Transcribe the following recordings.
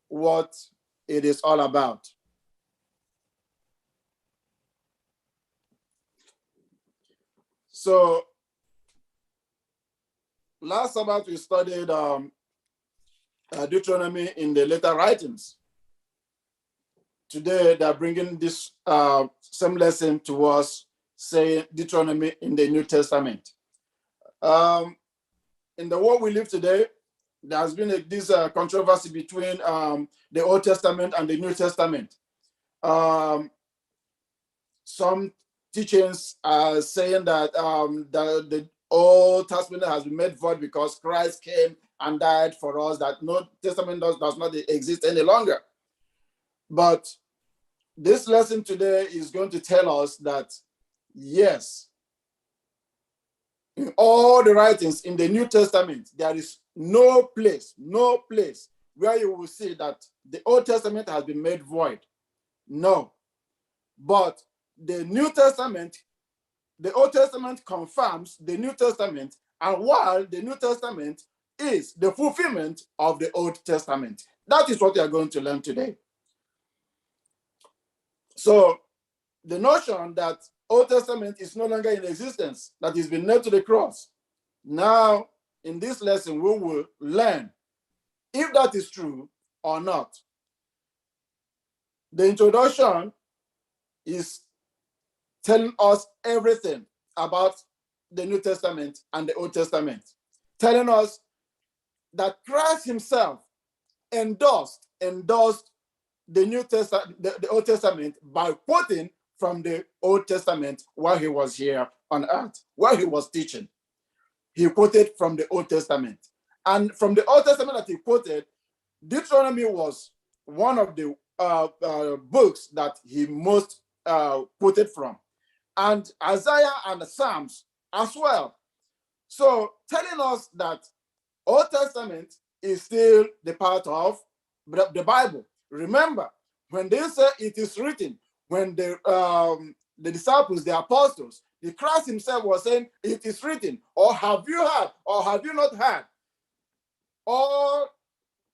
what it is all about. So last Sabbath we studied Deuteronomy in the later writings. Today they're bringing this same lesson to us, saying Deuteronomy in the New Testament. In the world we live today, there has been this controversy between the Old Testament and the New Testament. Some teachings are saying that the Old Testament has been made void because Christ came and died for us, that no Testament does not exist any longer. But this lesson today is going to tell us that, yes, in all the writings in the New Testament, there is no place where you will see that the Old Testament has been made void. No. But the New Testament, the Old Testament confirms the New Testament, and while the New Testament is the fulfillment of the Old Testament. That is what we are going to learn today. So the notion that Old Testament is no longer in existence, that has been nailed to the cross. Now, in this lesson, we will learn if that is true or not. The introduction is telling us everything about the New Testament and the Old Testament, telling us that Christ himself endorsed the New Testament, the Old Testament, by quoting from the Old Testament while he was here on earth, while he was teaching. He quoted from the Old Testament. And from the Old Testament that he quoted, Deuteronomy was one of the books that he most quoted from. And Isaiah and the Psalms as well. So telling us that Old Testament is still the part of the Bible. Remember, when they say it is written, when the disciples, the apostles, the Christ himself was saying, it is written, or have you heard, or have you not heard? All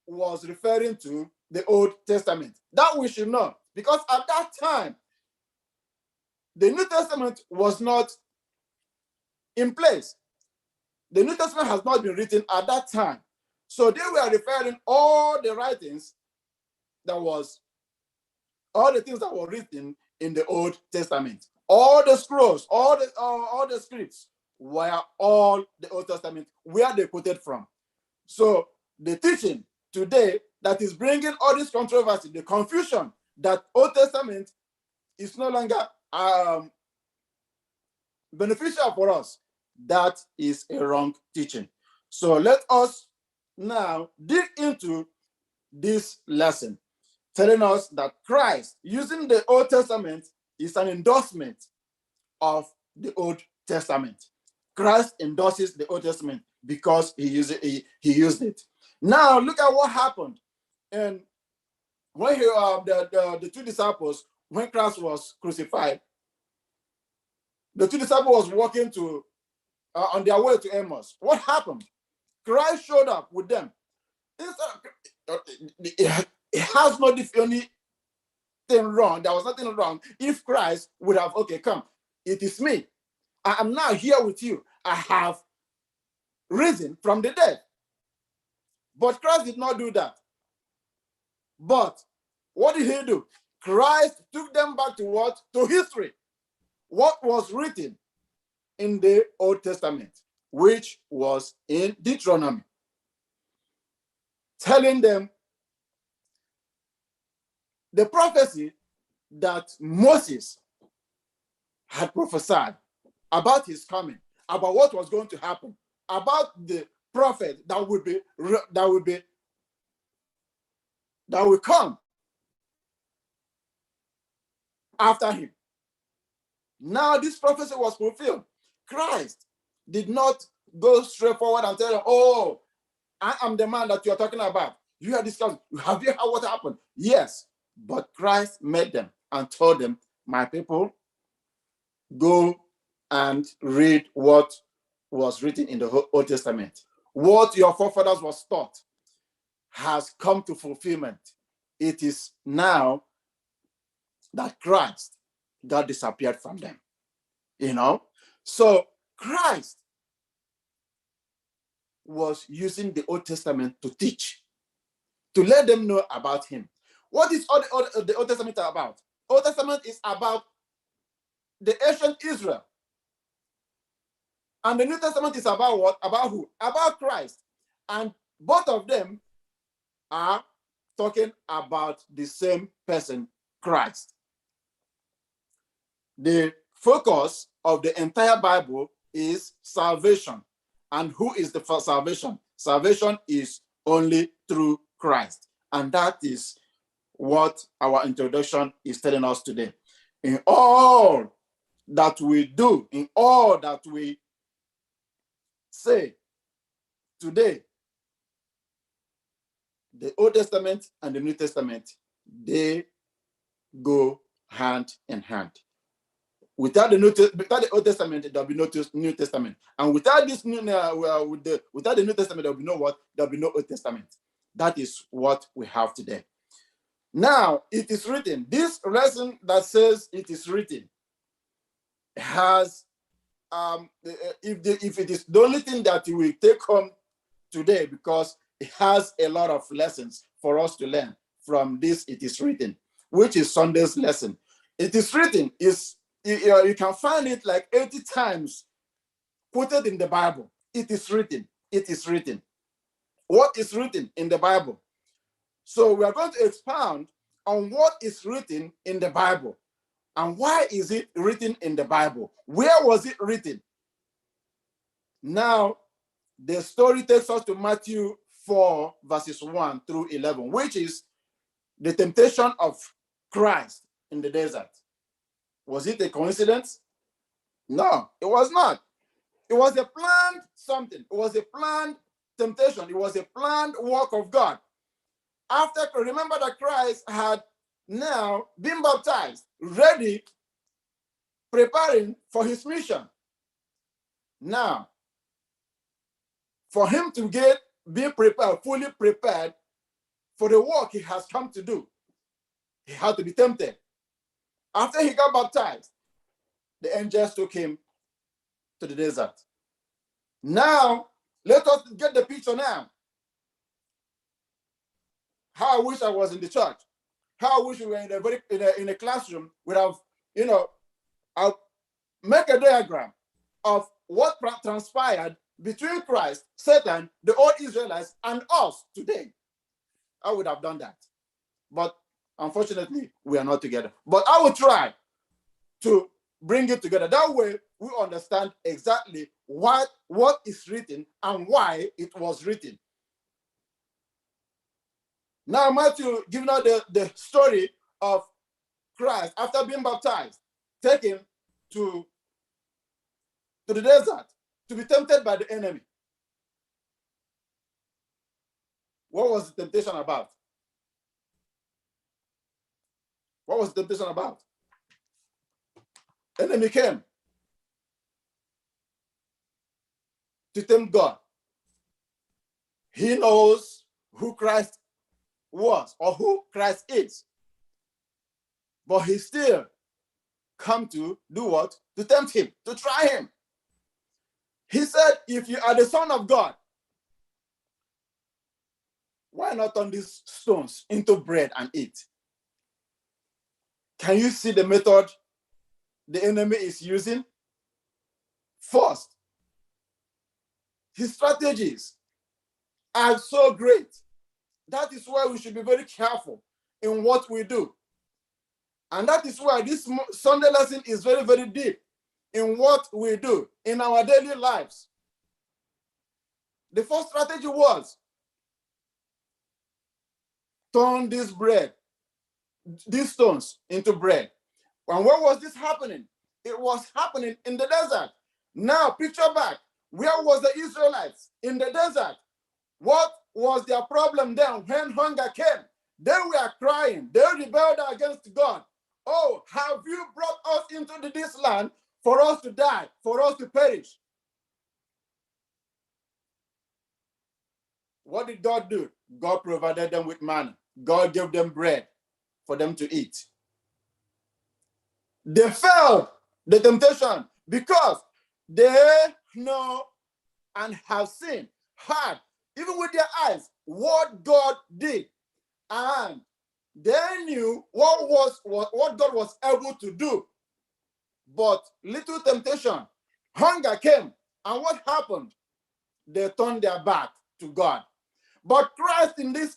was referring to the Old Testament. That we should know, because at that time, the New Testament was not in place. The New Testament has not been written at that time. So they were referring all the writings all the things that were written in the Old Testament. All the scrolls, all the scripts were all the Old Testament, where they quoted from. So the teaching today that is bringing all this controversy, the confusion that Old Testament is no longer beneficial for us, that is a wrong teaching. So let us now dig into this lesson, telling us that Christ, using the Old Testament, is an endorsement of the Old Testament. Christ endorses the Old Testament because he used it. Now look at what happened. And when the two disciples, when Christ was crucified, the two disciples was walking on their way to Emmaus. What happened? Christ showed up with them. It has not anything wrong. There was nothing wrong if Christ would have, okay, come, it is me. I am now here with you. I have risen from the dead. But Christ did not do that. But what did he do? Christ took them back to what? To history. What was written in the Old Testament, which was in Deuteronomy, telling them the prophecy that Moses had prophesied about his coming, about what was going to happen, about the prophet that will come after him. Now this prophecy was fulfilled. Christ did not go straight forward and tell them, oh, I am the man that you are talking about. You are discussing. Have you heard what happened? Yes. But Christ met them and told them, my people, go and read what was written in the Old Testament. What your forefathers was taught has come to fulfillment. it is now that Christ got disappeared from them. So Christ was using the Old Testament to teach, to let them know about him. What is the Old Testament about? Old Testament is about the ancient Israel. And the New Testament is about what? About who? About Christ. And both of them are talking about the same person, Christ. The focus of the entire Bible is salvation. And who is the first salvation? Salvation is only through Christ. And that is what our introduction is telling us today. In all that we do, in all that we say today, the Old Testament and the New Testament, they go hand in hand. Without the Old Testament, there'll be no New Testament, and without this without the New Testament, there'll be no what? There'll be no Old Testament. That is what we have today. Now, it is written. This lesson that says it is written has, if it is the only thing that you will take home today, because it has a lot of lessons for us to learn from this. It is written, which is Sunday's lesson. It is written is you can find it like 80 times quoted in the Bible. It is written. It is written. What is written in the Bible? So we are going to expound on what is written in the Bible and why is it written in the Bible? Where was it written? Now, the story takes us to Matthew 4, verses 1 through 11, which is the temptation of Christ in the desert. Was it a coincidence? No, it was not. It was a planned something. It was a planned temptation. It was a planned work of God. Remember that Christ had now been baptized, ready, preparing for his mission. Now, for him to be prepared, fully prepared for the work he has come to do, he had to be tempted. After he got baptized, the angels took him to the desert. Now, let us get the picture now. How I wish I was in the church. How I wish we were in a classroom. Would have, I'll make a diagram of what transpired between Christ, Satan, the old Israelites, and us today. I would have done that. But unfortunately, we are not together. But I will try to bring it together. That way, we understand exactly what is written and why it was written. Now, Matthew giving out the story of Christ after being baptized, taken to the desert to be tempted by the enemy. What was the temptation about? What was the temptation about? Enemy came to tempt God. He knows who Christ was or who Christ is. But he still come to do what? To tempt him, to try him. He said, if you are the Son of God, why not turn these stones into bread and eat? Can you see the method the enemy is using? First, his strategies are so great. That is why we should be very careful in what we do. And that is why this Sunday lesson is very, very deep in what we do in our daily lives. The first strategy was turn this bread, these stones into bread. And where was this happening? It was happening in the desert. Now, picture back. Where was the Israelites? In the desert. What was their problem then when hunger came? They were crying. They rebelled against God. Oh, have you brought us into this land for us to die, for us to perish? What did God do? God provided them with manna. God gave them bread for them to eat. They failed the temptation because they know and have seen, heard, even with their eyes, what God did. And they knew what God was able to do. But little temptation, hunger came. And what happened? They turned their back to God. But Christ in his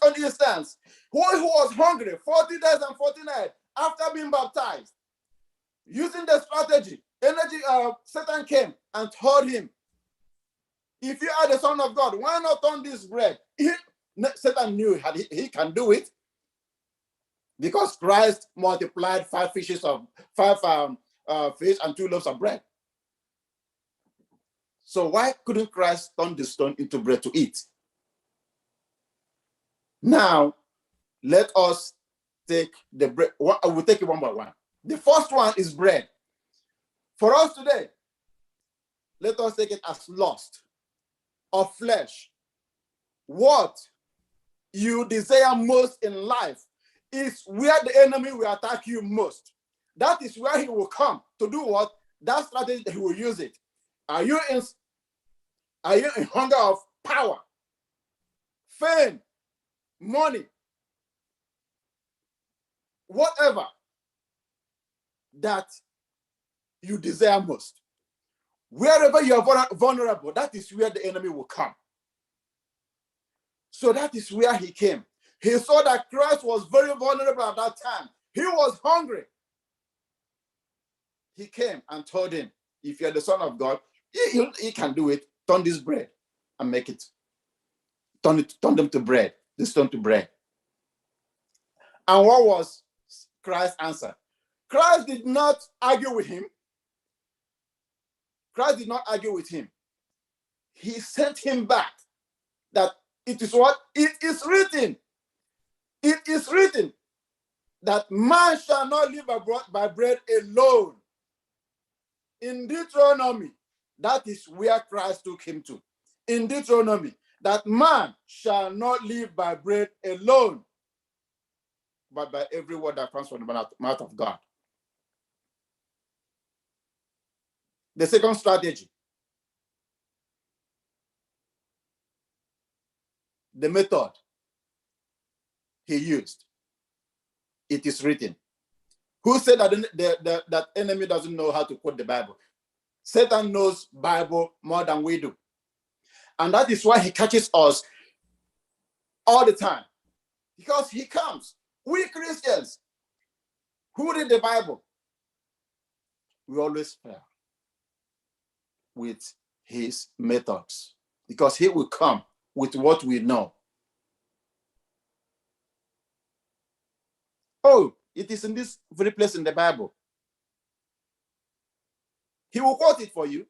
own instance, who was hungry 40 days and 40 nights after being baptized, using the strategy, Satan came and told him, if you are the Son of God, why not turn this bread? Satan knew he can do it because Christ multiplied 5 fish and 2 loaves of bread. So why couldn't Christ turn the stone into bread to eat? Now, let us take the bread. We'll take it one by one. The first one is bread. For us today, let us take it as lust of flesh. What you desire most in life is where the enemy will attack you most. That is where he will come to do what? That strategy that he will use it. Are you in hunger of power, fame, money, whatever that you desire most? Wherever you are vulnerable, that is where the enemy will come. So that is where he came. He saw that Christ was very vulnerable at that time. He was hungry. He came and told him, if you're the Son of God, he can do it. Turn this bread and make it. Turn them to bread. This stone to bread. And what was Christ's answer? Christ did not argue with him. Christ did not argue with him. He sent him back that it is what? It is written. It is written that man shall not live by bread alone. In Deuteronomy, that is where Christ took him to. In Deuteronomy, that man shall not live by bread alone, but by every word that comes from the mouth of God. The second strategy, the method he used, it is written. Who said that that enemy doesn't know how to quote the Bible? Satan knows Bible more than we do. And that is why he catches us all the time. Because he comes. We Christians who read the Bible, we always fail with his methods. Because he will come with what we know. Oh, it is in this very place in the Bible. He will quote it for you.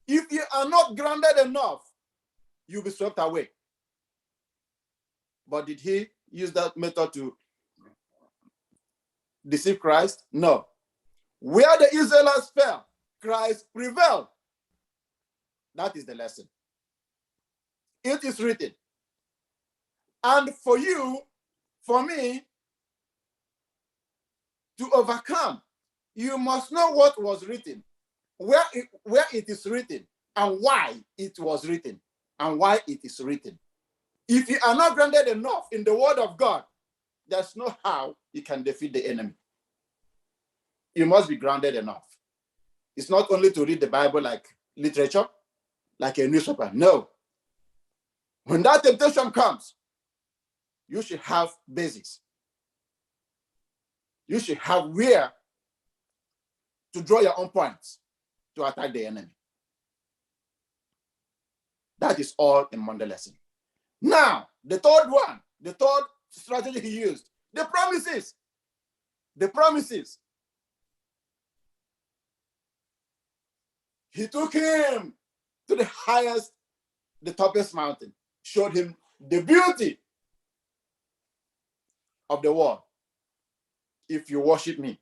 If you are not grounded enough, you'll be swept away. But did he use that method to deceive Christ? No. Where the Israelites fell, Christ prevailed. That is the lesson. It is written. And for you, for me, to overcome, you must know what was written, where it is written, and why it was written, and why it is written. If you are not grounded enough in the word of God, there's no how you can defeat the enemy. You must be grounded enough. It's not only to read the Bible like literature, like a newspaper. No. When that temptation comes, you should have basics. You should have where to draw your own points to attack the enemy. That is all in Monday lesson. Now, the third one, the third strategy he used, the promises. The promises. He took him to the highest, the topest mountain, showed him the beauty of the world. If you worship me,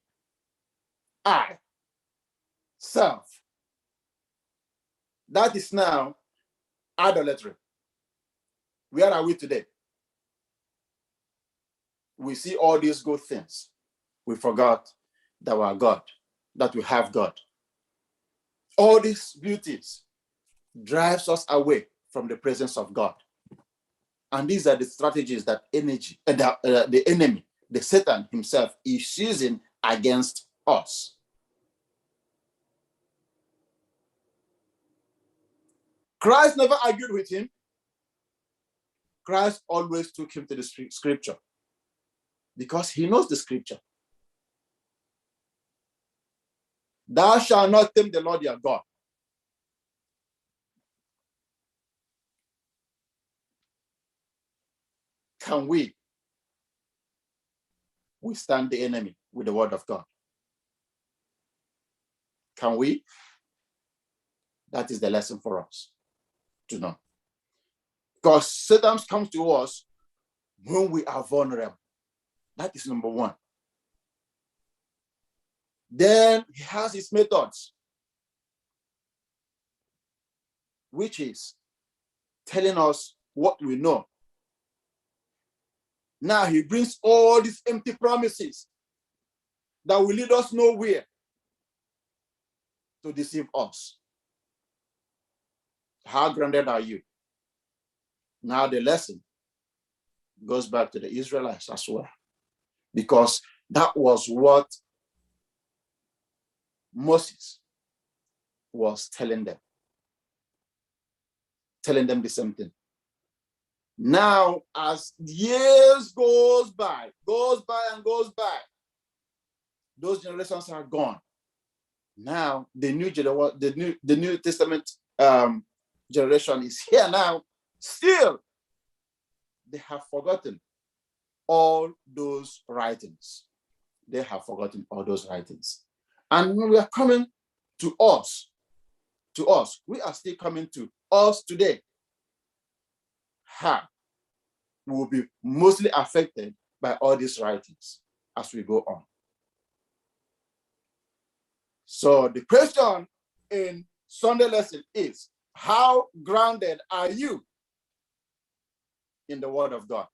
I, self. That is now idolatry. Where are we today? we see all these good things, we forgot that we are God, that we have God. All these beauties drives us away from the presence of God. And these are the strategies that the enemy, the Satan himself, is using against us. Christ never argued with him. Christ always took him to the scripture because he knows the scripture. Thou shalt not tempt the Lord your God. Can we withstand the enemy with the word of God? Can we? That is the lesson for us to know. Because Satan comes to us when we are vulnerable. That is number one. Then he has his methods, which is telling us what we know. Now he brings all these empty promises that will lead us nowhere to deceive us. How grounded are you? Now the lesson goes back to the Israelites as well, because that was what Moses was telling them the same thing. Now, as years goes by, those generations are gone. Now, the New Testament generation is here now. Still, they have forgotten all those writings. They have forgotten all those writings. And when we are coming to us, we are still coming to us today. We will be mostly affected by all these writings as we go on. So the question in Sunday lesson is, how grounded are you in the Word of God?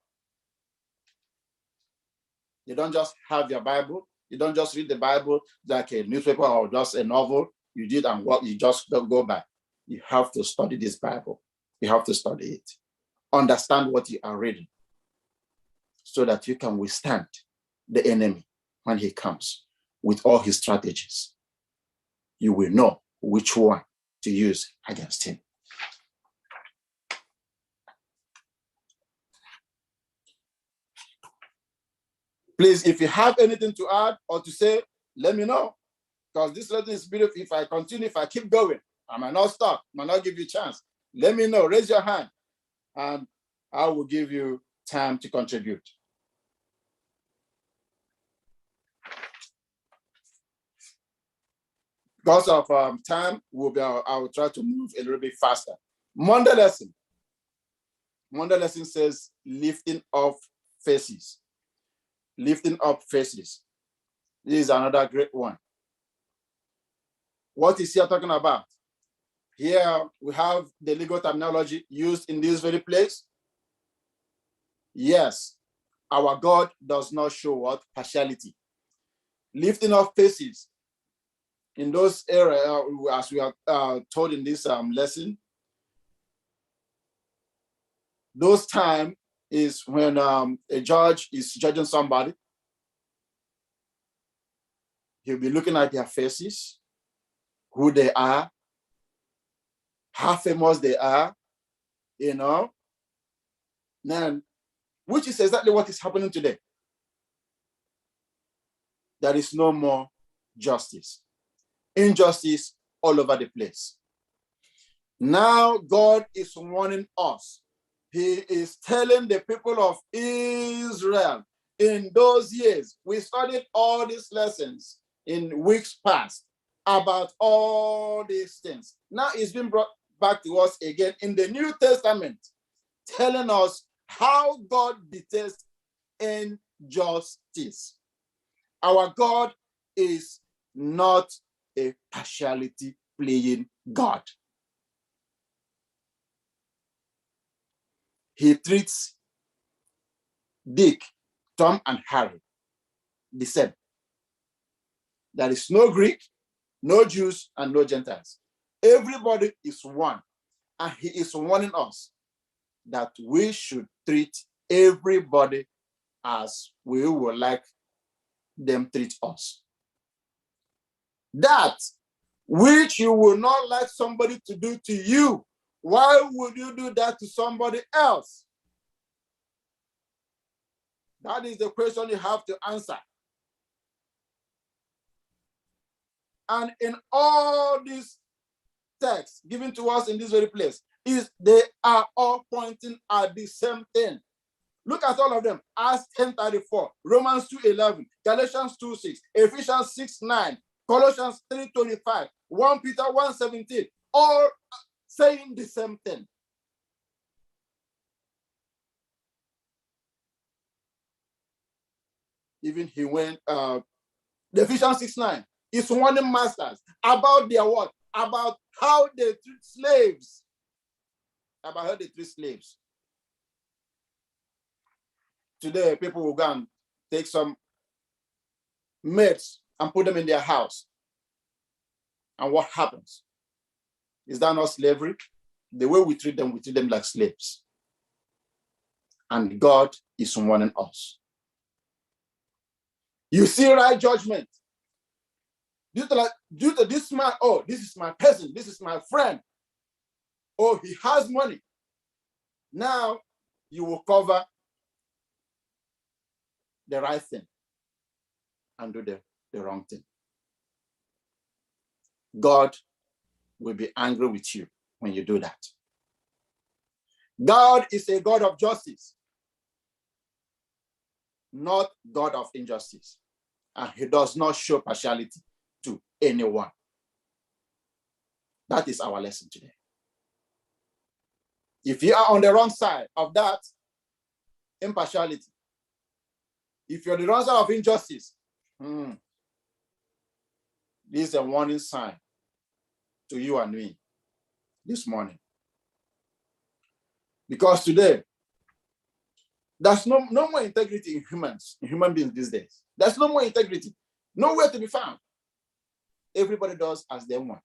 You don't just have your Bible. You don't just read the Bible like a newspaper or just a novel. You did and what you just don't go by. You have to study this Bible. You have to study it. Understand what you are reading so that you can withstand the enemy when he comes with all his strategies. You will know which one to use against him. Please, if you have anything to add or to say, let me know. Because this lesson is beautiful. If I continue, if I keep going, I might not stop, I might not give you a chance. Let me know. Raise your hand, and I will give you time to contribute. Because of time, I will try to move a little bit faster. Monday lesson says lifting up faces. Lifting up faces. This is another great one. What is here talking about? Here we have the legal terminology used in this very place. Yes, our God does not show what? Partiality. Lifting up faces in those areas, as we are told in this lesson, those time is when a judge is judging somebody. He'll be looking at their faces, who they are, how famous they are, Then, which is exactly what is happening today. There is no more justice. Injustice all over the place. Now God is warning us. He is telling the people of Israel in those years. We studied all these lessons in weeks past about all these things. Now it's been brought back to us again in the New Testament, telling us how God detests injustice. Our God is not a partiality playing God. He treats Dick, Tom and Harry, the same. There is no Greek, no Jews, and no Gentiles. Everybody is one. And he is warning us that we should treat everybody as we would like them treat us. That which you will not like somebody to do to you, why would you do that to somebody else? That is the question you have to answer. And in all these texts given to us in this very place, they are all pointing at the same thing. Look at all of them. Acts 10:34, Romans 2:11, Galatians 2:6, Ephesians 6:9, Colossians 3:25, 1 Peter 1:17, all saying the same thing. Even he went, the Ephesians 6:9 is warning masters about their what? About how they treat slaves. About how they treat slaves. Today, people will go and take some maids and put them in their house. And what happens? Is that not slavery? The way we treat them like slaves. And God is warning us. You see right judgment. Due to this man, oh, this is my person, this is my friend. Oh, he has money. Now you will cover the right thing and do the wrong thing. God will be angry with you when you do that. God is a God of justice, not God of injustice. And he does not show partiality to anyone. That is our lesson today. If you are on the wrong side of that impartiality, if you're on the wrong side of injustice, this is a warning sign to you and me this morning. Because today, there's no more integrity in human beings these days. There's no more integrity, nowhere to be found. Everybody does as they want.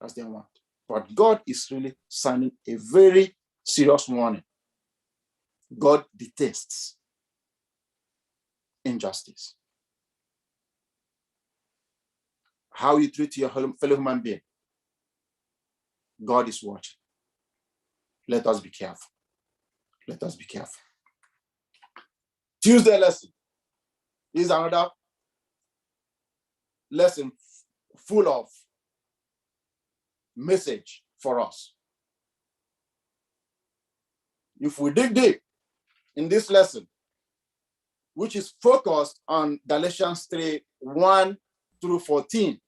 As they want. But God is really sounding a very serious warning. God detests injustice. How you treat your fellow human being, God is watching. Let us be careful. Let us be careful. Tuesday lesson is another lesson full of message for us. If we dig deep in this lesson, which is focused on Galatians 3:1-14,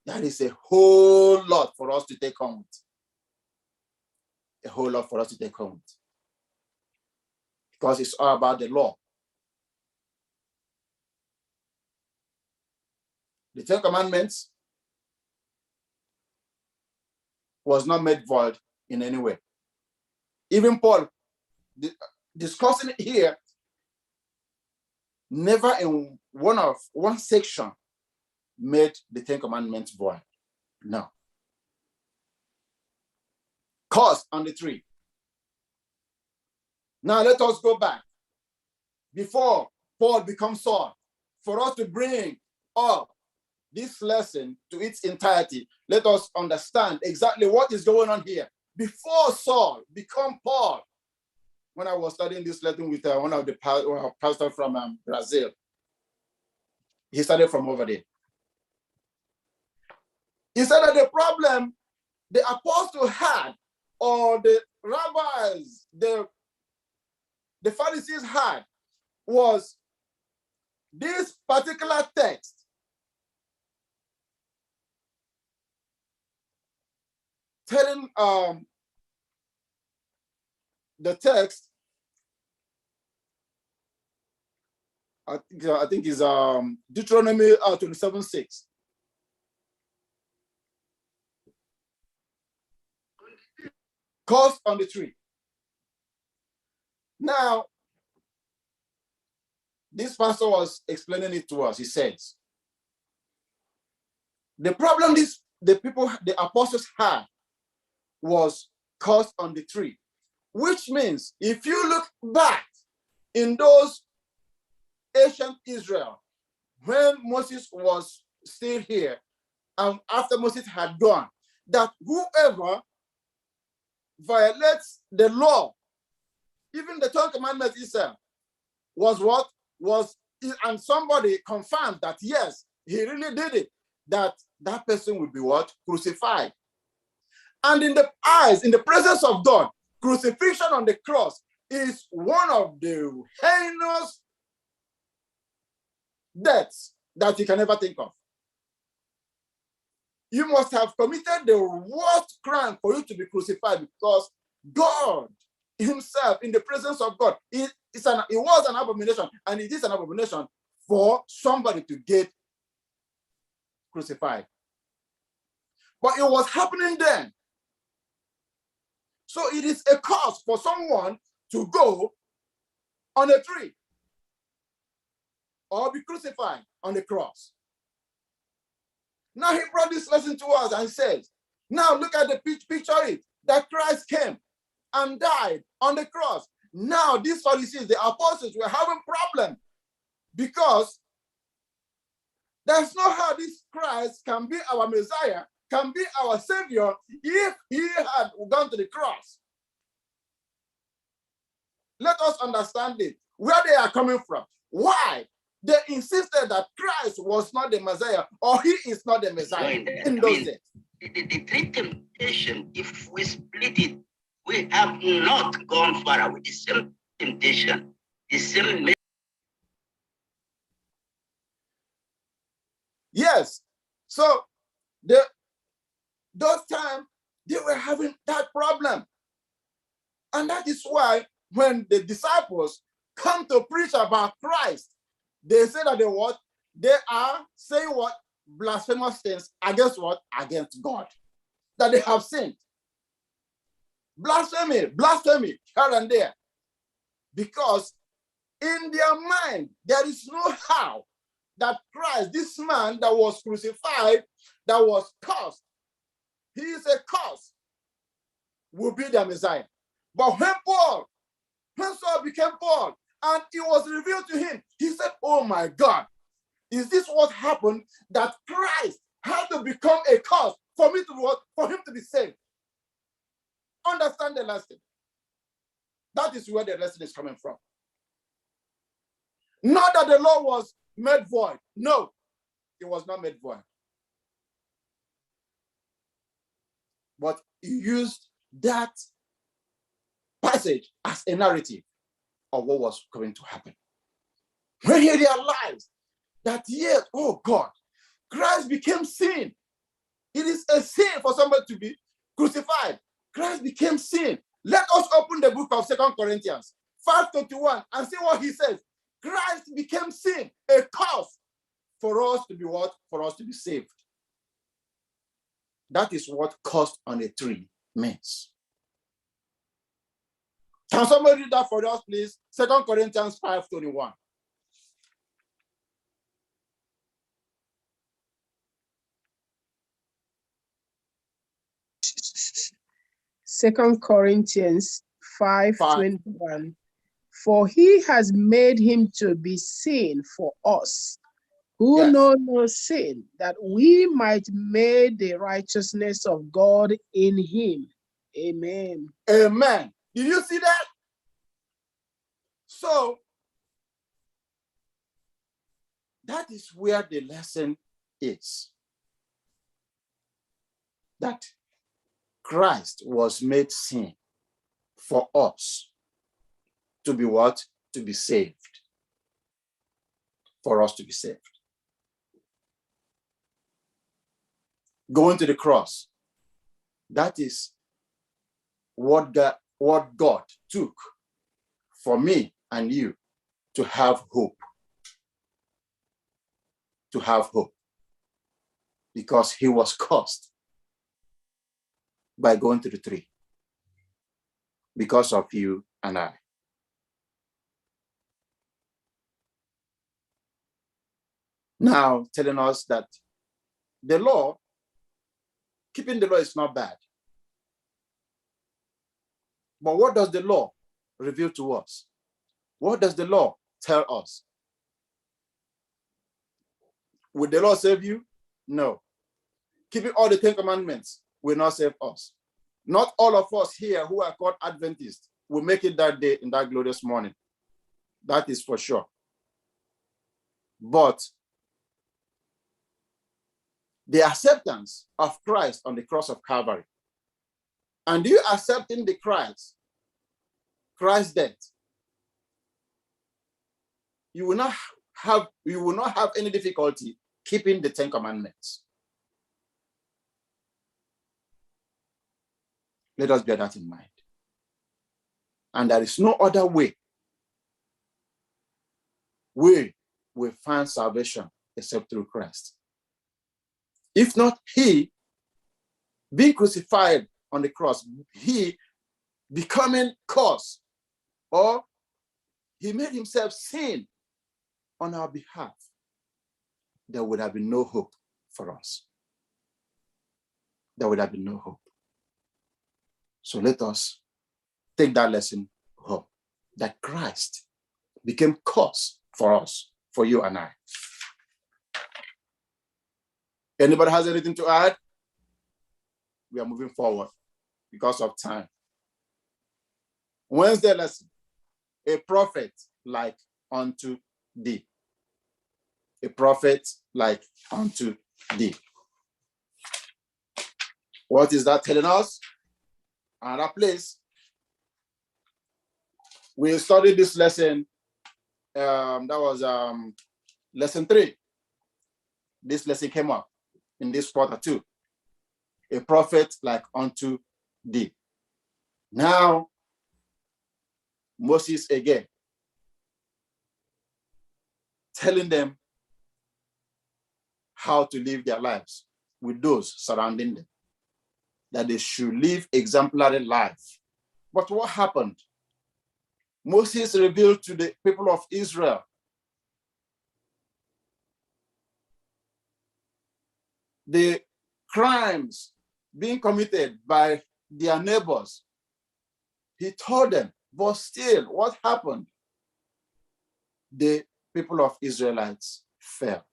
that is a whole lot for us to take home with. A whole lot for us to take home with. Because it's all about the law. The Ten Commandments was not made void in any way. Even Paul, discussing it here, never in one section made the Ten Commandments void. No. Cursed on the tree. Now let us go back. Before Paul becomes Saul, for us to bring up this lesson to its entirety, let us understand exactly what is going on here. Before Saul become Paul, when I was studying this lesson with one of the pastors from Brazil, he started from over there. He said that the problem the apostle had, or the rabbis, the Pharisees had, was this particular text telling the text, I think is Deuteronomy 27:6. Cursed on the tree. Now, this pastor was explaining it to us. He says, the problem the apostles had was caused on the tree, which means if you look back in those ancient Israel, when Moses was still here, and after Moses had gone, that whoever violates the law, even the 10 Commandments itself, was what? And somebody confirmed that yes, he really did it, that person would be what? Crucified. And in the presence of God, crucifixion on the cross is one of the heinous deaths that you can ever think of. You must have committed the worst crime for you to be crucified, because God himself, in the presence of God, it was an abomination, and it is an abomination for somebody to get crucified. But it was happening then. So it is a cause for someone to go on a tree or be crucified on the cross. Now he brought this lesson to us and says, now look at the picture it, that Christ came and died on the cross. Now these Pharisees, the apostles, were having problem, because there's no how this Christ can be our Messiah, can be our Savior, if he had gone to the cross. Let us understand it, where they are coming from. Why? They insisted that Christ was not the Messiah, or he is not the Messiah in those days. The three temptation, if we split it, we have not gone far with the same temptation, the same. Yes. So those times they were having that problem. And that is why when the disciples come to preach about Christ, they say that they are saying what? Blasphemous things against what? Against God. That they have sinned. Blasphemy, here and there. Because in their mind, there is no how that Christ, this man that was crucified, that was cursed, he is a curse, will be the Messiah. But when Saul became Paul, and it was revealed to him, he said, oh my God, is this what happened, that Christ had to become a curse for him to be saved? Understand the lesson. That is where the lesson is coming from. Not that the law was made void. No, it was not made void. But he used that passage as a narrative of what was going to happen. When he realized that, yes, oh God, Christ became sin. It is a sin for somebody to be crucified. Christ became sin. Let us open the book of 2 Corinthians 5:21 and see what he says. Christ became sin, a cause for us to be what? For us to be saved. That is what cost on a tree means. Can somebody read that for us, please? 2 Corinthians 5:21. Second Corinthians 5:21. For he has made him to be sin for us, who know no sin, that we might make the righteousness of God in him. Amen. Amen. Did you see that? So, that is where the lesson is. That Christ was made sin for us to be what? To be saved. For us to be saved. Going to the cross. That is what God took for me and you to have hope. To have hope. Because he was cursed by going to the tree. Because of you and I. Now telling us that the law, keeping the law is not bad. But what does the law reveal to us? What does the law tell us? Will the law save you? No. Keeping all the 10 commandments will not save us. Not all of us here who are called Adventists will make it that day in that glorious morning. That is for sure. But the acceptance of Christ on the cross of Calvary, and you accepting the Christ's death, you will not have any difficulty keeping the 10 commandments. Let us bear that in mind. And there is no other way we will find salvation except through Christ. If not he being crucified on the cross, he becoming curse, or he made himself sin on our behalf, there would have been no hope for us. There would have been no hope. So let us take that lesson home, that Christ became curse for us, for you and I. Anybody has anything to add? We are moving forward because of time. Wednesday lesson, a prophet like unto thee. A prophet like unto thee. What is that telling us? Another place. We studied this lesson. That was lesson 3. This lesson came up in this quarter too. A prophet like unto thee. Now, Moses again, telling them how to live their lives with those surrounding them, that they should live exemplary life. But what happened? Moses revealed to the people of Israel the crimes being committed by their neighbors. He told them, but still, what happened? The people of Israelites fell.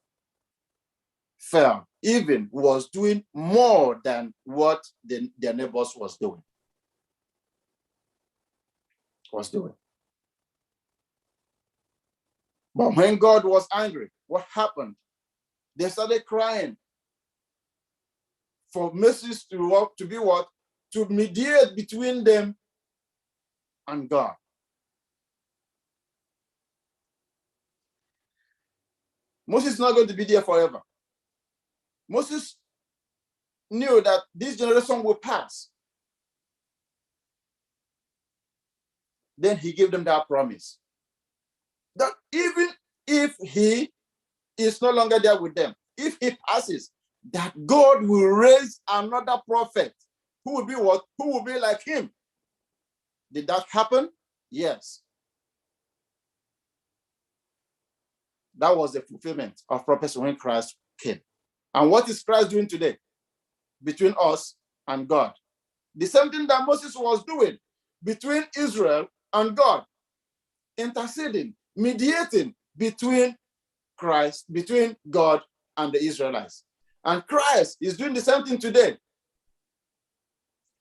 Even was doing more than what their neighbors was doing. But when God was angry, what happened? They started crying for Moses to be what? To mediate between them and God. Moses is not going to be there forever. Moses knew that this generation will pass. Then he gave them that promise, that even if he is no longer there with them, if he passes, that God will raise another prophet who will be what? Who will be like him. Did that happen? Yes. That was the fulfillment of prophecy when Christ came. And what is Christ doing today between us and God? The same thing that Moses was doing between Israel and God, interceding, mediating between Christ, between God and the Israelites. And Christ is doing the same thing today.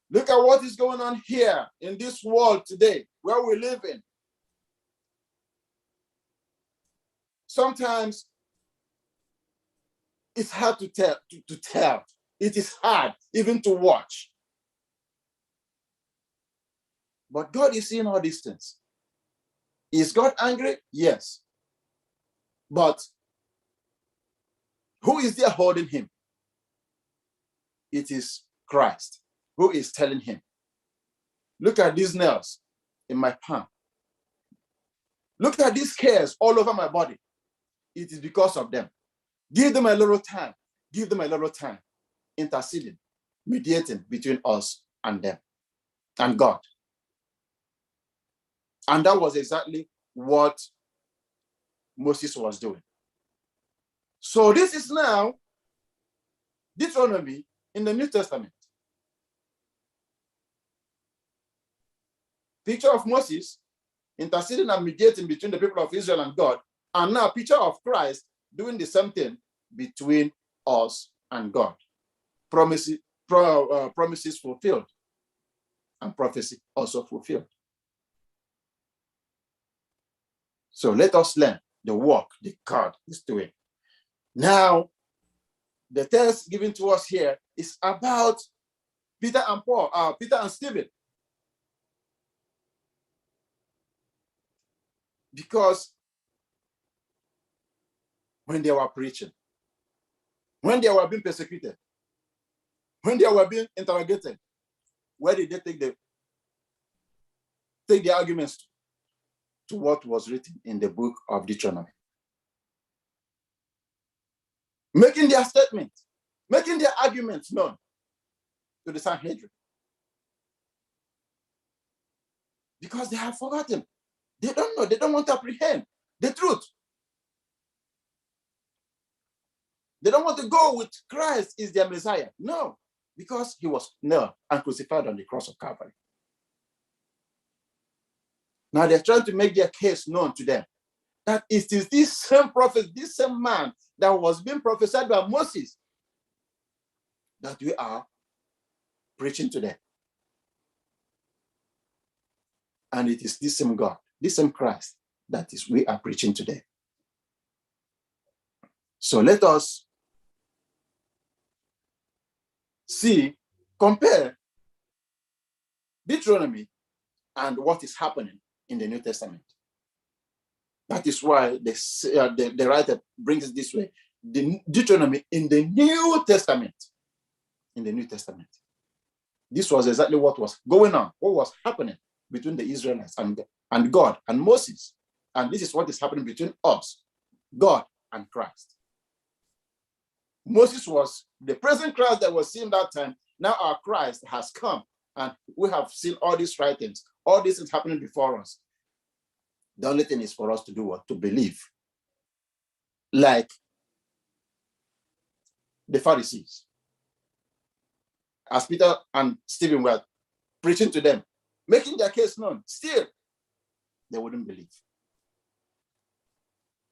Look at what is going on here in this world today, where we live in. Sometimes it's hard to tell. It is hard even to watch. But God is seeing all these things. Is God angry? Yes. But who is there holding him? It is Christ who is telling him, look at these nails in my palm. Look at these scars all over my body. It is because of them. Give them a little time. Give them a little time. Interceding, mediating between us and them and God. And that was exactly what Moses was doing. So this is now Deuteronomy in the New Testament. Picture of Moses interceding and mediating between the people of Israel and God, and now picture of Christ doing the same thing between us and God. Promises fulfilled, and prophecy also fulfilled. So let us learn the work that God is doing. Now, the text given to us here is about Peter and Stephen. Because when they were preaching, when they were being persecuted, when they were being interrogated, where did they take the arguments to what was written in the book of Deuteronomy? Making their statement, making their arguments known to the Sanhedrin. Because they have forgotten. They don't know. They don't want to apprehend the truth. They don't want to go with Christ is their Messiah. No, because he was nailed and crucified on the cross of Calvary. Now they're trying to make their case known to them that it is this same prophet, this same man that was being prophesied by Moses that we are preaching today. And it is this same God, this same Christ that is we are preaching today. So let us compare Deuteronomy and what is happening in the New Testament. That is why the writer brings it this way. The Deuteronomy in the New Testament. In the New Testament. This was exactly what was going on, what was happening between the Israelites and God and Moses. And this is what is happening between us, God and Christ. Moses was the present Christ that was seen that time. Now our Christ has come and we have seen all these writings. All this is happening before us. The only thing is for us to do what? To believe. Like the Pharisees. As Peter and Stephen were preaching to them, making their case known, still they wouldn't believe.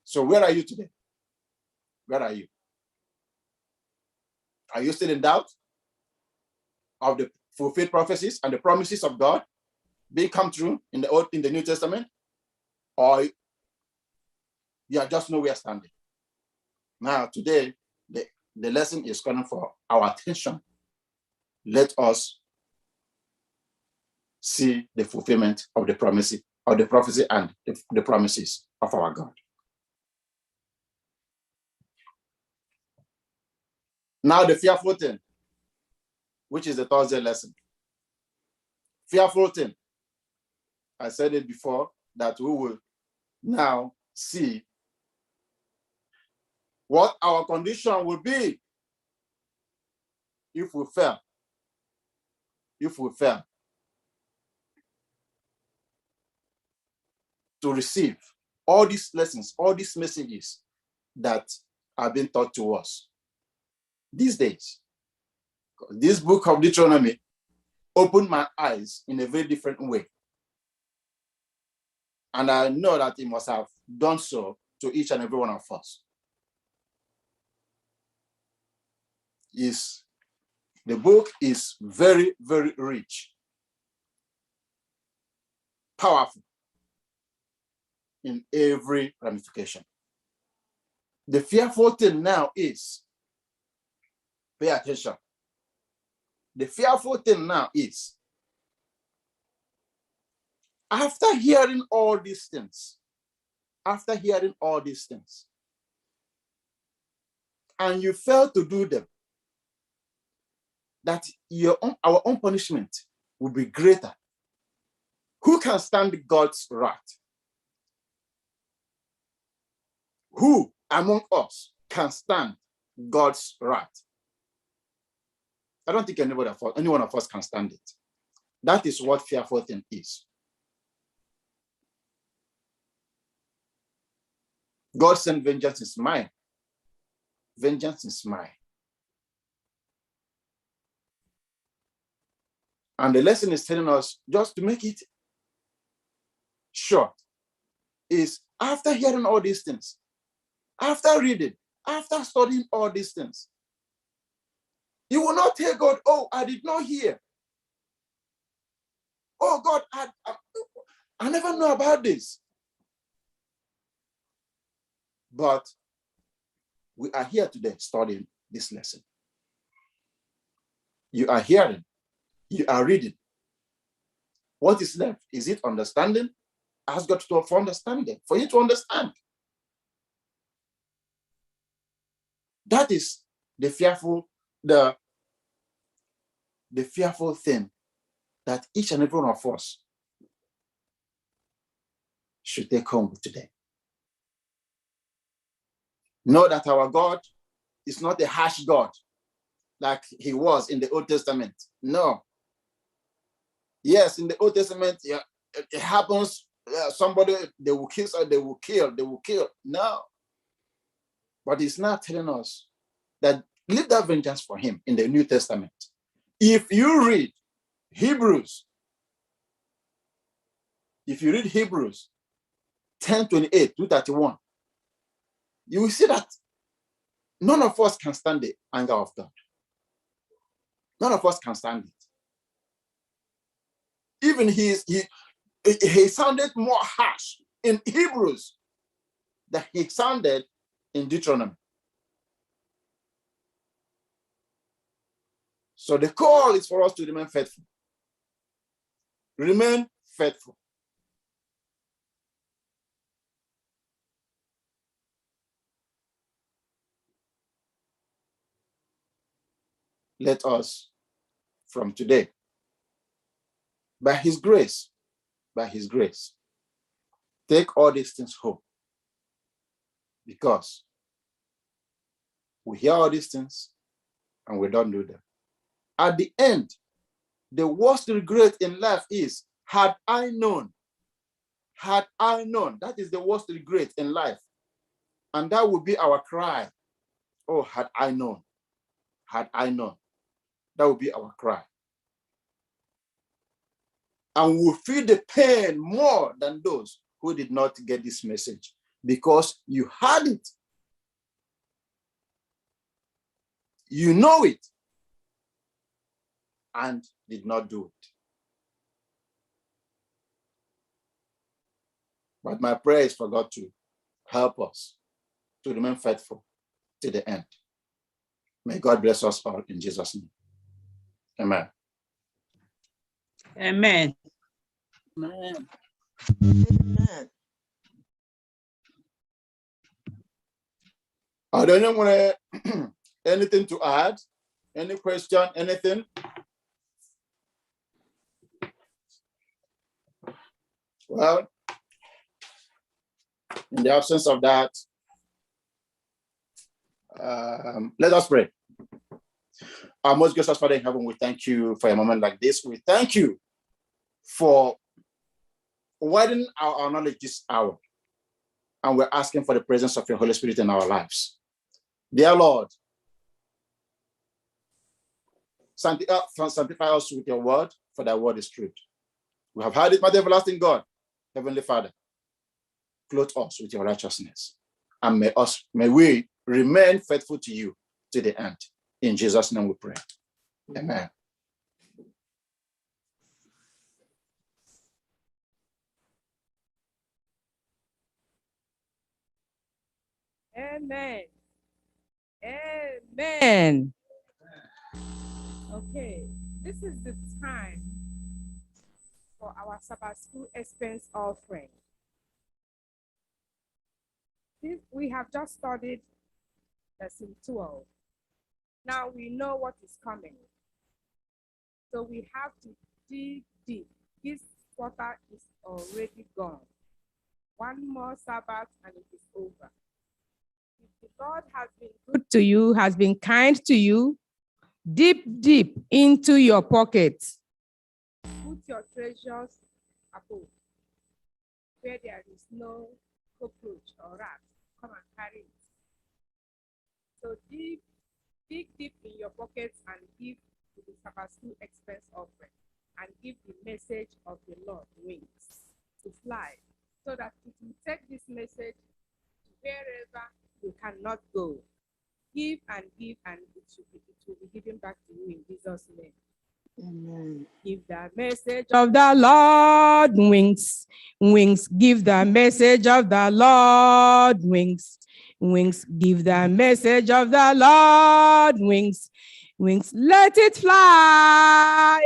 So where are you today? Where are you? Are you still in doubt of the fulfilled prophecies and the promises of God being come true in the New Testament? Or you are just nowhere standing? Now, today, the lesson is calling for our attention. Let us see the fulfillment of the prophecy and the promises of our God. Now, the fearful thing, which is the Thursday lesson. Fearful thing. I said it before that we will now see what our condition will be if we fail. If we fail to receive all these lessons, all these messages that are being taught to us these days. This book of Deuteronomy opened my eyes in a very different way. And I know that it must have done so to each and every one of us. The book is very, very rich, powerful in every ramification. The fearful thing now is, pay attention. The fearful thing now is, after hearing all these things, and you fail to do them, that our own punishment will be greater. Who can stand God's wrath? Who among us can stand God's wrath? I don't think any one of us can stand it. That is what fearful thing is. God sent vengeance is mine. vengeance is mine. And the lesson is telling us, just to make it short, is after hearing all these things, after reading, after studying all these things, you will not tell God, oh, I did not hear. Oh, God, I never know about this. But we are here today studying this lesson. You are hearing, you are reading. What is left? Is it understanding? Ask God for understanding, for you to understand. That is the fearful thing that each and every one of us should take home today. Know that our God is not a harsh God like he was in the Old Testament. No. Yes, in the Old Testament, yeah, it happens. Somebody, they will kill, or they will kill. No. But he's not telling us that leave that vengeance for him in the New Testament. If you read Hebrews 10:28 to 31, you will see that none of us can stand the anger of God. None of us can stand it. Even he sounded more harsh in Hebrews than he sounded in Deuteronomy. So the call is for us to remain faithful. Remain faithful. Let us, from today, by his grace, take all these things home. Because we hear all these things and we don't do them. At the end, the worst regret in life is, had I known, that is the worst regret in life. And that would be our cry. Oh, had I known, that would be our cry. And we'll feel the pain more than those who did not get this message, because you had it. You know it and did not do it. But my prayer is for God to help us to remain faithful to the end. May God bless us all in Jesus' name. Amen. Amen. Amen. Amen. Are there anyone anything to add? Any question? Anything? Well, in the absence of that, let us pray. Our most gracious Father in heaven, we thank you for a moment like this. We thank you for widening our knowledge this hour. And we're asking for the presence of your Holy Spirit in our lives. Dear Lord, sanctify us with your word, for thy word is truth. We have heard it, my everlasting God, Heavenly Father. Clothe us with your righteousness. And may we remain faithful to you to the end. In Jesus' name we pray. Amen. Amen. Amen. Okay, this is the time for our Sabbath school expense offering. We have just studied lesson 12. Now we know what is coming. So we have to dig deep. This quarter is already gone. One more Sabbath and it is over. If God has been good to you, has been kind to you, deep into your pocket. Put your treasures above, where there is no cockroach or rat. Come and carry it. So dig deep in your pockets and give to the Sabbath expense offering, and give the message of the Lord wings to fly, so that it will take this message wherever you cannot go. Give, and it will be given back to you in Jesus' name. Amen. Give the message of the Lord wings, wings. Give the message of the Lord wings, wings. Give the message of the Lord wings, wings. Let it fly,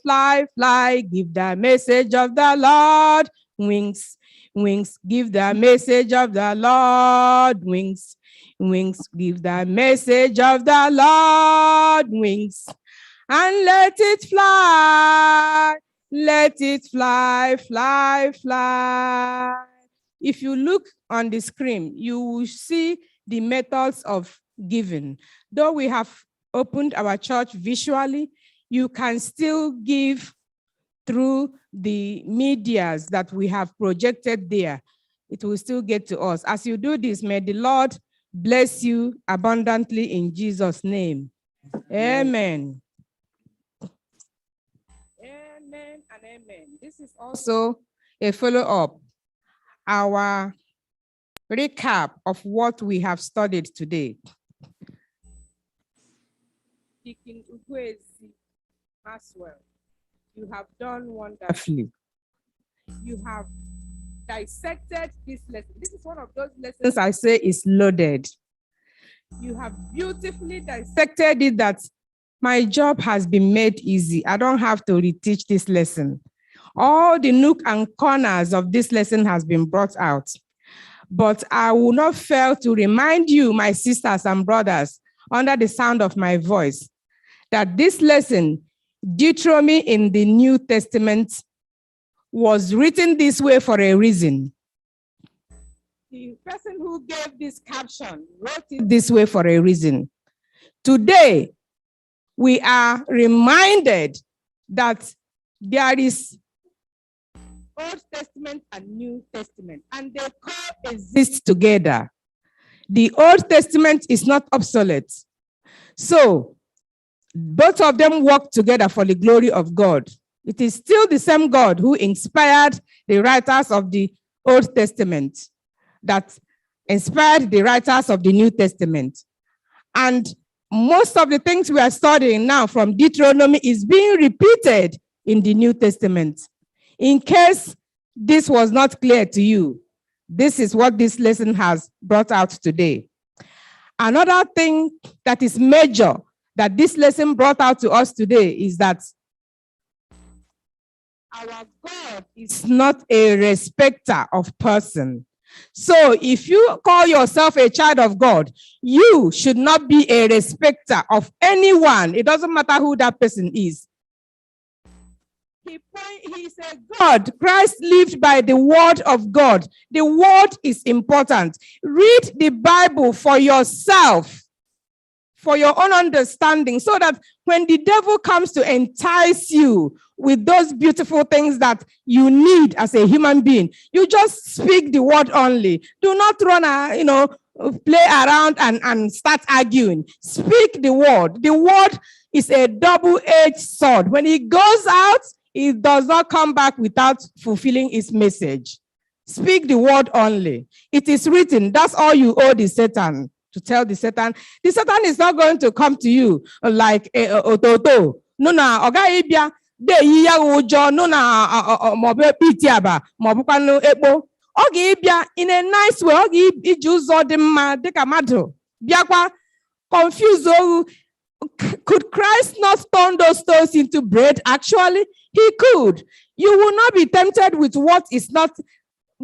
fly, fly. Give the message of the Lord wings, wings. Give the message of the Lord wings, wings. Give the message of the Lord wings. And let it fly, fly, fly. If you look on the screen, you will see the methods of giving. Though we have opened our church visually, you can still give through the medias that we have projected there. It will still get to us. As you do this, may the Lord bless you abundantly in Jesus' name. Amen. Amen and amen. This is also a follow-up, our recap of what we have studied today. Deacon Ugwezi Maswell, you have done wonderfully. You have dissected this lesson. This is one of those lessons I say is loaded. You have beautifully dissected it, that my job has been made easy. I don't have to reteach this lesson. All the nook and corners of this lesson has been brought out. But I will not fail to remind you, my sisters and brothers, under the sound of my voice, that this lesson, Deuteronomy in the New Testament, was written this way for a reason. The person who gave this caption wrote it this way for a reason. Today, we are reminded that there is Old Testament and New Testament, and they coexist together. The Old Testament is not obsolete. So, both of them work together for the glory of God. It is still the same God who inspired the writers of the Old Testament that inspired the writers of the New Testament. And most of the things we are studying now from Deuteronomy is being repeated in the New Testament. In case this was not clear to you, this is what this lesson has brought out today. Another thing that is major that this lesson brought out to us today is that our God is not a respecter of person. So if you call yourself a child of God, you should not be a respecter of anyone. It doesn't matter who that person is. He said, God, Christ lived by the word of God. The word is important. Read the Bible for yourself, for your own understanding, so that when the devil comes to entice you with those beautiful things that you need as a human being, you just speak the word only. Do not run, play around and start arguing. Speak the word. The word is a double-edged sword. When it goes out, it does not come back without fulfilling its message. Speak the word only. It is written. That's all you owe the Satan. To tell the Satan is not going to come to you like ototo. No na oga ibia de yiya ujo no na mobe pitiaba mobukanu ekpo. Oga ibia in a nice way. Oga iji uzo di mma dika madu. Biakwa confuse ogu. Could Christ not turn those stones into bread? Actually, he could. You will not be tempted with what is not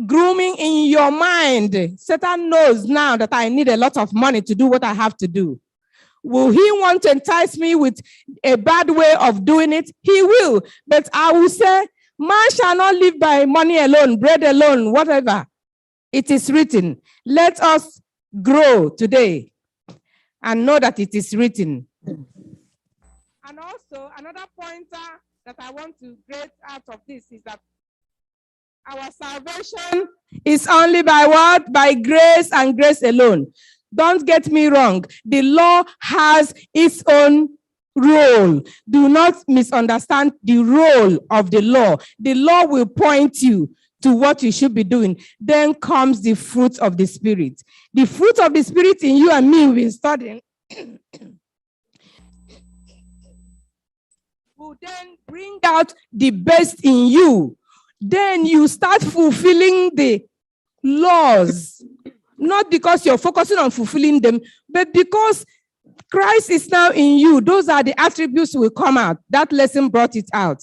grooming in your mind. Satan knows now that I need a lot of money to do what I have to do. Will he want to entice me with a bad way of doing it? He will. But I will say, man shall not live by money alone, bread alone, whatever. It is written. Let us grow today and know that it is written. And also, another pointer that I want to get out of this is that our salvation is only by what? By grace and grace alone. Don't get me wrong. The law has its own role. Do not misunderstand the role of the law. The law will point you to what you should be doing. Then comes the fruit of the Spirit. The fruit of the Spirit in you and me, we've been studying, will then bring out the best in you. Then you start fulfilling the laws, not because you're focusing on fulfilling them, but because Christ is now in you. Those are the attributes will come out. That lesson brought it out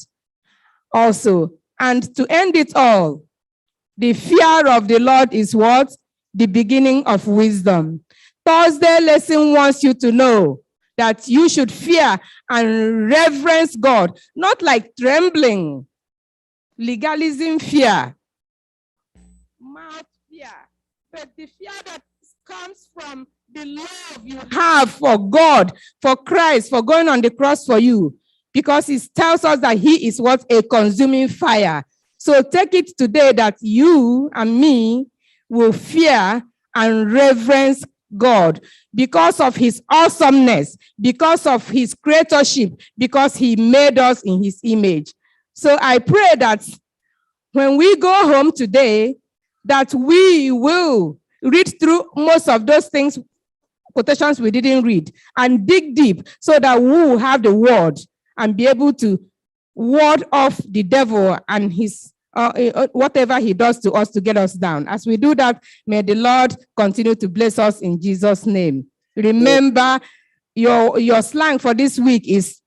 also. And to end it all, the fear of the Lord is what? The beginning of wisdom. Thursday lesson wants you to know that you should fear and reverence God, not like trembling, legalism fear, mouth fear, but the fear that comes from the love you have for God, for Christ, for going on the cross for you, because it tells us that he is what? A consuming fire. So take it today that you and me will fear and reverence God because of his awesomeness, because of his creatorship, because he made us in his image. So I pray that when we go home today, that we will read through most of those things, quotations we didn't read, and dig deep so that we will have the word and be able to ward off the devil and his whatever he does to us to get us down. As we do that, may the Lord continue to bless us in Jesus' name. Remember, your slang for this week is,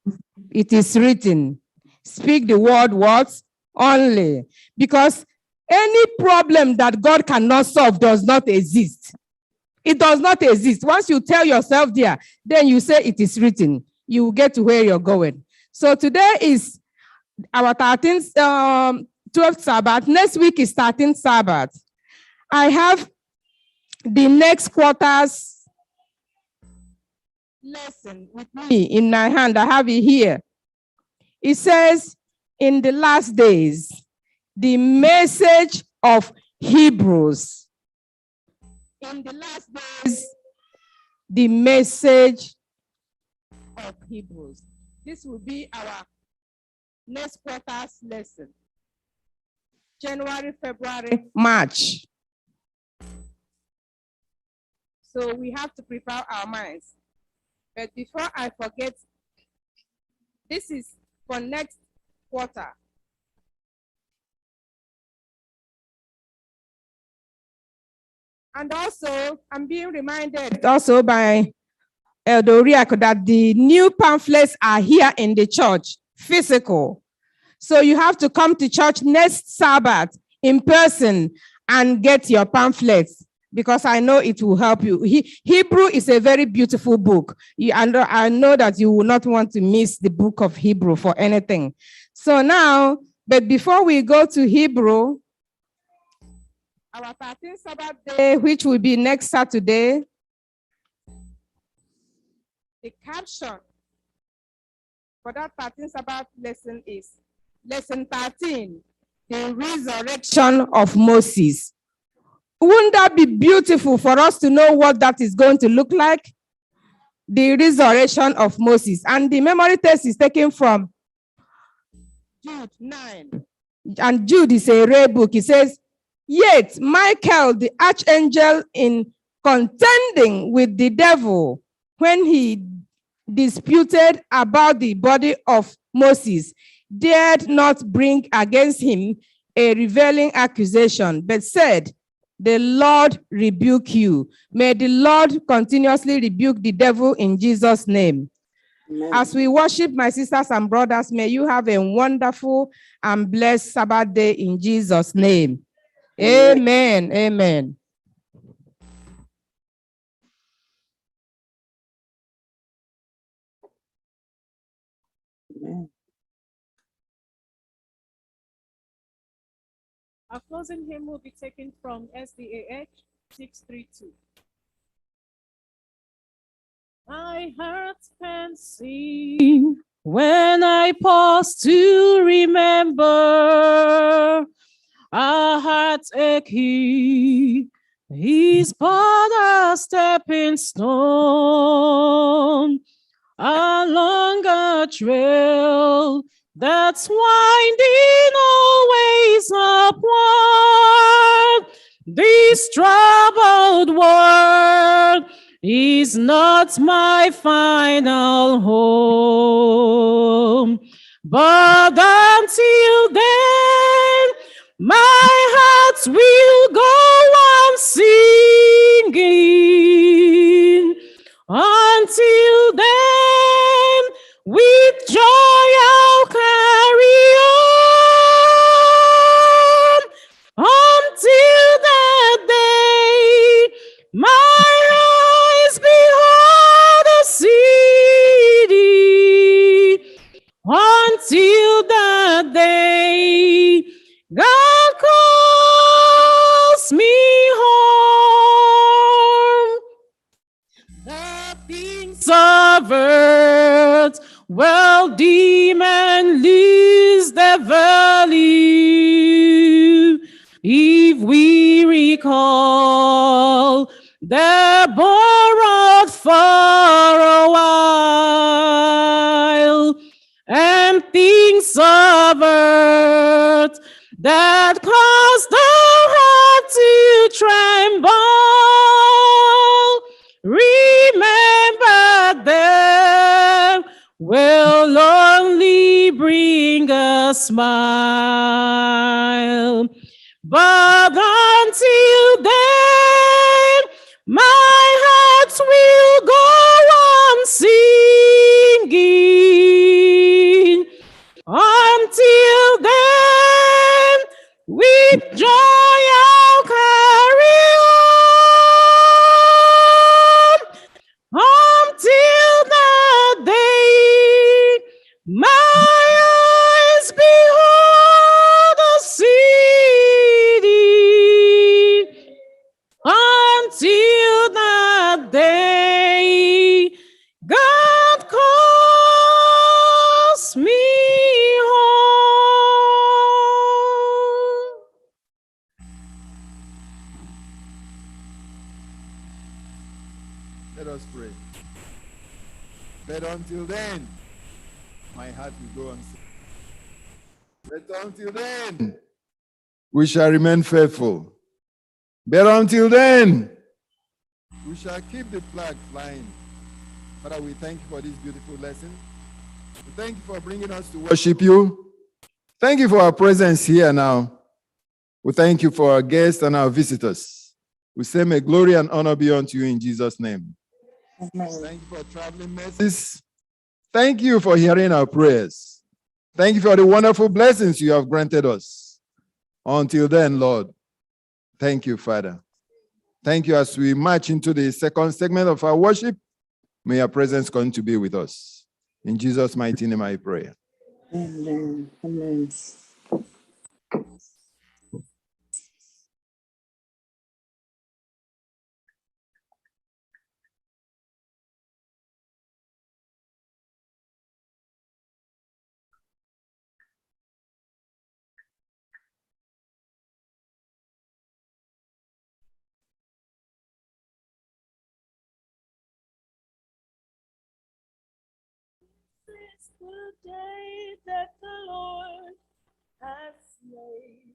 it is written. Speak the word what? Only. Because any problem that God cannot solve does not exist. It does not exist. Once you tell yourself there, then you say it is written. You will get to where you're going. So today is our 13th, 12th Sabbath. Next week is 13th Sabbath. I have the next quarter's lesson with me in my hand. I have it here. It says, in the last days, the message of Hebrews. In the last days, the message of Hebrews. This will be our next quarter's lesson. January, February, March. So we have to prepare our minds. But before I forget, this is for next quarter. And also, I'm being reminded also by Elder Riako that the new pamphlets are here in the church, physical. So you have to come to church next Sabbath in person and get your pamphlets, because I know it will help you. Hebrew is a very beautiful book. I know that you will not want to miss the book of Hebrew for anything. So now, but before we go to Hebrew, our 13th Sabbath day, which will be next Saturday, the caption for that 13th Sabbath lesson is lesson 13, the resurrection of Moses. Wouldn't that be beautiful for us to know what that is going to look like? The resurrection of Moses. And the memory text is taken from Jude 9. And Jude is a rare book. He says, yet Michael, the archangel, in contending with the devil, when he disputed about the body of Moses, dared not bring against him a reveling accusation, but said, the Lord rebuke you. May the Lord continuously rebuke the devil in Jesus' name. Amen. As we worship, my sisters and brothers, may you have a wonderful and blessed Sabbath day in Jesus' name. Amen. Amen. Amen. Our closing hymn will be taken from SDA 632. My heart can sing when I pause to remember, our hearts aching, his borders stepping stone along a trail that's winding always upward. This troubled world is not my final home. But until then, my heart will go on singing. Until then, with joy I'll carry on. Until that day, my eyes behold the city. Until that day, God calls me home. The things of earth will dim and lose their value if we recall they're borrowed for a while, and things of earth that cause the heart to tremble, remember them will only bring a smile. But until then, my heart will go on singing. Until then, with joy I'll carry on. Until that day, my eyes behold the city. Until that day, God calls me home. Let us pray. But until then, my heart will go on. But until then, we shall remain faithful. But until then, we shall keep the flag flying. Father, we thank you for this beautiful lesson. We thank you for bringing us to worship you. Thank you for our presence here now. We thank you for our guests and our visitors. We say, may glory and honor be unto you in Jesus' name. Amen. Thank you for traveling mercies. Thank you for hearing our prayers. Thank you for the wonderful blessings you have granted us. Until then, Lord, thank you, Father. Thank you as we march into the second segment of our worship. May your presence continue to be with us. In Jesus' mighty name I pray. Amen. Amen. This is the day that the Lord has made.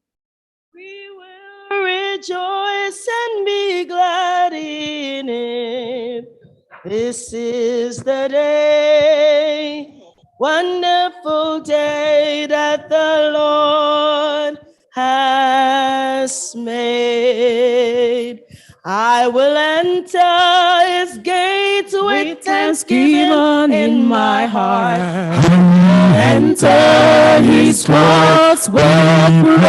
We will rejoice and be glad in it. This is the day, wonderful day that the Lord has made. I will enter his gates with thanksgiving in my heart. Enter his courts with praise.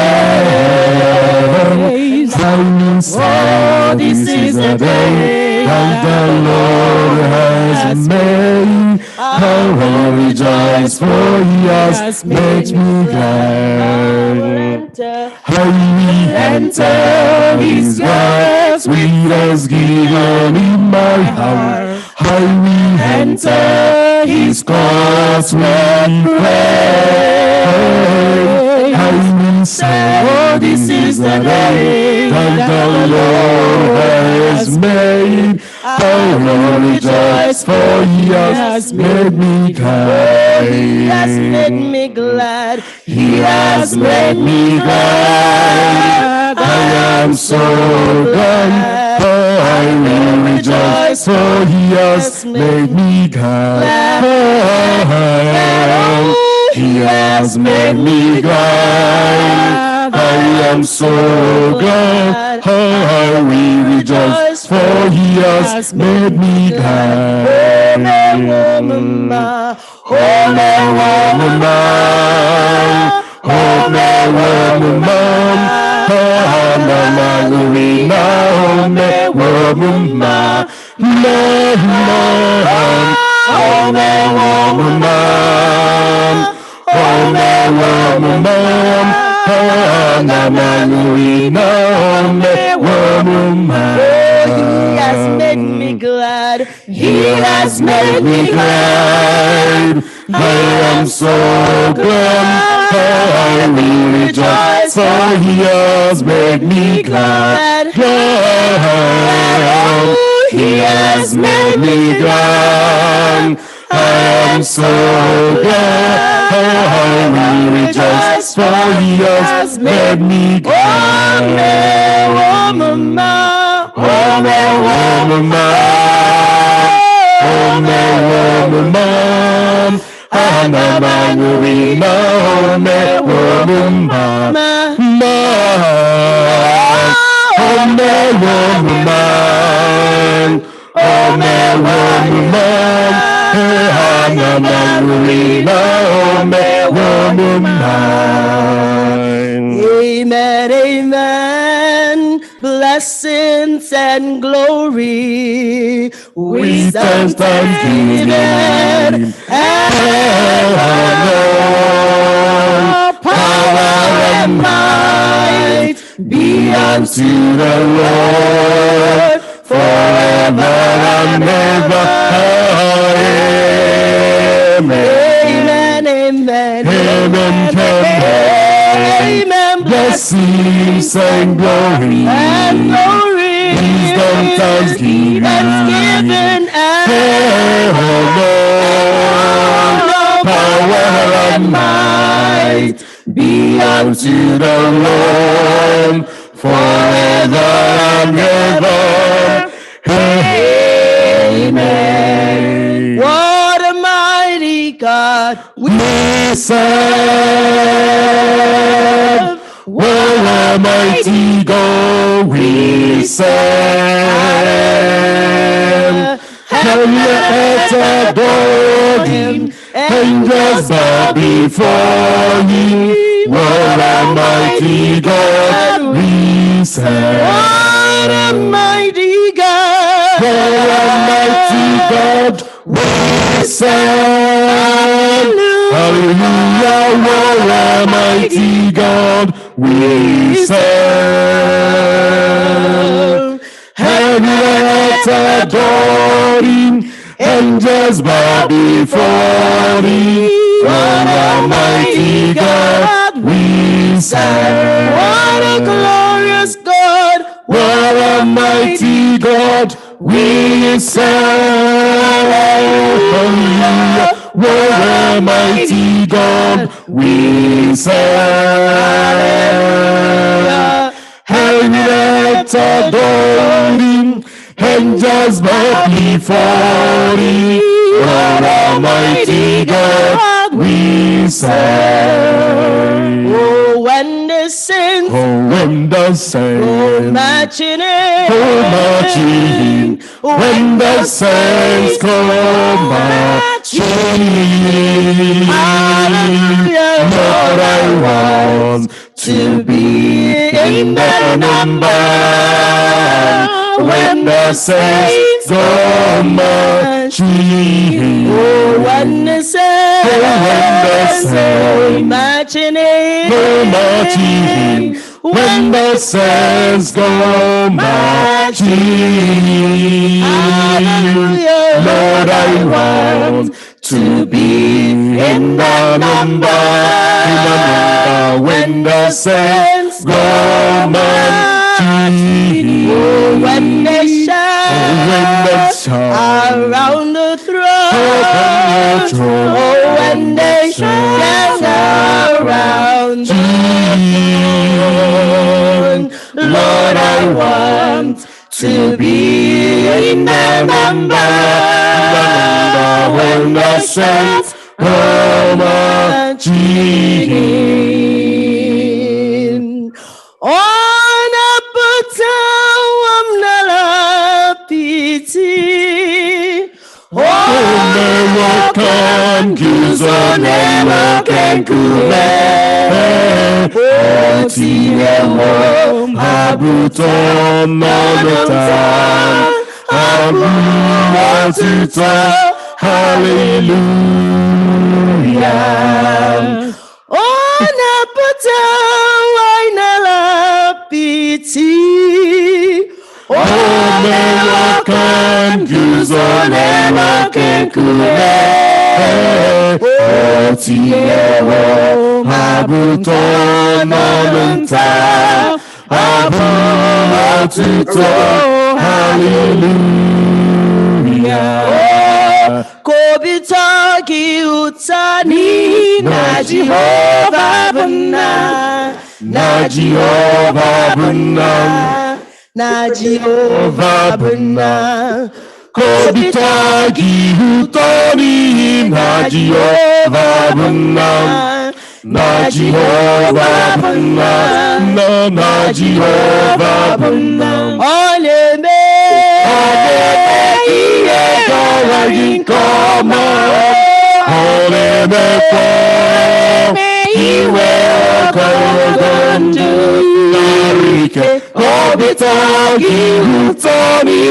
Oh, this is the day that the Lord has made. I will rejoice, for he has made me glad. I will enter his gates with thanksgiving in my heart. I will enter his courts with praise. I will say, oh, this is the day that the Lord has made. I will rejoice, for he has made me glad. He has made me glad. He has made me glad. I am so glad. Oh, I will rejoice, for he has made me glad. He has made me glad. I am so glad. Oh, I will rejoice, for he has made me glad. Oh, he has made me glad. He has made me glad. I am so glad. I will rejoice, for he has made me glad. He has made me glad. I am so glad. I will rejoice, for he has made me glad. Amen, amen. Blessings and glory, wisdom, thanksgiving, and power and might be unto the Lord forever and ever. Amen, amen, amen, amen. Blessings and glory, wisdom, thanksgiving, and power and might be unto the Lord forever and ever. Amen. What a mighty God we serve. What a mighty God we serve. Can you adore him? Angels bow before him. What a mighty God we serve. What a mighty God. What a mighty God we serve. Hallelujah. What a mighty God we serve. Heaven and earth adore him. Angels bow before him. What a mighty God we serve. What a glorious God. What a mighty God we serve. Hallelujah. What a mighty God we serve. Heaven and earth adore him. Angels bow before him. What a mighty God we serve. Oh, when the saints when the saints go marching in, when the saints go marching in, Lord, I want to be in the number. When the saints go marching, oh, when the saints go marching in, when the saints go marching, Lord, I want to be in the number. When the saints go marching, oh, when they shout, when the shine around the upon throne. your throne. Oh, when they shine around the throne. Lord, I want to be in the number when the saints come marching on a button pity. Mewakan kuzone kure Otiyewo habuton nonota Habu otito hallelujah On a button pity. Mewakan kuzone kure Otiyewo habuton nonota Habu otito hallelujah Kobitaki utani na Jehovah buna, Na Jehovah buna na Jehovah buna. Kobitagi hutoni na Jehovah buna Na Jehovah buna Na Jehovah buna Oleme iye gara yinkoma Oleme po iwe ogogondu Narike Kobitagi hutoni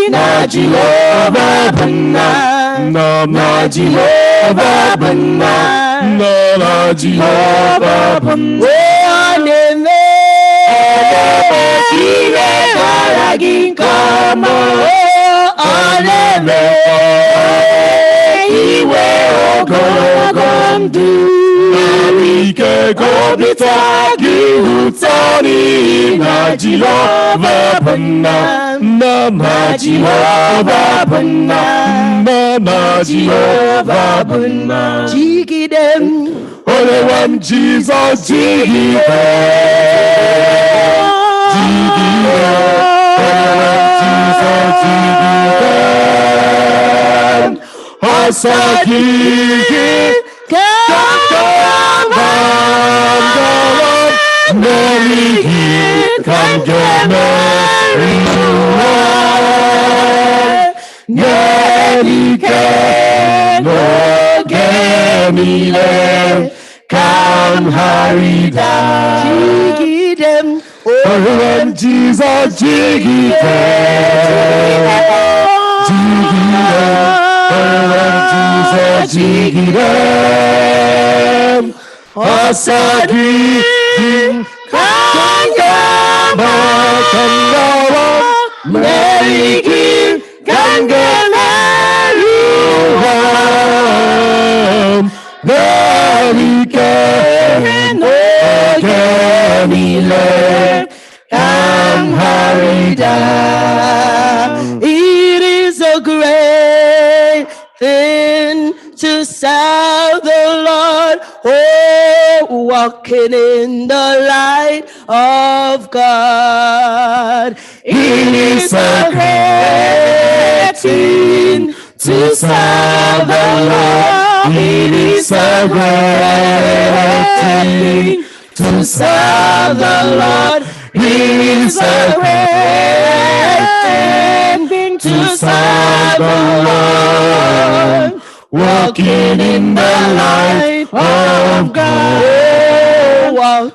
na Jehovah buna Na Jehovah buna Na Jehovah buna Oleme iye gara yinkoma Oleme iwe ogogondu Narike Kobitagi hutoni na Jehovah buna Na Jehovah buna Na Jehovah buna Jigidem Only one Jesus Jigidem Jigidem Asagigi Merigi Nerike no gemile Kam harida Jigidem When Jesus Jigidem When Jesus Jigidem Asagi Kangama Merigi Kangeleruham Merike no gemile Kam harida It is a great thing to serve the Lord, oh, walking in the light of God. It is a great thing to serve the Lord. It is a great thing to serve the Lord. It is a great thing to serve the Lord. Walking in the light of God. Walk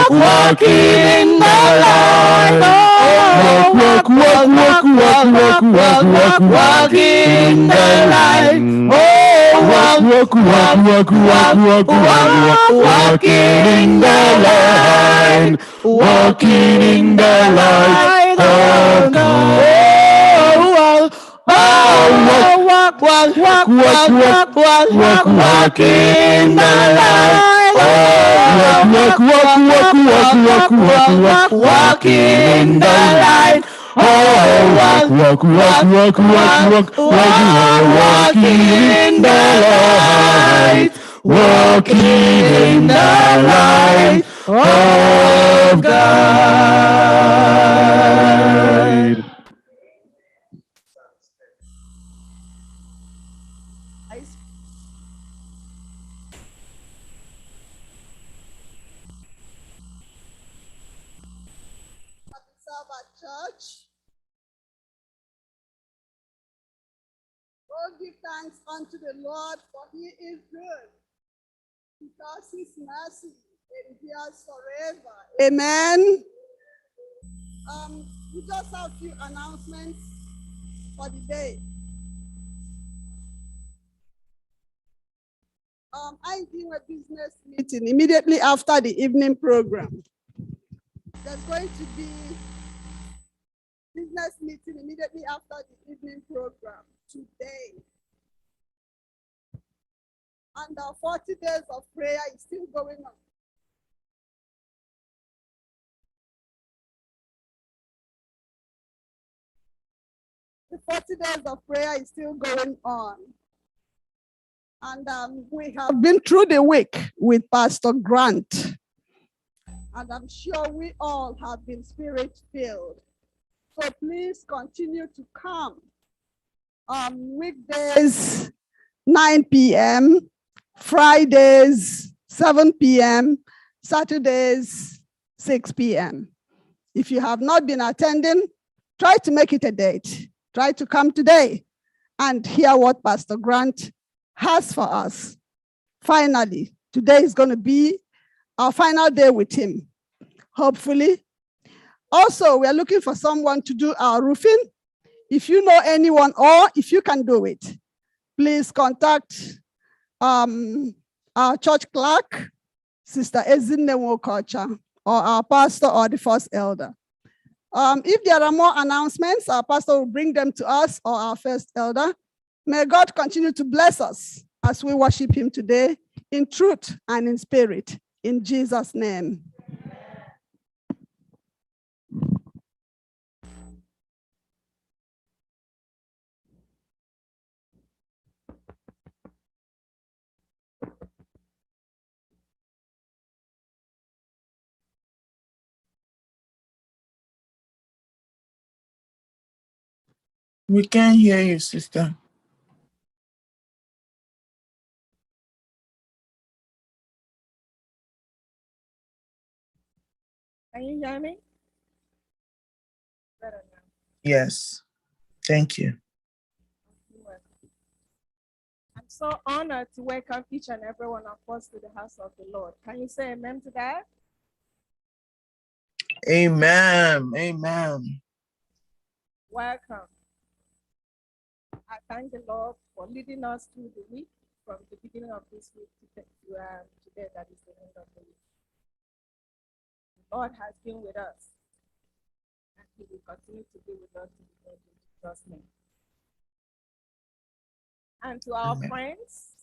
Walking in the light. Walking in the light. Walking in the light. Walking in the light of God. Walking in the light. walking in the light. Walking in the light. Walking in the light of God. Sabbath church. Oh, give thanks unto the Lord, for he is good, because his mercy endures forever. Amen. We just have a few announcements for the day. I do a business meeting immediately after the evening program. There's going to be business meeting immediately after the evening program today. And 40 days of prayer is still going on. The 40 days of prayer is still going on. And we have been through the week with Pastor Grant. And I'm sure we all have been spirit-filled. So please continue to come. Weekdays, 9 p.m., Fridays, 7 p.m., Saturdays, 6 p.m. If you have not been attending, try to make it a date. Try to come today and hear what Pastor Grant has for us. Finally, today is going to be our final day with him, hopefully. Also, we are looking for someone to do our roofing. If you know anyone or if you can do it, please contact our church clerk, Sister Ezinne Wokocha, or our pastor or the first elder. If there are more announcements, our pastor will bring them to us or our first elder. May God continue to bless us as we worship him today in truth and in spirit. In Jesus' name. We can't hear you, sister. Can you hear me? Better now. Yes. Thank you. I'm so honored to welcome each and every one of us to the house of the Lord. Can you say amen to that? Amen. Amen. Welcome. I thank the Lord for leading us through the week, from the beginning of this week to today, that is the end of the week. The Lord has been with us, and he will continue to be with us in Jesus' name. And to our friends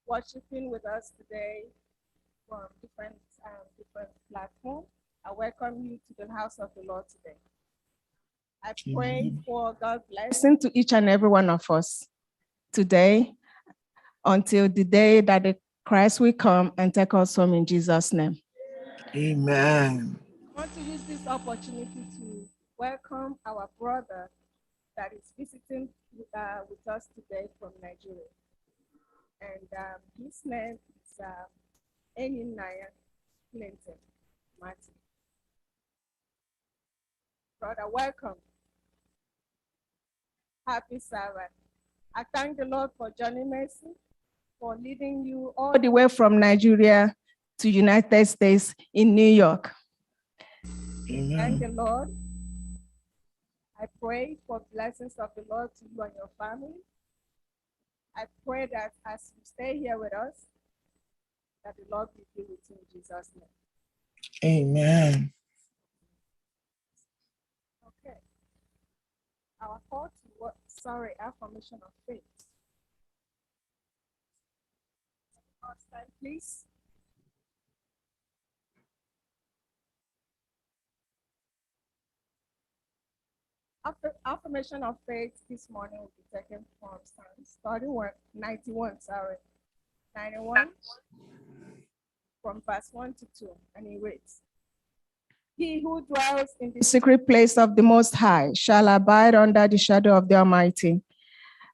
worshiping with us today from different platforms, I welcome you to the house of the Lord today. I pray for God's blessing to each and every one of us today until the day that the Christ will come and take us home in Jesus' name. Amen. I want to use this opportunity to welcome our brother that is visiting with us today from Nigeria. And his name is Eninaya Clinton Martin. Brother, welcome. Happy Sabbath. I thank the Lord for Johnny Mercy for leading you all the way from Nigeria to United States in New York. Amen. Thank the Lord. I pray for blessings of the Lord to you and your family. I pray that as you stay here with us, that the Lord will be with you in Jesus' name. Amen. Okay. Our call to affirmation of faith. Last time, please. Affirmation of faith this morning will be taken from Psalm 91, 91, from verse 1 to 2, and it reads, He who dwells in the secret place of the Most High shall abide under the shadow of the Almighty.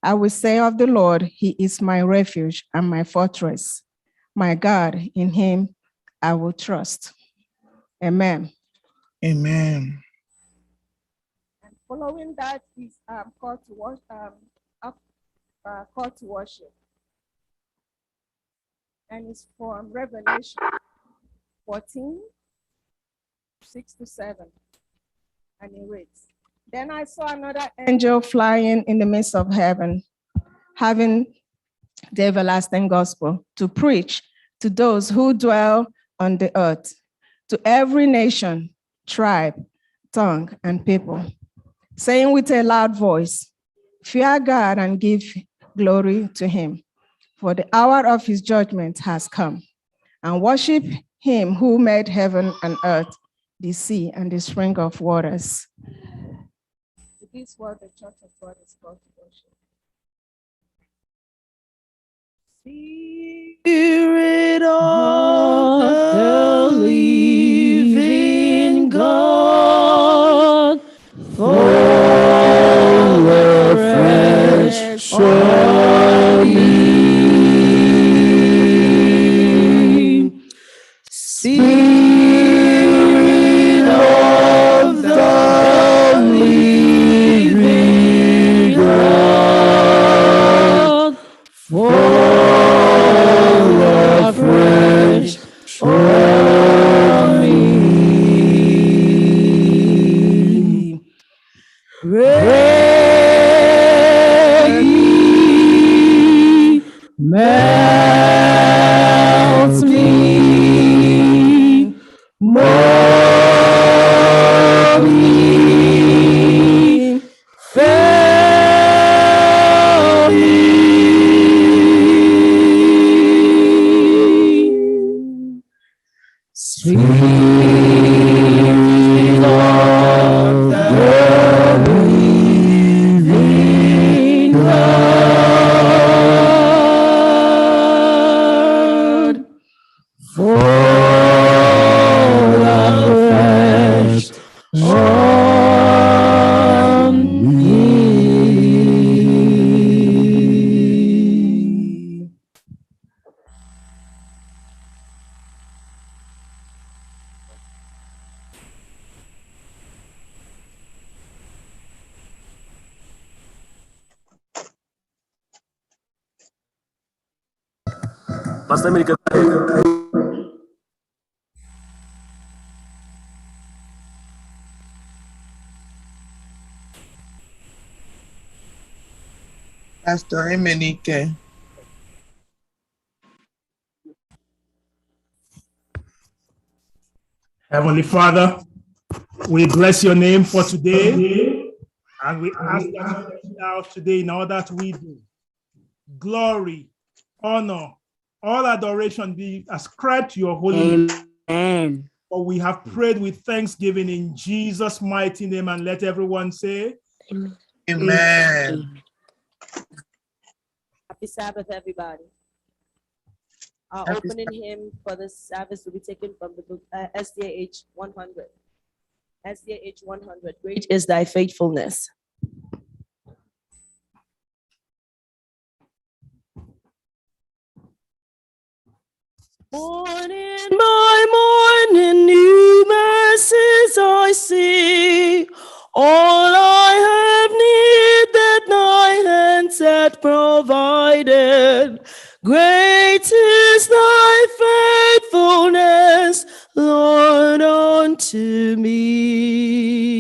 I will say of the Lord, He is my refuge and my fortress. My God, in Him I will trust. Amen. Amen. And following that is call to worship. And it's from Revelation 14, 6 to 7. And it reads, Then I saw another angel flying in the midst of heaven, having the everlasting gospel to preach to those who dwell on the earth, to every nation, tribe, tongue, and people, saying with a loud voice, Fear God and give glory to Him, for the hour of His judgment has come, and worship Him who made heaven and earth, the sea, and the spring of waters. This is what the church of God is called to worship. Spirit of the living God, fall afresh on me. Spirit of the living God, fall afresh on me. Break me, melt me, mold me, fill me. Spirit of the living God, fall afresh on me. Pastor America. Pastor Emenike. Heavenly Father, we bless your name for today, and we ask that you help us today in all that we do. Glory, honor, all adoration be ascribed to your holy name. Amen. For we have prayed with thanksgiving in Jesus' mighty name, and let everyone say, Amen. Amen. Happy Sabbath, everybody. Our opening hymn for this service will be taken from the book SDA 100. SDA 100. Great is thy faithfulness. Morning by morning, new mercies I see. All I have needed, thy hands had provided. Great is thy faithfulness, Lord, unto me.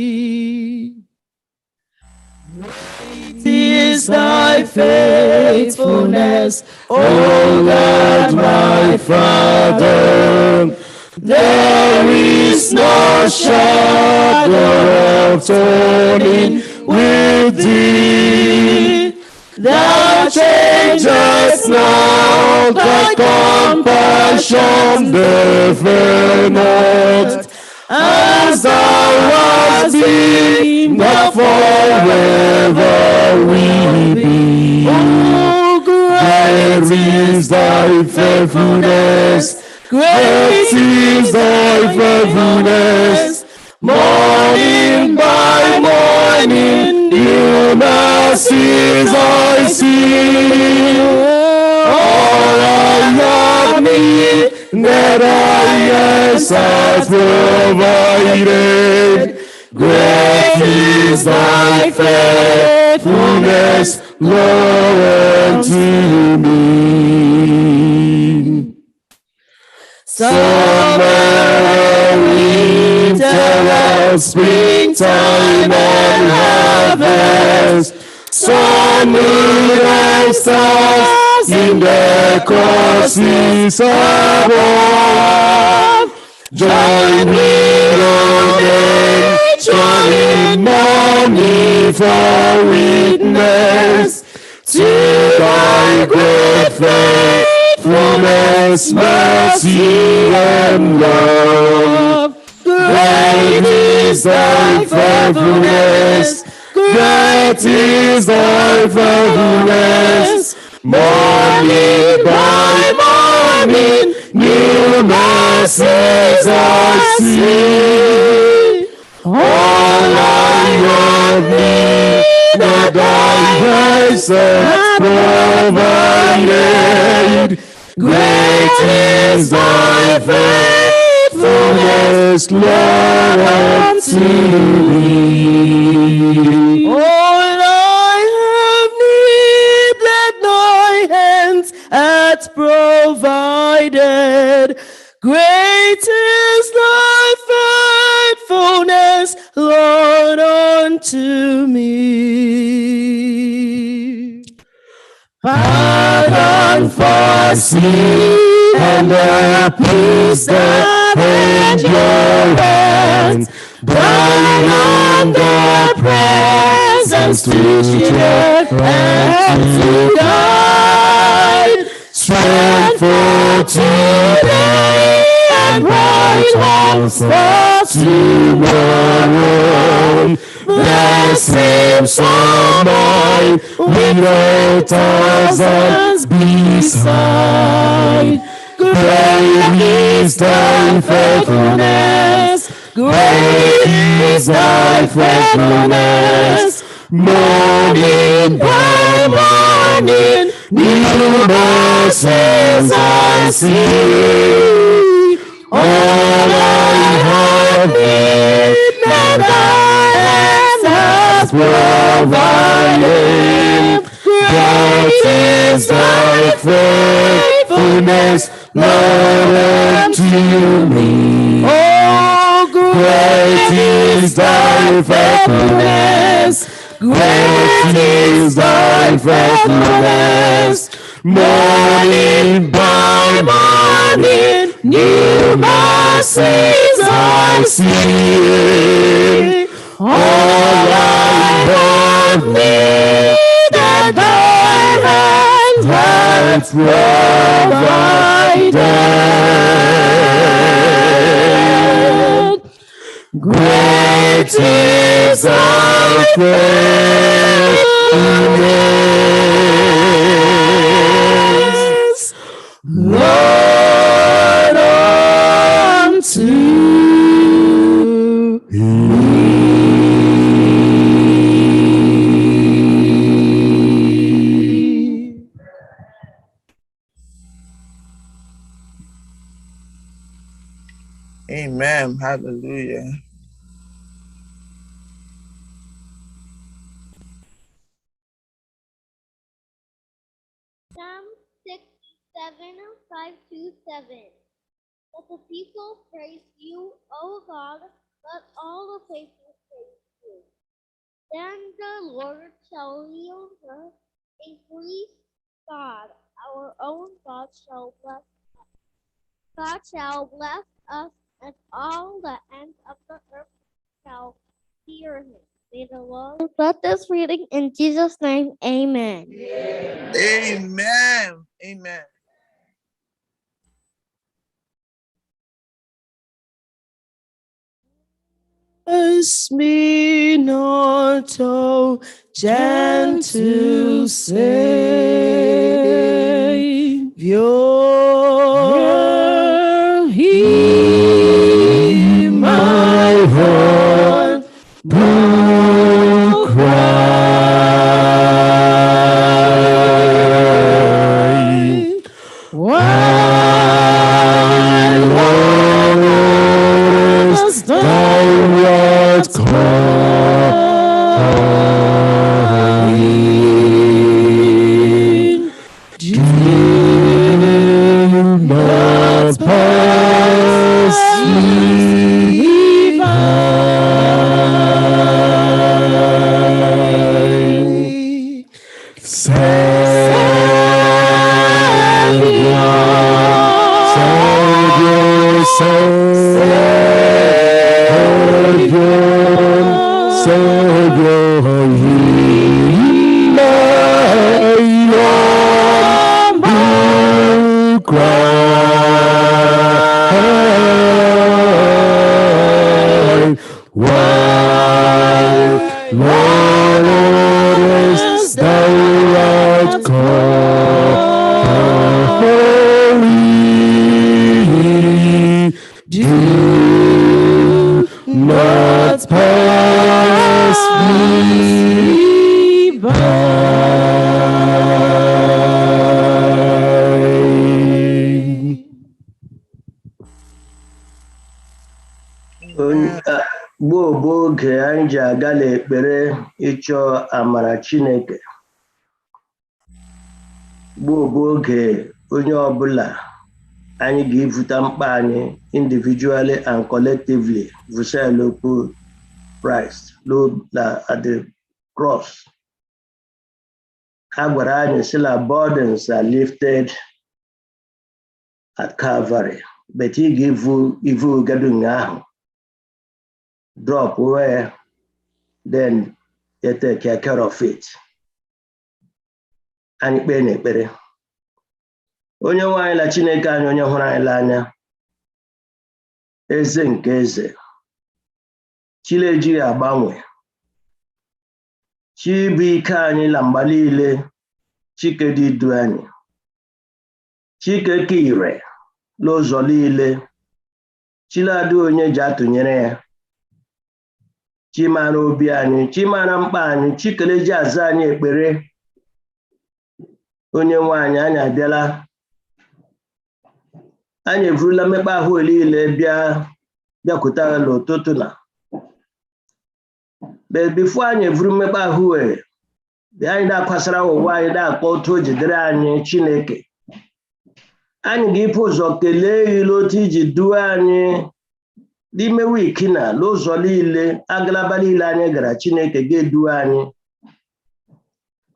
Great is thy faithfulness, O God, my Father. There is no shadow of turning with thee. Thou changes not, thy compassion they fail not. As thou hast been, thou forever will be. Oh, Great is thy faithfulness, great is thy faithfulness. Morning by morning, new mercies I see. All I have need, that I has provided. Great is thy faithfulness, Lord, unto me. Summer, winter, springtime, and harvest. Sun, moon, and stars in their courses above. Join with all nature in morning for witness to thy great faithfulness, mercy, and love. Great is thy faithfulness, great is thy faithfulness. Morning by morning, new mercies I see. All I have need, thy hands hath provided. Great is thy faithfulness, Lord, unto me. All I have need, let thy hands hath provided. Great is thy faithfulness, Lord, unto me. Pardon for sin and the peace that endureth. Dying on the presence to share and to guide. Strength for today and bright hopes for tomorrow. The same song mine with 8,000 beside. Great is thy faithfulness, great is thy faithfulness. Morning by morning, new mercies I see. All I have need, that thy hands provided. Great is thy faithfulness, Lord, unto me. Oh, great is thy faithfulness, great is thy faithfulness. Morning by morning, new mercies I see. All I have needed, thy hand hath provided. Great is thy faithfulness, Lord, unto me. Amen. Hallelujah. Psalm 67:5-7. Let the people praise you, O God, let all the faithful praise you. Then the Lord shall yield us increase. God, our own God shall bless us. God shall bless us, and all the ends of the earth shall fear him. be the Lord. Let this reading in Jesus' name, amen. Amen. Amen. Bless me not, O gentle Savior, hear my heart broken cry. Why, Lord, hast thou not calling? Do not pass me by. Bụ oge anyị ji aga n'ekpere ịchọ amara Chineke. Bụ oge onye ọbụla anyị ga-evuta mkpa anyị individually and collectively vusel okwu Christ at the cross. Ha gwara anyị sị na burdens are lifted at Calvary, but ị ga-evu gadu nga ahụ, drop where, then they take care of it. Anyị kpee n'ekpere. Onye nwe anyị na Chineke anyị, onye hụrụ anyị n'anya, eze nke eze, Chileji agbanwe, chi bụ ike anyị na mgbe niile, Chike dị idu anyị, Chike ka ire n'ụzọ niile, Chiladị onye ji atụnyere ya, Chimara obi anyị, Chimara mkpa anyị, Chikeleji aza anyị ekpere. Onye nwe anyị, anyị abịala, anyị evurula mmekpa ahụ niile bịakwute n'ụtụtụ na. But before anyị evuru mmekpa ahụ anyị da-akwasara ụwa anyị da-akpọ otu o jidere anyị Chineke. Anyị ga-ịpụ ụzọ kelee ilu otu iji duo anyị n'ime wiki na n'ụzọ niile, agalaba niile anyị gara, Chineke ga-eduo anyị.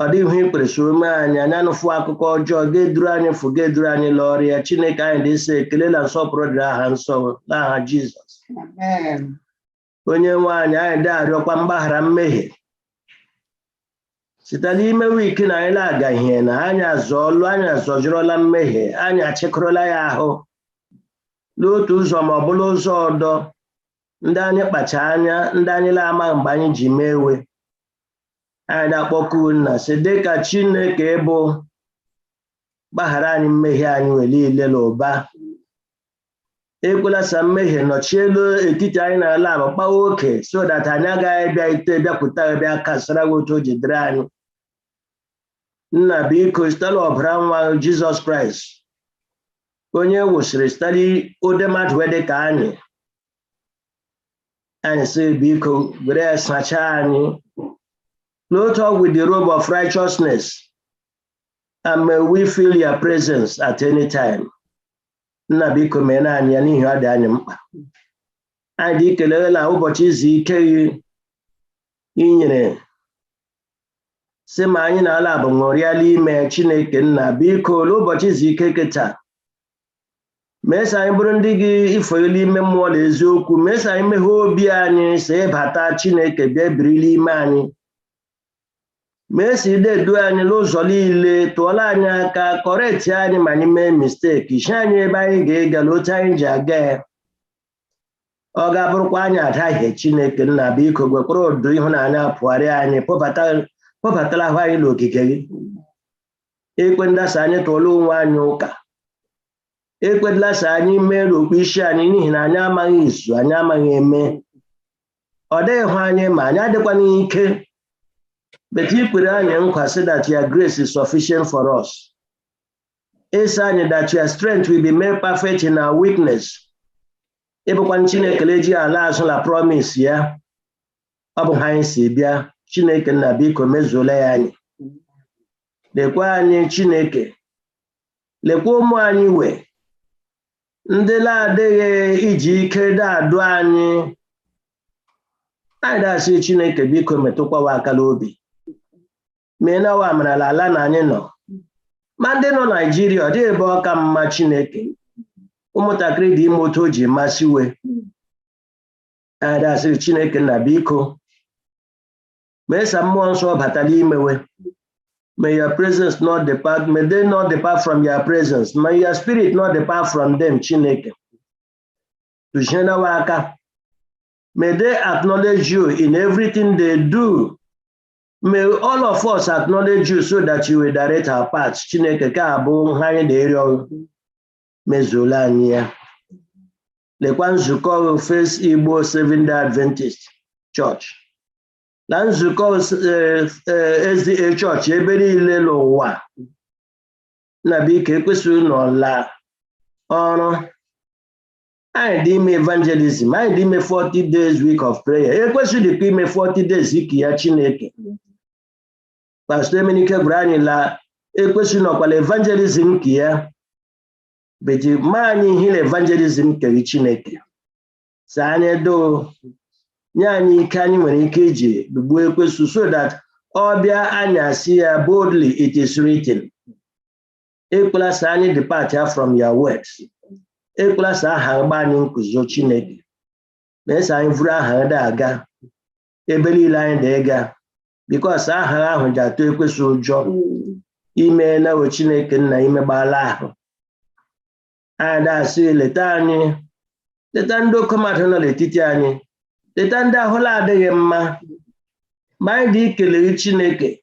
Ọ dịghị ikperesi ome anyị, anyị anụfụ akụkọ ọjọọ, ga-eduru anyị fụ, ga-eduru anyị n'ọrịa. Chineke anyị dị ise, ekele na nsọpụrụ dịrị aha nsọ n'aha Jizọs. Onye nwe anyị, anyị na-arịọkwa mgbaghara mmehie site n'ime wiki na anyị na-agaghị na anyị azọjụrụla mmehie, anyị achịkọrọla ya ahụ n'otu ụzọ ma ọ bụla ụzọ ọdọ, ndị anyị kpacha anya, ndị anyị na-ama mgbe anyị ji mewe. Anyị na-akpọku nna sị dịka Chineke bụ gbaghara anyị mmehie anyị wee niile n'ụba. Ekwela sa mmehie nọchie elu etiti anyị n'ala abụ kpawa oke, so that anyị agaghị bịa ite bịakwute bịa kasara otu o jidere anyị. Nna biko, site n'ọbara nwa Jizọs Kraịst, onye wụsịrị site ụdị mmadụ dị ka anyị sị biko were sachaa anyị, clothe us with the robe of righteousness, and may we feel your presence at any time. Nna biko mee na anyị ya n'ihi ọ dị anyị mkpa. Anyị dị ikele na ụbọchị izu ike gị inyere sị ma anyị na ala bụ ṅụrịala ime Chineke. Nna biko n'ụbọchị izu ike kịta, Mesa anyị bụrụ ndị gị ifoyeli ime mmụọ na eziokwu. Mesa anyị meghe obi anyị si bata Chineke bịa birili ime anyị. Mesa idedu anyị n'ụzọ niile, tụọla anyị aka, kọreti anyị ma anyị mee misteki, shi anyị ebe anyị ga-ega na otu anyị ji aga ya. Ọ ga-abụrụkwa anyị adahie Chineke nna biko gwekwara odo ịhụnanya pụgharịa anyị pụbatala ahụ anyị n'okike gị. Ekwe ndasa anyị tụọla onwe anyị ụka. Ekwedela sa anyị mere okpu isi anyị n'ihi na anyị amaghị izu, anyị amaghị eme. Ọ dịghị hụ anyị ma anyị adịkwana ike. But you put on your say that your grace is sufficient for us. It's saying that your strength will be made perfect in our weakness. Everyone Chineke leji ala so la promise ya. Abu hain si bia Chineke na biko mezuola ya anyị. Lekwa anyị Chineke. Lekwa ụmụ anyị we. Ndị na-adịghị iji ike da-adụ anyị. Anyị da-asị Chineke biko metụkwa aka n'obi. Mena wa amara ala na anyị nọ. Ma ndị nọ Nigeria ọ dị ebe ọka mma Chineke. Ụmụntakịrị dị ime otu o ji masị we. Anyị da-asị Chineke na biko. Mesa mmụọ nsọ batala imewe. May your presence not depart. May they not depart from your presence. May your spirit not depart from them, Chineke. May they acknowledge you in everything they do. May all of us acknowledge you so that you will direct our paths. Chineke ka abụ anyị na-eri mezuola anyị ya. Lekwa nzukọ FirstIgbo Seventh-day Adventist Church. Na nzukọ SDA Church ebe niile n'ụwa. Na biko ekwesịrị n'ọla ọrụ. Anyị dị ime evangelism. Anyị dị ime 40 days week of prayer. Ekwesịrị dịkwa ime 40 days iki ya Chineke. Pastor Emenike gwara anyị la ekwesịrị nọkwala evangelism nke ya. Beji ma anyị ihe evangelism kere Chineke. Sa anyị do nye anyị ike anyị nwere ike iji gbugbuo ekwesu so that ọ bịa anyị asị ya boldly it is written. Ekwela sa anyị depart from your words. Ekwela sa aha gba anyị nkuzo Chineke. Na-esa anyị vụrụ aha ndị aga ebe niile anyị na-ega. Because aha ahụ ji atụ ekwesu ụjọ ime na o Chineke nna ime gbala ahụ. Anyị da-asị leta anyị, leta ndị okomata nọ n'etiti anyị, leta ndị ahụla adịghị mma. Ma anyị dị ikele Chineke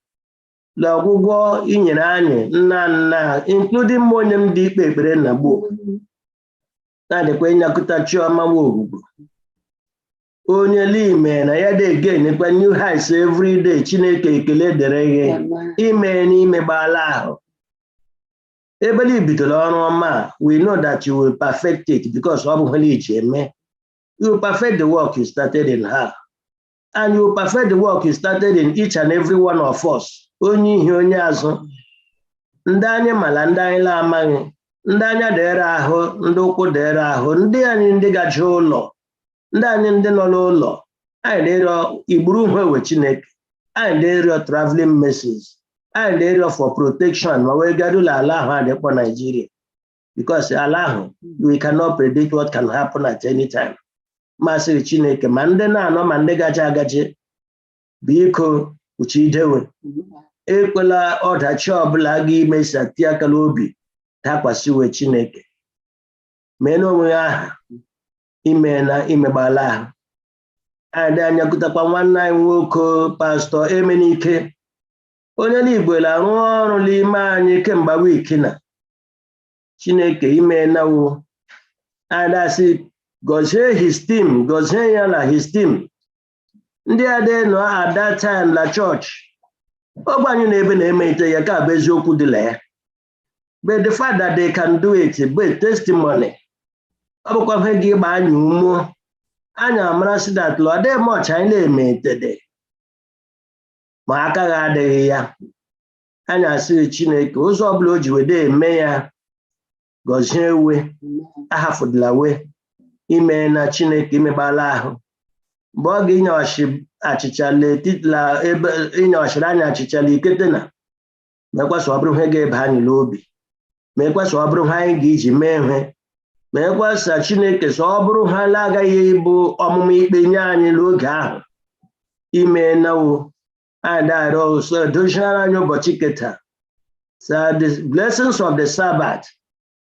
na ọgwụgwọ inyere anyị nna including m onye m dị ikpe ekpere na gboo. Na-adịkwa ịnyakụta Chioma Nwogwugwu. Onye n'ime na ya dị again new heights every day. Chineke ekele dere gị ime n'ime gbala ahụ. Ebe ni bidoro ọrụ ọma, we know that you will perfect it because ọ bụ ihe iji eme. You will perfect the work you started in her. And you will perfect the work you started in each and every one of us. Onye ihe onye azụ. Ndị anyị mala ndị anyị la amaghị. Ndị anya dere ahụ, ndị ụkwụ dere ahụ, ndị anyị ndị gaje ụlọ. Ndị anyị ndị nọ n'ụlọ. Anyị na-erịọ igburu uhwe we Chineke. Anyị na-erịọ traveling messages. Anyị na-erịọ for protection ma wee gadula ala ahụ adịkpọ Nigeria. Because ala ahụ, we cannot predict what can happen at any time. Masịrị Chineke ma ndị na-anọ ma ndị gaje agaje. Biko uche idewe. Ekwela ọdachi ọbụla ga imesa tie aka n'obi dakwasịwe Chineke. Mee n'onwe aha ime na imegbala ahụ. Anyị anyakụtakwa nwanne anyị nwoke Pastor Emenike. Onye n'Igbo na-arụ ọrụ n'ime anyị kemgbe wiki na. Chineke ime nawo. Anyị asị gọzie his team, gọzie ya na his team. Ndị ade nọ at that time la church. Ọ gbanyụ n'ebe na-eme ite ya ka bụ eziokwu dịla ya. But the fact that they can do it, but testimony. Ọ bụkwa ihe gị gba anyị umo. Anyị amara sị that Lord dị much anyị na-eme itede. Ma aka ga adịghị ya. Anyị asị Chineke ụzọ ọbụla o ji wede eme ya. Gọzie ewe. Ahafụdịla we. Ime na Chineke imegbala ahụ. Mgbe ọ ga-inyewachi achịcha letitla ebe inyewachiri anyị achịcha ikete na. Mekwasị ọ bụrụ ihe ga-ebe anyị n'obi. Mekwasị ọ bụrụ ihe anyị ga-iji mee ihe. ma ịkwasa Chineke sọ ọ bụrụ ha agaghị ịbụ ọmụmụ ikpe nye anyị n'oge ahụ ime nawo anyị darịọ so doziara anyị ụbọchị keta. So the blessings of the Sabbath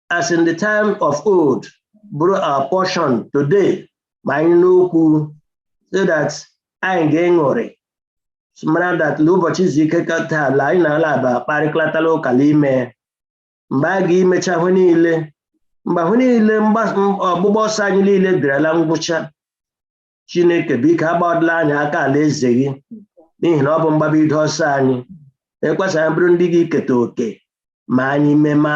as in the time of old bụrụ our portion today ma anyị n'okwu so that anyị ga-eṅụrị mara that n'ụbọchị izu ike taa la anyị na-alaba kparịkọtala ụka n'ime mgbe a ga-imecha ahụ niile mgbe ahụ niile ọgbụgbọ ọsọ anyị niile bịarala ngwụcha. Chineke biko agbadala anyị aka alaeze gị n'ihi na ọ bụ mgbabido ọsọ anyị ekwesị anyị bụrụ ndị gị keta oke ma anyị mema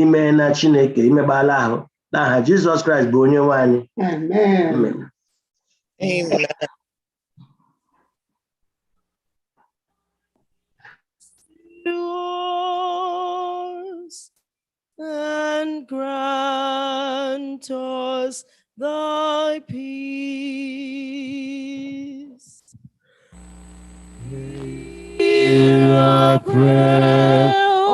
ime na Chineke imegbala ahụ n'aha Jizọs Kraịst bụ onye nwe anyị. Amen. And grant us thy peace. Hear our prayer, O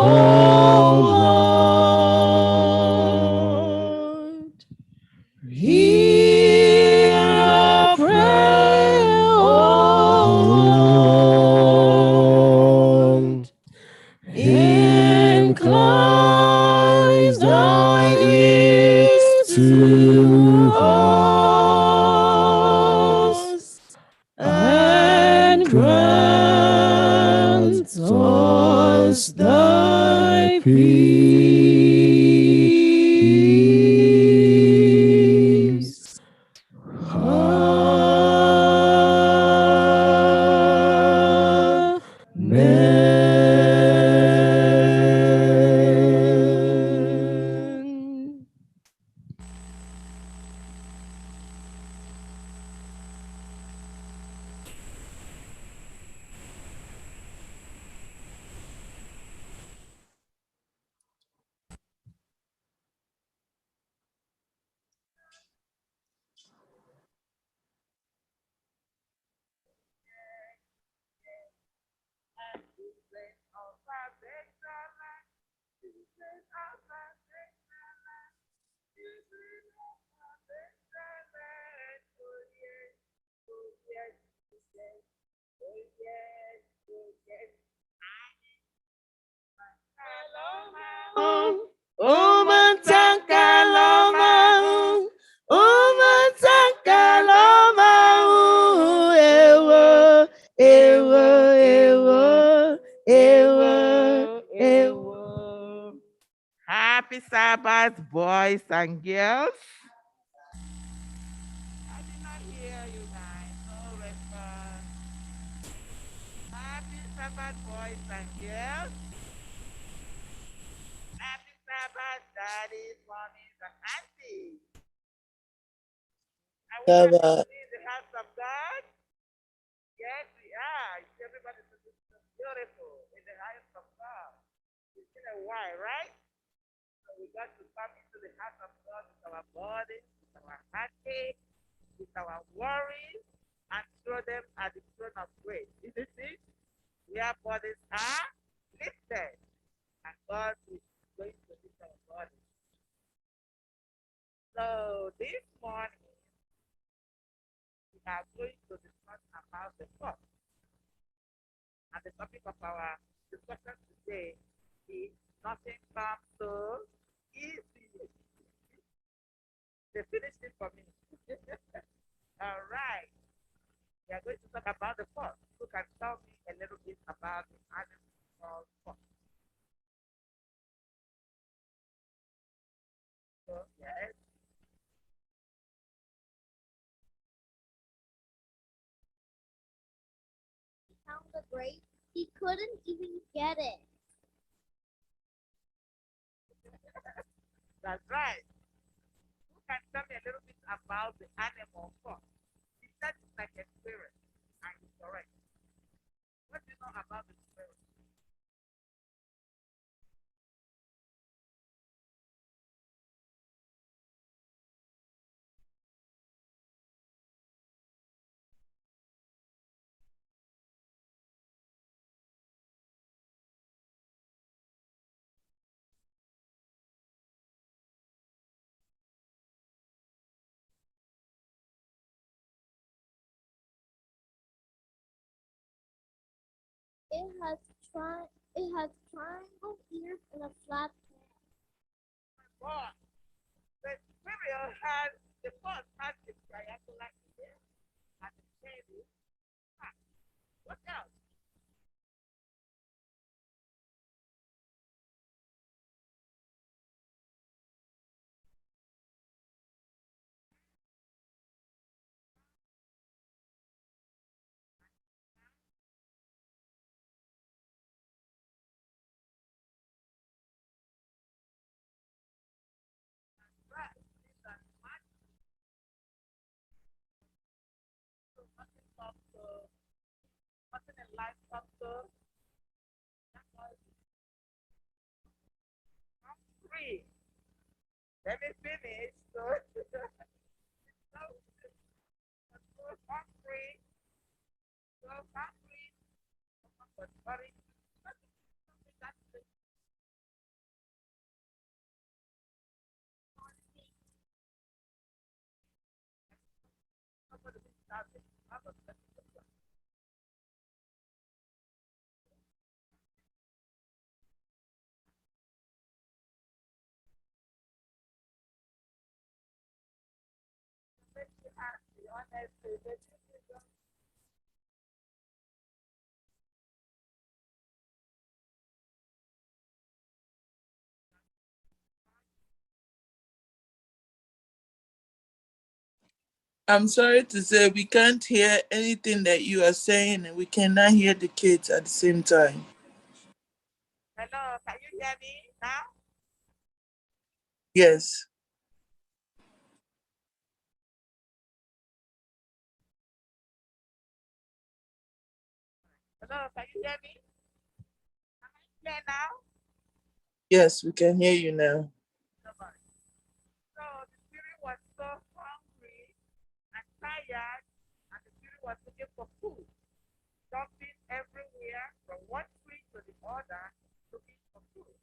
Lord. Hear our prayer, O Lord. Incline thy ears to us, and grant us thy peace. Happy Sabbath, boys and girls. I did not hear you guys. No response. Happy Sabbath, boys and girls. Happy Sabbath, daddies, mommies, and aunties. I want us to be in the house of God. Yes, we are. Everybody's beautiful in the house of God. It's been a while, right? So we got to come into the house of God with our bodies, with our heartache, with our worries, and throw them at the throne of grace. Isn't it? Where bodies are lifted, and God is going to lift our bodies. So this morning, we are going to discuss about the cross. And the topic of our discussion today is nothing comes so easy. They finished it for me. All right. We are going to talk about the cross. Who can tell me a little bit about the animal called cross? So, yes. Found the grape. He couldn't even get it. That's right. Who can tell me a little bit about the animal cross? He said it's like a spirit, and he's correct. What do you know about the spirit? It has triangle ears and a flat tail. Boy, the squirrel has the first has the triangular ear and the tail is flat. What else? Right. These are smart. So nothing in life comes to I'm free. Let me finish. So, hungry. So hungry. But sorry. I'm sorry to say we can't hear anything that you are saying, and we cannot hear the kids at the same time. Hello, can you hear me now? Yes. Hello, can you hear me? Am I clear now? Yes, we can hear you now. So the spirit was so hungry and tired, and the spirit was looking for food, jumping everywhere from one tree to the other, looking for food.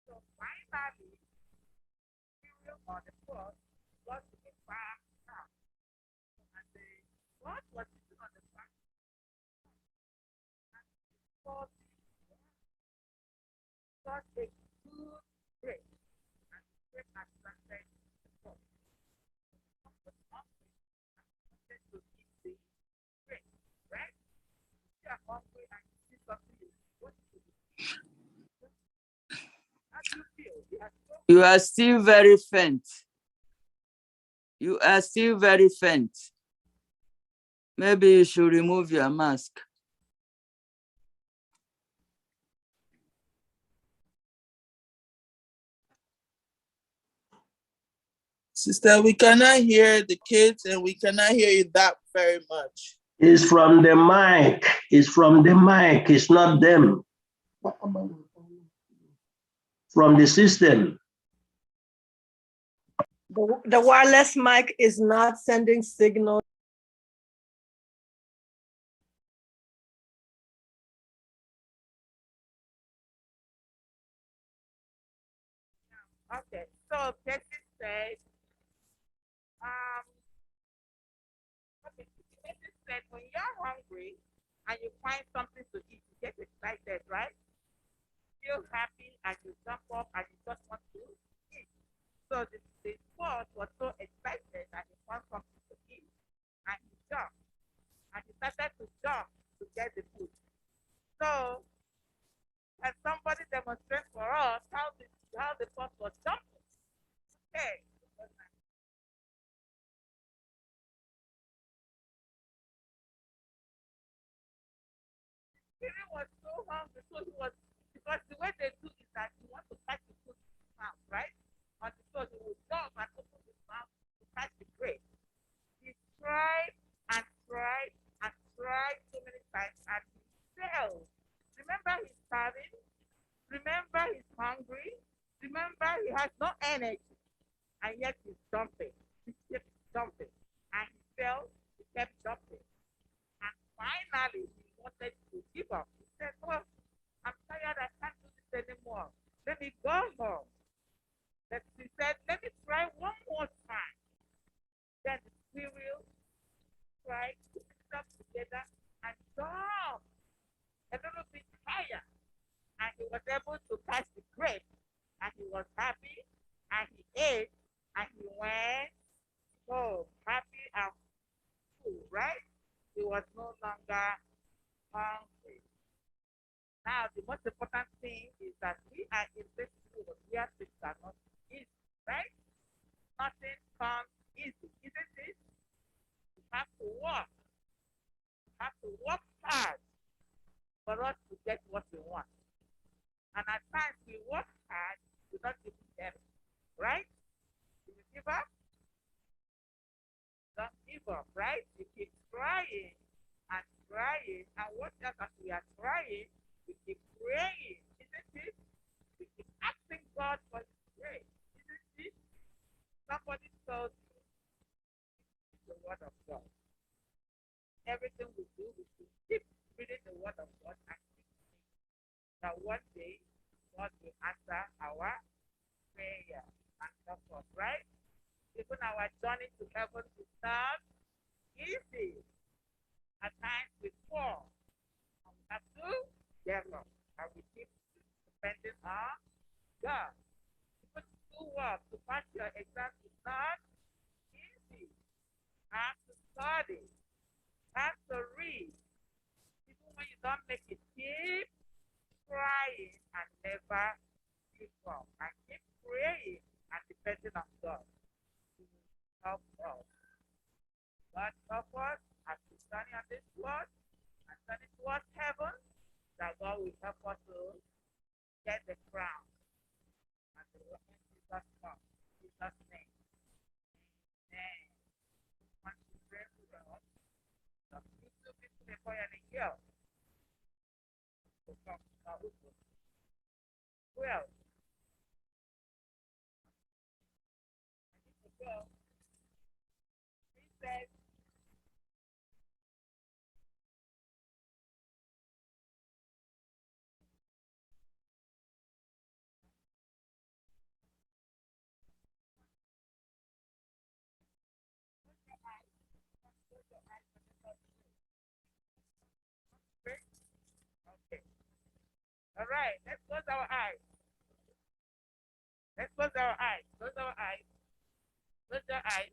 So finally, the spirit on the cross got to the farm now. And the God was sitting on the farm, and he saw such a good grape, and the grape attracted the cross. Was hungry and wanted to eat the grape, right? You are hungry and you see something, what do you do? How do you feel? You are still very faint. You are still very faint. Maybe you should remove your mask. Sister, we cannot hear the kids, and we cannot hear you that very much. It's from the mic. It's from the mic. It's not them. From the system. The wireless mic is not sending signal. Okay, so Jesse said, Jesse said, when you're hungry and you find something to eat, you get excited, right? Feel happy and you jump up and you just want to eat. So the sport was so excited that he found something to eat, and he jumped, and he started to jump to get the food. So, can somebody demonstrate for us how the fox was jumping? Okay. He was so hungry, so he was, because the way they do is that you want to catch the food in his mouth, right? And so he would jump and open his mouth to catch the grape. He tried and tried and tried so many times, and he failed. Remember, he's starving. Remember, he's hungry. Remember, he has no energy, and yet he's jumping. He kept jumping, and he fell. He kept jumping, and finally, he wanted to give up. He said, "Oh, I'm tired. I can't do this anymore. Let me go home." But he said, "Let me try one more time." Then the squirrel tried to put it up together and jump a little bit higher. And he was able to catch the grape. And he was happy. And he ate. And he went home happy and full, right? He was no longer hungry. Now, the most important thing is that we are in this world where things are not easy, right? Nothing comes easy, isn't it? You have to work. You have to work hard for us to get what we want. And at times we work hard, we don't even get it, right? Do you give up? Don't give up, right? You keep trying and trying, and what else as we are trying, we keep praying, isn't it? We keep asking God for His grace, isn't it? Somebody told you the word of God. Everything we do, we should keep reading the word of God and keep thinking that one day God will answer our prayer and help us, right? Even our journey to heaven is not easy. At times we fall. And we have to get up. And we keep depending on God. Even school work to pass your exam is not easy. Have to study. Have to read. Even when you don't make it, keep trying and never give up. And keep praying and depending on God. Help us. God help us as we stand on this word and turning towards heaven, that God will help us to get the crown. And the Lord Jesus come. In Jesus' name. Amen. Want to pray for us? The two people before you here. Well, I need to go. He said, okay. All right, let's close our eyes. Let's close our eyes. Close our eyes. Close your eyes.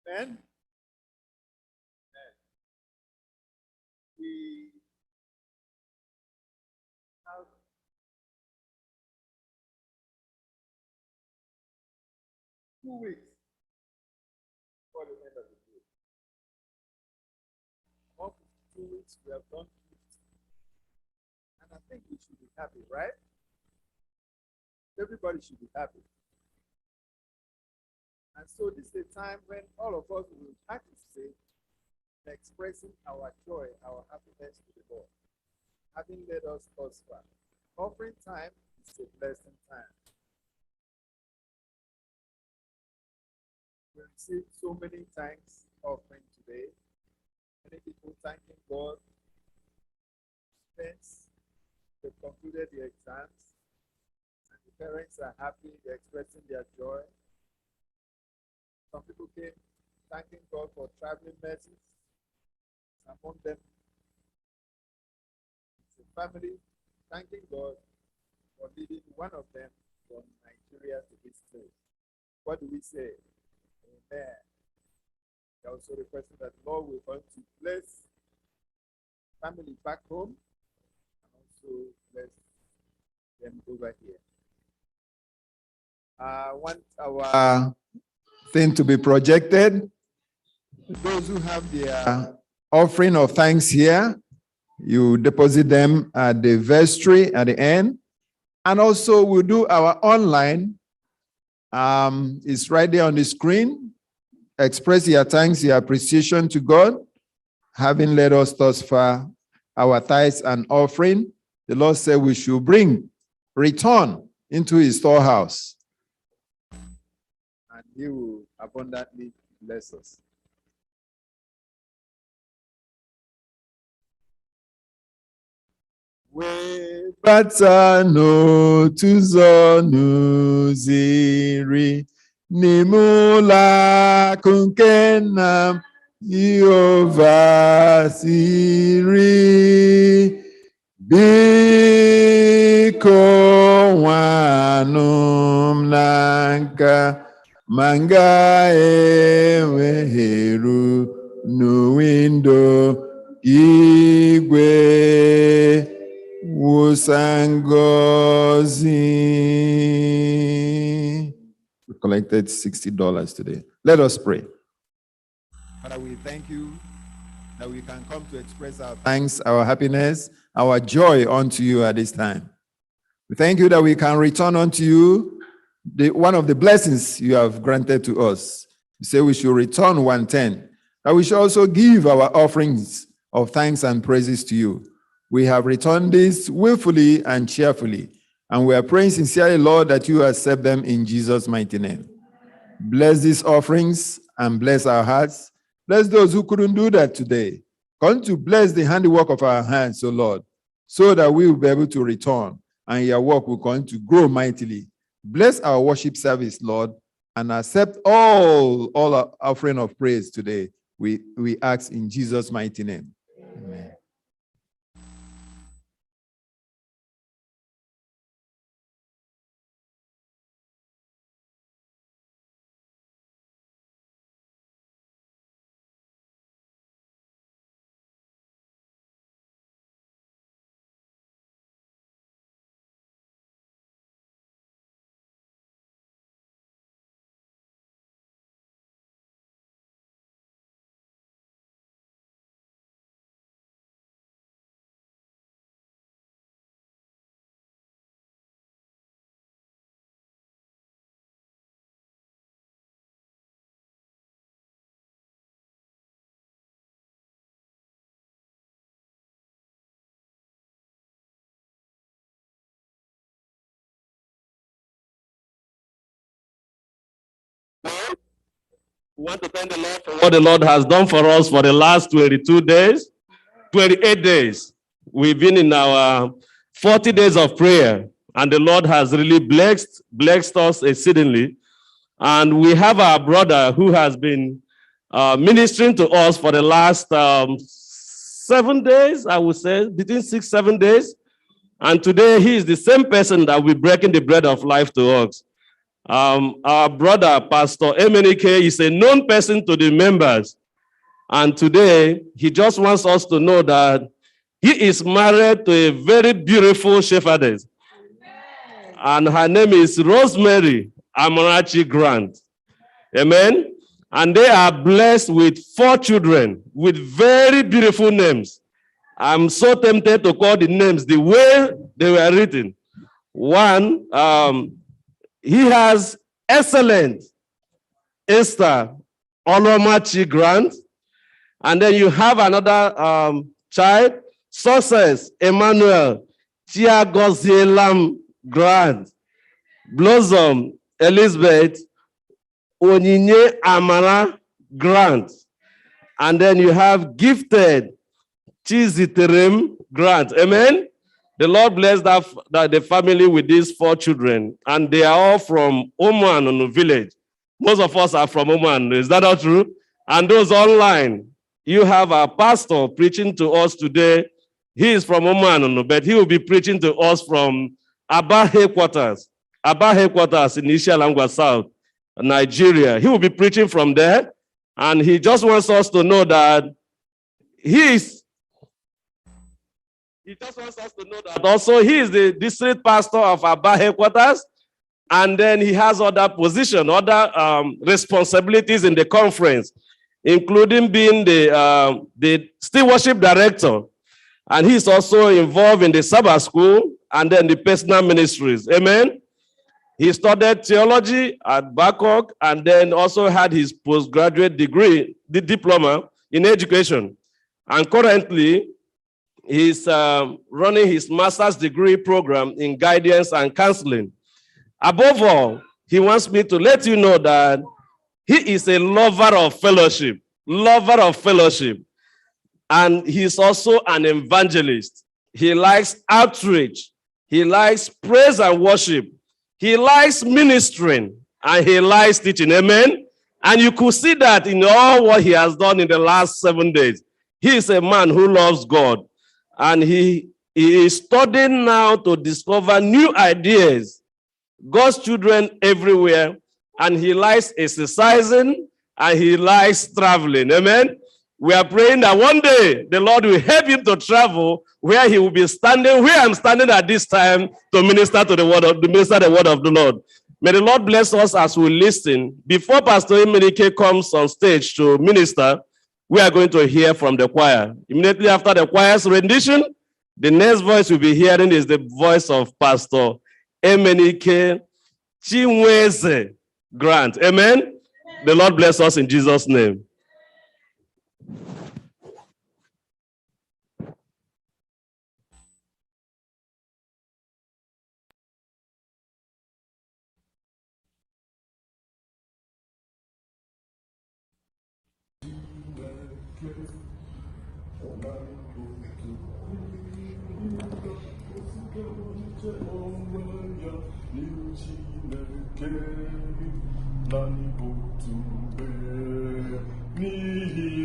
Amen. We have 2 weeks before the end of the year. Of 2 weeks, we have done 50. And I think we should be happy, right? Everybody should be happy. And so this is a time when all of us will participate in expressing our joy, our happiness to the Lord, having led us thus far. Offering time is a blessing time. We received so many thanks offering today. Many people thanking God. Students, they've concluded the exams, and the parents are happy, they're expressing their joy. Some people came thanking God for traveling mercies. Among them, it's a family thanking God for leading one of them from Nigeria to this place. What do we say? Amen. They also requested that the Lord will going to bless family back home and also bless them over here. I want our thing to be projected. Those who have their offering of thanks here, you deposit them at the vestry at the end. And also we'll do our online. It's right there on the screen. Express your thanks, your appreciation to God, having led us thus far, our tithes and offering. The Lord said we should return into his storehouse. And he will abundantly bless us. Webatano tuzo ziri nimula kunkenam Yehova siri biko wanum nanka manga eweheru no window igwe Wusangozi. We collected $60 today. Let us pray. Father, we thank you that we can come to express our thanks, our happiness, our joy unto you at this time. We thank you that we can return unto you one of the blessings you have granted to us. You say we should return 110, that we should also give our offerings of thanks and praises to you. We have returned this willfully and cheerfully, and we are praying sincerely, Lord, that you accept them in Jesus' mighty name. Bless these offerings and bless our hearts. Bless those who couldn't do that today. Come to bless the handiwork of our hands, O Lord, so that we will be able to return and your work will continue to grow mightily. Bless our worship service, Lord, and accept all our offering of praise today. We ask in Jesus' mighty name. Amen. We want to thank the Lord for what the Lord has done for us for the last 22 days, 28 days. We've been in our 40 days of prayer, and the Lord has really blessed us exceedingly. And we have our brother who has been ministering to us for the last 7 days, I would say, between 6-7 days. And today he is the same person that will be breaking the bread of life to us. Our brother, Pastor Emenike, is a known person to the members. And today, he just wants us to know that he is married to a very beautiful shepherdess. And her name is Rosemary Amarachi Grant. Amen. And they are blessed with 4 children with very beautiful names. I'm so tempted to call the names the way they were written. One, he has excellent Esther Olomachi grant. And then you have another child, Success Emmanuel Chiagozielam grant. Blossom Elizabeth Onyinye Amara grant. And then you have Gifted Chiziterem grant. Amen. The Lord bless that the family with these 4 children, and they are all from Oman village. Most of us are from Oman. Is that not true? And those online, you have a pastor preaching to us today. He is from Oman, but he will be preaching to us from Aba headquarters in Isialangwa South, Nigeria. He will be preaching from there, and he just wants us to know that he just wants us to know that also he is the district pastor of Aba headquarters, and then he has other positions, other responsibilities in the conference, including being the stewardship director. And he's also involved in the Sabbath school and then the personal ministries. Amen. He studied theology at Bangkok and then also had his postgraduate degree, the diploma in education. And currently, he's running his master's degree program in guidance and counseling. Above all, he wants me to let you know that he is a lover of fellowship, and he's also an evangelist. He likes outreach. He likes praise and worship. He likes ministering, and he likes teaching. Amen. And you could see that in all what he has done in the last 7 days. He is a man who loves God, and he is studying now to discover new ideas. God's children everywhere, and he likes exercising, and he likes traveling. Amen. We are praying that one day the Lord will help him to travel where he will be standing, where I'm standing at this time, to minister the word of the Lord. May the Lord bless us as we listen. Before Pastor Emenike comes on stage to minister, we are going to hear from the choir. Immediately after the choir's rendition, the next voice we'll be hearing is the voice of Pastor Emenike Chinweze Grant. Amen. The Lord bless us in Jesus' name.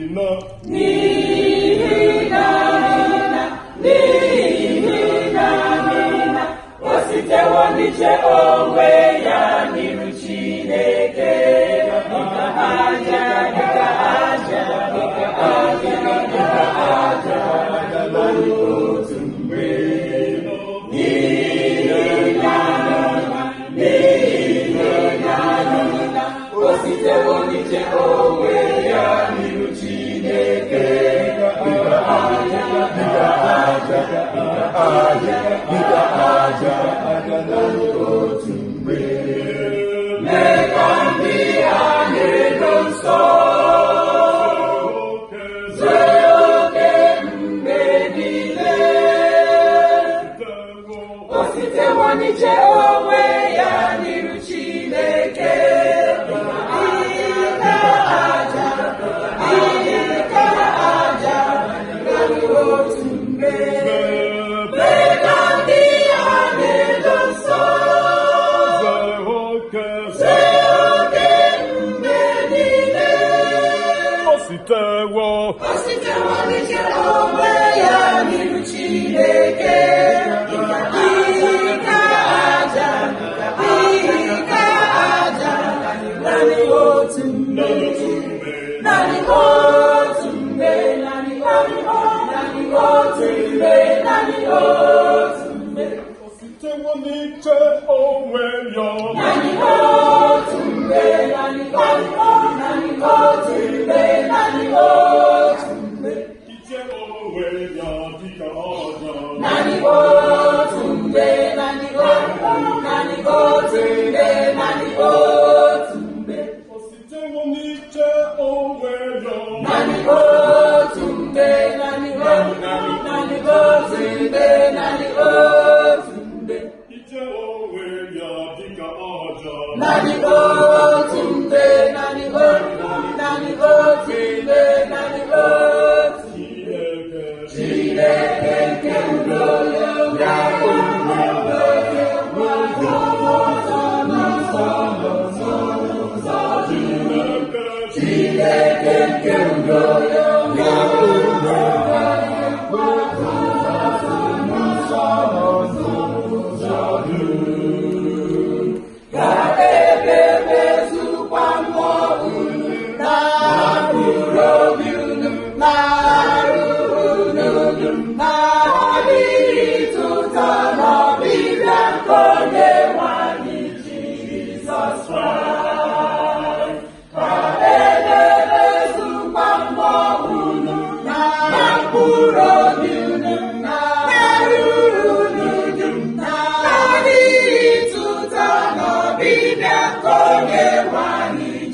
Oh,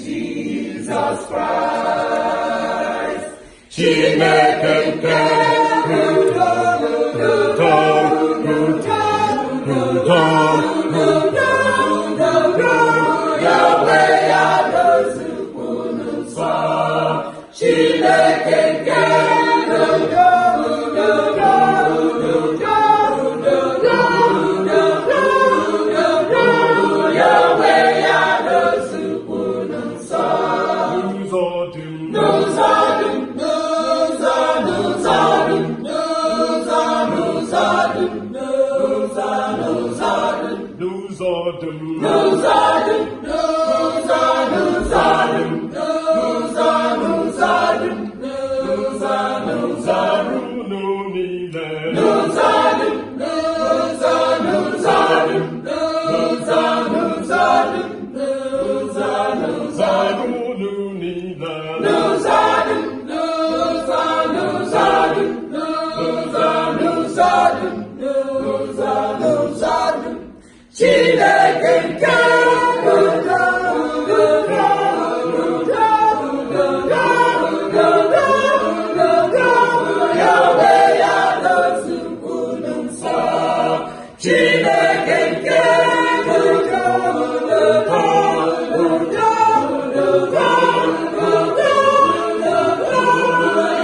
Jesus Christ, Chineke nke udo, udo, udo, udo, udo, udo, Yahweh ya dozukunu nsọ, Chineke nke udo, udo, udo, udo, udo, udo, Yahweh ya dozukunu nsọ. Chineke nke udo, udo, udo, udo, udo, Yahweh ya dozukunu nsọ, Chineke nke udo, udo, udo, udo,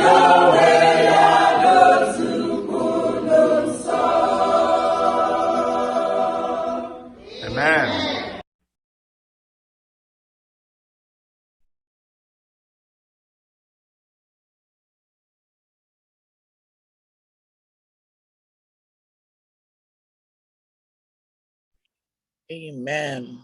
Yahweh ya dozukunu nsọ. Amen. Amen.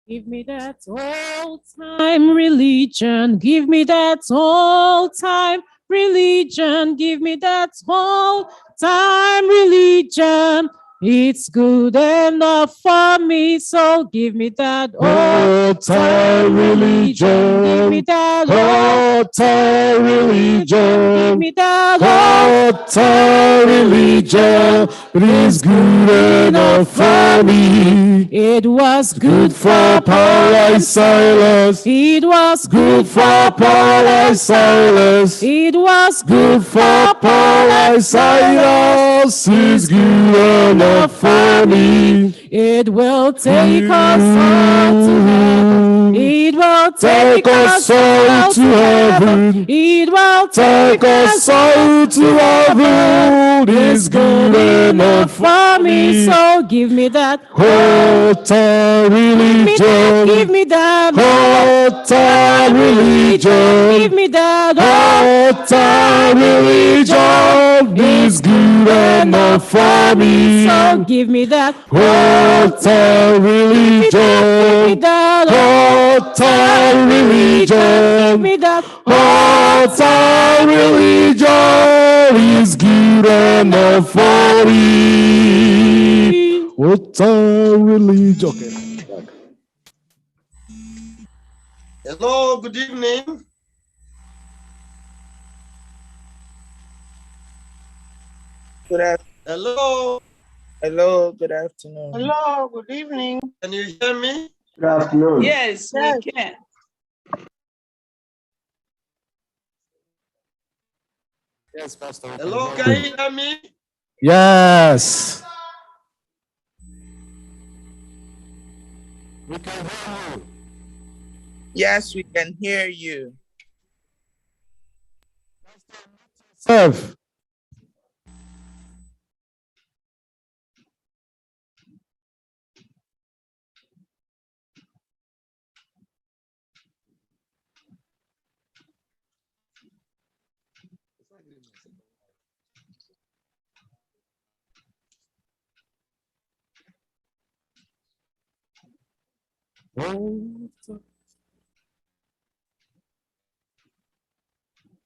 Give me that old-time religion. Give me that old-time religion. Give me that old-time religion. It's good enough for me, so give me that old-time religion. Give me that old-time religion. Give me that old-time religion. It is good enough for me. It was Good for Paul and Silas. It was Good for Paul and Silas. It was Good for Paul and Silas. It's good enough for me. It will take us all to heaven. It will Take us all to heaven. It will Take us all to heaven. It's good enough for me. So give me that old-time religion. Give me that old-time religion. Give me that old-time religion. It's good enough for me. So give me that old-time religion. Old-time religion. Give me that old-time religion is good enough for me. Old-time religion. Okay. Hello, good evening. Good afternoon. Hello. Hello, good afternoon. Hello, good evening. Can you hear me? Good afternoon. Yes, we can. Yes, Pastor. Hello, can you hear me? Yes. We can hear you. Yes, we can hear you. Serve.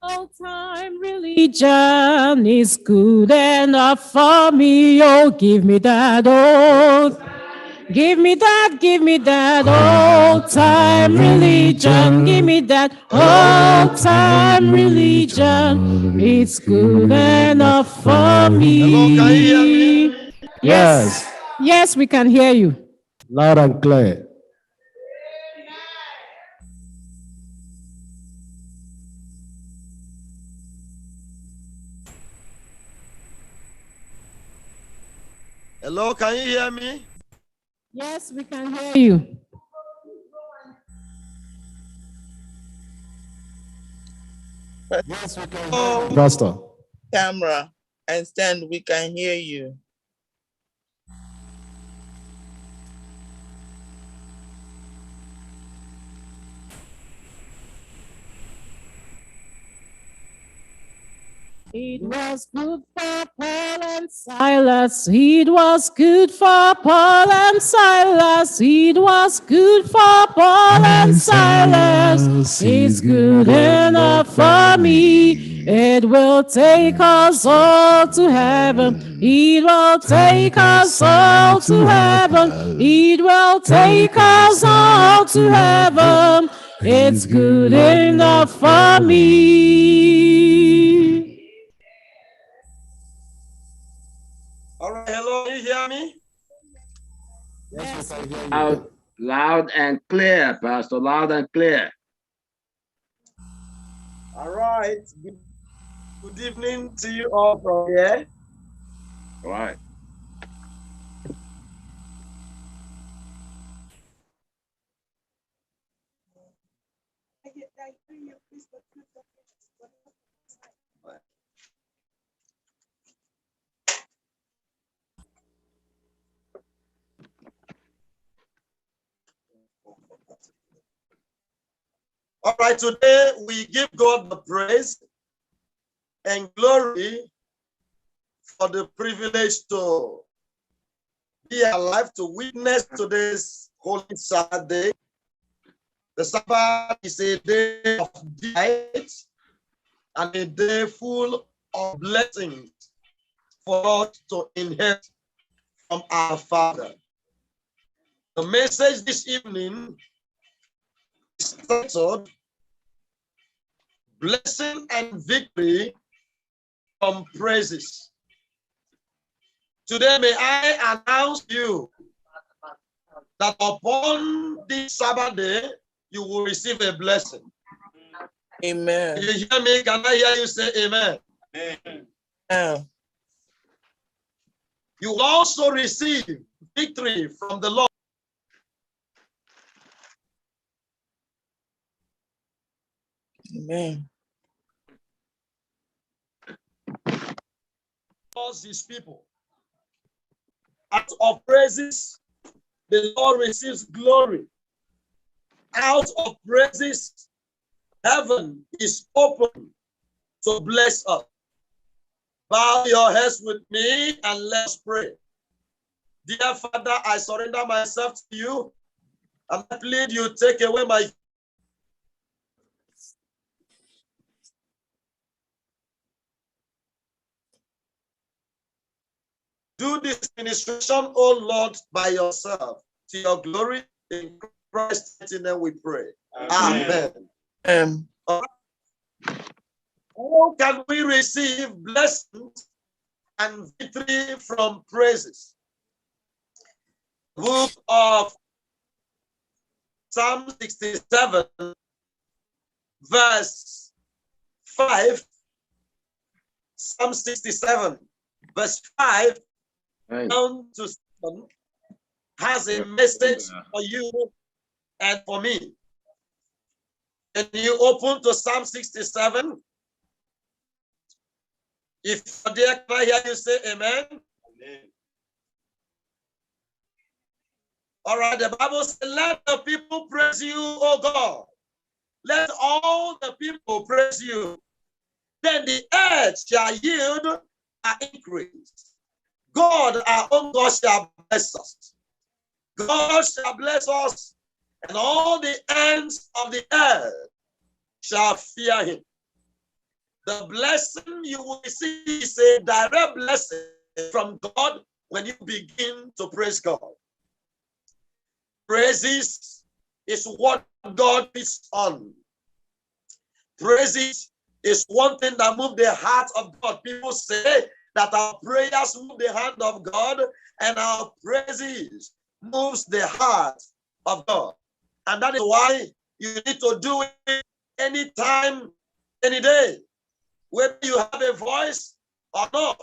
Old-time religion is good enough for me. Oh, give me that old. Give me that old-time religion. Give me that old-time religion. It's good enough for me. Hello, can you hear me? Yes. Yes, we can hear you. Loud and clear. Hello, can you hear me? Yes, we can hear you. Yes, we can hear you. Pastor. Camera and stand, we can hear you. It was good for Paul and Silas. It was good for Paul and Silas. It was good for Paul and Silas. It's good enough for me. It will take us all to heaven. It will take us all to heaven. It will take us all to heaven. It's good enough for me. All right, hello, can you hear me? Yes, we can hear you. Loud and clear, Pastor, loud and clear. All right. Good evening to you all from here. All right. All right, today we give God the praise and glory for the privilege to be alive to witness today's Holy Saturday. The Sabbath is a day of delight and a day full of blessings for us to inherit from our Father. The message this evening is titled Blessing and Victory from Praises. Today, may I announce to you that upon this Sabbath day, you will receive a blessing. Amen. You hear me? Can I hear you say amen? Amen. You will also receive victory from the Lord. Amen. His people. Out of praises, the Lord receives glory. Out of praises, heaven is open to bless us. Bow your heads with me and let's pray. Dear Father, I surrender myself to you and I plead you take away my do this ministration, oh Lord, by yourself, to your glory. In Christ's name we pray. Amen. Amen. How can we receive blessings and victory from praises? Book of Psalm 67, verse 5. Psalm 67, verse 5 down to 7 has a message for you and for me. Can you open to Psalm 67? If you're there, can I hear you say amen? Amen. All right, the Bible says, let the people praise you, O God. Let all the people praise you. Then the earth shall yield an increase. God, our own God, shall bless us. God shall bless us and all the ends of the earth shall fear him. The blessing you will see is a direct blessing from God when you begin to praise God. Praises is what God is on. Praises is one thing that moves the heart of God. People say that our prayers move the hand of God, and our praises moves the heart of God. And that is why you need to do it anytime, any day. Whether you have a voice or not,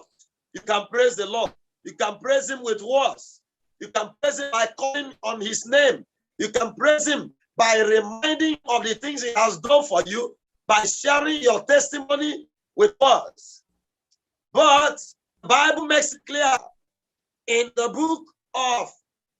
you can praise the Lord. You can praise him with words. You can praise him by calling on his name. You can praise him by reminding of the things he has done for you, by sharing your testimony with words. But the Bible makes it clear in the book of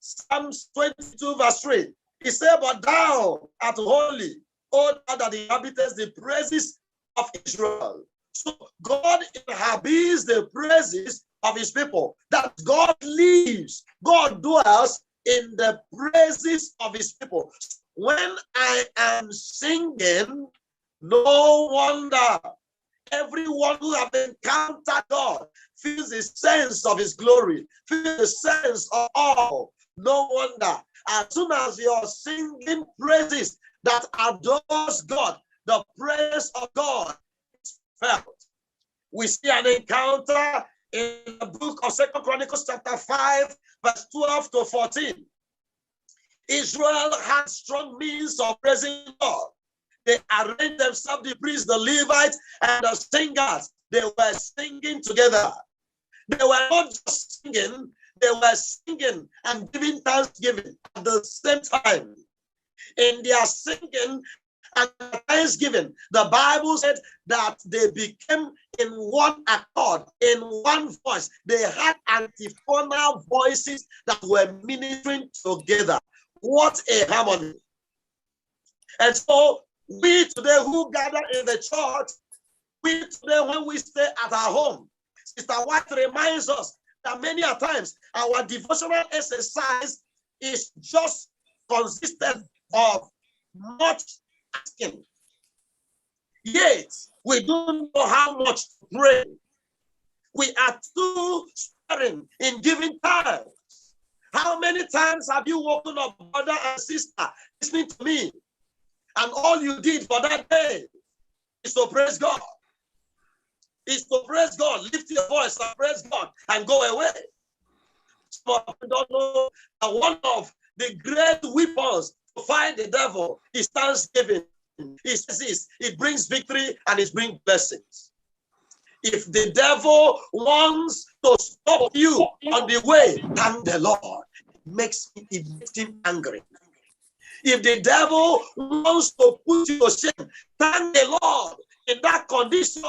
Psalms 22 verse 3. He said, but thou art holy, O thou that inhabitest the praises of Israel. So God inhabits the praises of his people. That God lives, God dwells in the praises of his people. When I am singing, no wonder everyone who have encountered God feels the sense of his glory, feels the sense of awe. No wonder, as soon as you're singing praises that adores God, the praise of God is felt. We see an encounter in the book of 2 Chronicles chapter 5, verse 12 to 14. Israel had strong means of praising God. They arranged themselves, the priests, the Levites, and the singers. They were singing together. They were not just singing, they were singing and giving thanksgiving at the same time. In their singing and thanksgiving, the Bible said that they became in one accord, in one voice. They had antiphonal voices that were ministering together. What a harmony. And so we today who gather in the church, we today when we stay at our home, Sister White reminds us that many a times our devotional exercise is just consistent of much asking. Yet we don't know how much to pray. We are too sparing in giving thanks. How many times have you woken up, brother and sister, listening to me, and all you did for that day is to praise God? Is to praise God, lift your voice and praise God and go away. Some of you don't know that one of the great weapons to fight the devil is thanksgiving. It brings victory and it brings blessings. If the devil wants to stop you on the way, thank the Lord. It makes him angry. If the devil wants to put you to shame, thank the Lord. In that condition,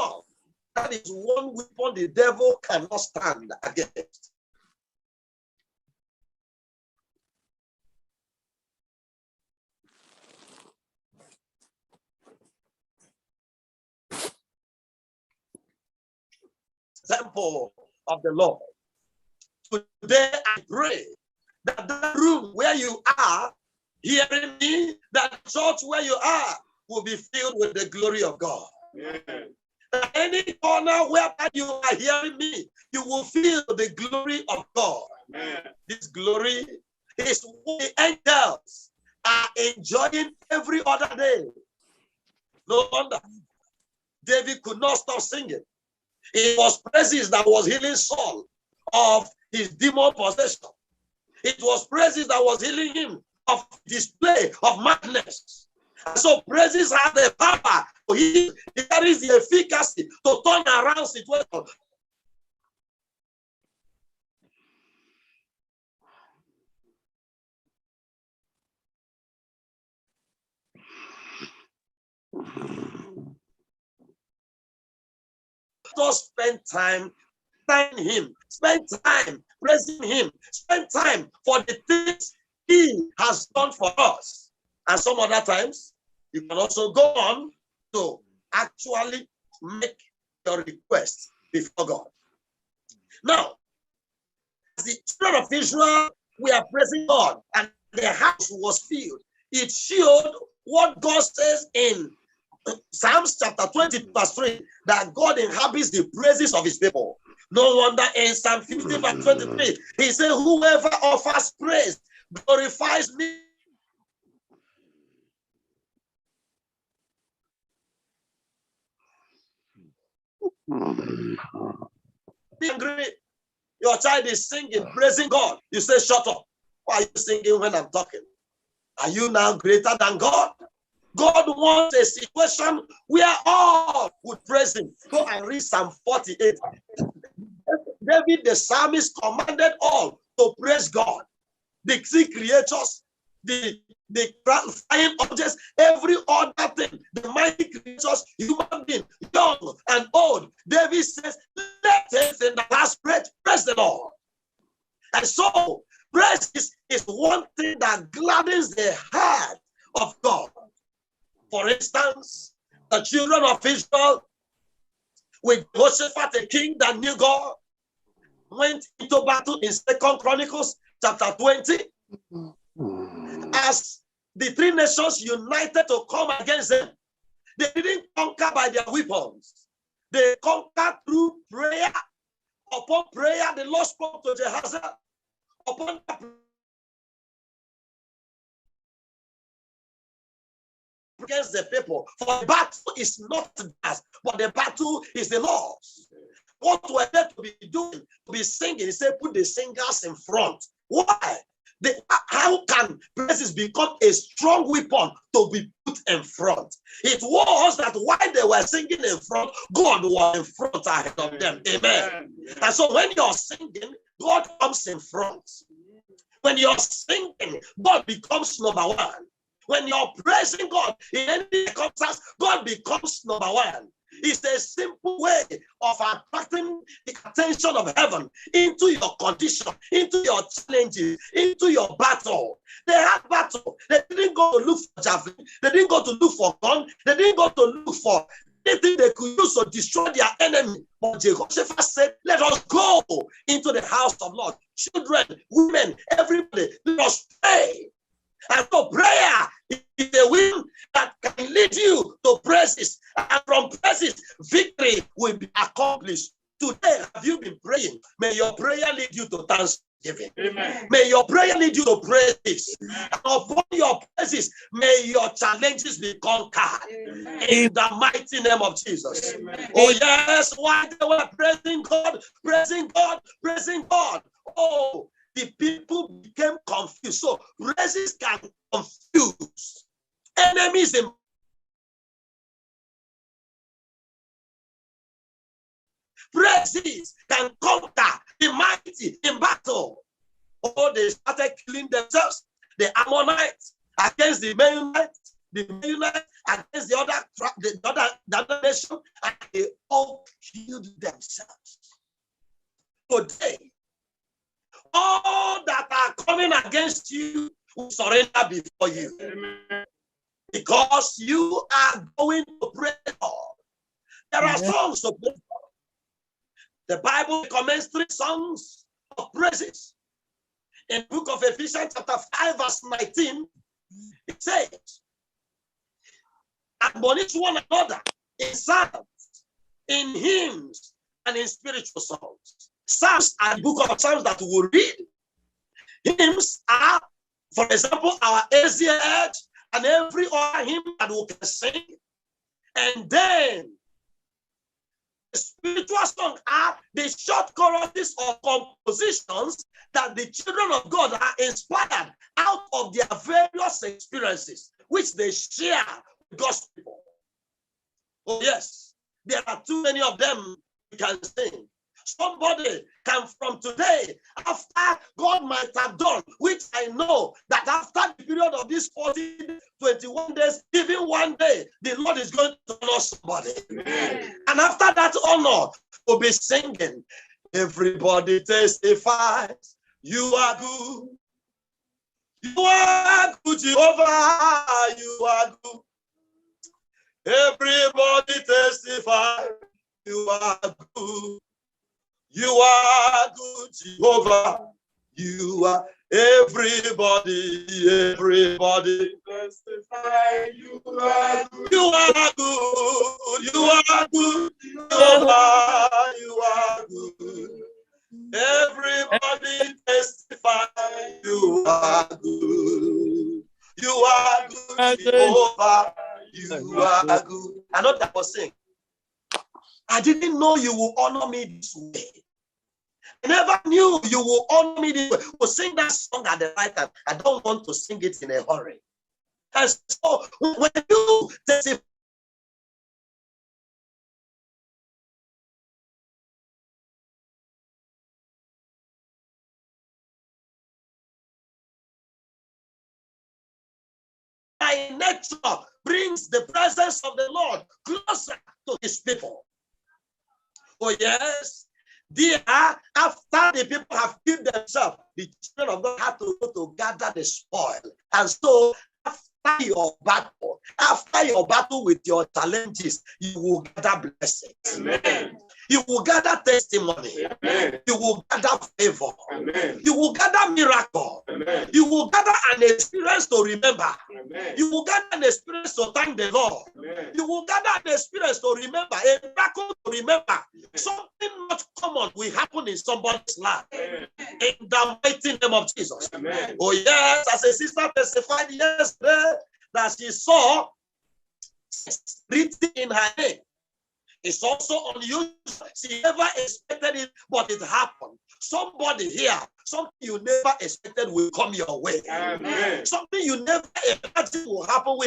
that is one weapon the devil cannot stand against. Temple of the Lord. Today I pray that the room where you are hearing me, that church where you are will be filled with the glory of God. Amen. Any corner where you are hearing me, you will feel the glory of God. Amen. This glory is what the angels are enjoying every other day. No wonder David could not stop singing. It was praises that was healing Saul of his demon possession. It was praises that was healing him of display of madness. And so praises have the power to heal. It carries the efficacy to turn around situations. Just spend time thanking him, spend time praising him, spend time for the things he has done for us. And some other times, you can also go on to actually make your request before God. Now, as the children of Israel, we are praising God, and their house was filled. It showed what God says in Psalms chapter 20, verse 3, that God inhabits the praises of his people. No wonder in Psalm 50, verse 23, he said, whoever offers praise glorifies me. Angry, your child is singing, praising God. You say, shut up. Why are you singing when I'm talking? Are you now greater than God? God wants a situation where all would praise him. Go and read Psalm 48. David, the psalmist, commanded all to praise God. The sea creatures, the flying objects, every other thing, the mighty creatures, human being, young and old. David says, let everything that has breath praise the Lord. And so, praise is one thing that gladdens the heart of God. For instance, the children of Israel, with Jehoshaphat, the king that knew God, went into battle in 2 Chronicles chapter 20. As the three nations united to come against them, they didn't conquer by their weapons. They conquered through prayer. Upon prayer, the Lord spoke to Jehoshaphat. Upon against the people, for the battle is not theirs, but the battle is the Lord's. What were they to be doing? To be singing. He said, put the singers in front. Why? How can praises become a strong weapon to be put in front? It was that while they were singing in front, God was in front ahead of them. Amen. And so when you're singing, God comes in front. When you're singing, God becomes number one. When you're praising God in any circumstance, God becomes number one. It's a simple way of attracting the attention of heaven into your condition, into your challenges, into your battle. They had battle. They didn't go to look for javelin. They didn't go to look for gun. They didn't go to look for anything they could use to destroy their enemy. But Jehoshaphat said, let us go into the house of Lord. Children, women, everybody, let us pray. And so prayer is the will that can lead you to praises. And from praises, victory will be accomplished. Today, have you been praying? May your prayer lead you to thanksgiving. Amen. May your prayer lead you to praise. And upon your praises, may your challenges be conquered. Amen. In the mighty name of Jesus. Amen. Oh yes, while they were praising God, praising God, praising God. Oh, the people became confused. So praises can confuse enemies in praises can conquer the mighty in battle. Oh, they started killing themselves. The Ammonites against the Meunites against the other nation, and they all killed themselves. Today, all that are coming against you will surrender before you. Amen. Because you are going to pray God. There are songs to pray God. The Bible commends 3 songs of praises. In the book of Ephesians chapter 5 verse 19, it says, admonish one another in psalms, in hymns, and in spiritual songs. Psalms are the book of Psalms that we will read. Hymns are, for example, our SDA and every other hymn that we can sing. And then the spiritual songs are the short choruses or compositions that the children of God are inspired out of their various experiences, which they share with God's people. Oh yes, there are too many of them we can sing. Somebody can from today, after God might have done, which I know that after the period of these 40, 21 days, even one day, the Lord is going to honor somebody. Amen. And after that honor, we'll be singing. Everybody testifies, you are good. You are good, Jehovah, you are good. Everybody testify, you are good. You are good, Jehovah. You are. Everybody, everybody, testify you are good. You are good. You are good. You are good. Everybody testify you are good. You are good, Jehovah. You are good. I know that was saying, I didn't know you will honor me this way. I never knew you will honor me this way. We'll sing that song at the right time. I don't want to sing it in a hurry. And so when you testify, my nature brings the presence of the Lord closer to his people. Oh, yes. There, after the people have killed themselves, the children of God had to go to gather the spoil. And so, after your battle with your challenges, you will gather blessings. Amen. You will gather testimony. Amen. You will gather favor. Amen. You will gather miracle. Amen. You will gather an experience to remember. Amen. You will gather an experience to thank the Lord. Amen. You will gather an experience to remember, a miracle to remember. Amen. Something not common will happen in somebody's life. Amen. In the mighty name of Jesus. Amen. Oh yes, as a sister testified yesterday that she saw written in her name. It's also unusual. She never expected it, but it happened. Somebody here, something you never expected will come your way. Amen. Something you never imagined will happen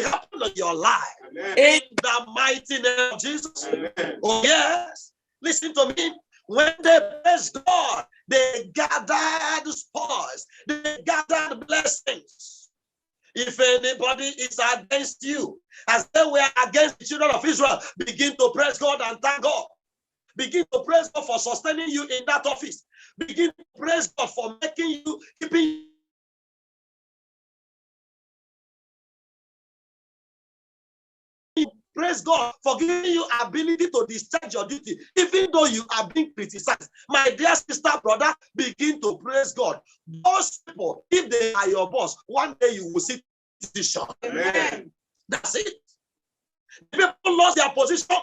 in your life. Amen. In the mighty name of Jesus. Amen. Oh yes. Listen to me. When they praised God, they gathered spoils. They gathered blessings. If anybody is against you, as they were against the children of Israel, begin to praise God and thank God. Begin to praise God for sustaining you in that office. Begin to praise God for making you, keeping you. Praise God for giving you ability to discharge your duty, even though you are being criticized. My dear sister, brother, begin to praise God. Those people, if they are your boss, one day you will see decision. Amen. That's it. People lost their position,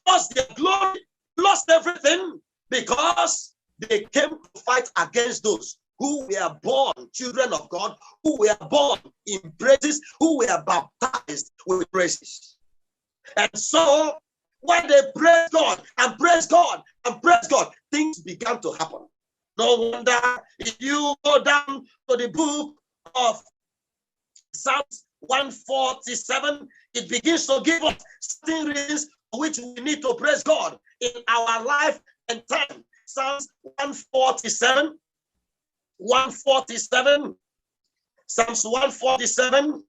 lost their glory, lost everything because they came to fight against those who were born children of God, who were born in praises, who were baptized with praises. And so when they praise God and praise God and praise God, things began to happen. No wonder if you go down to the book of Psalms 147, it begins to give us certain reasons for which we need to praise God in our life and time. Psalms 147, Psalms 147.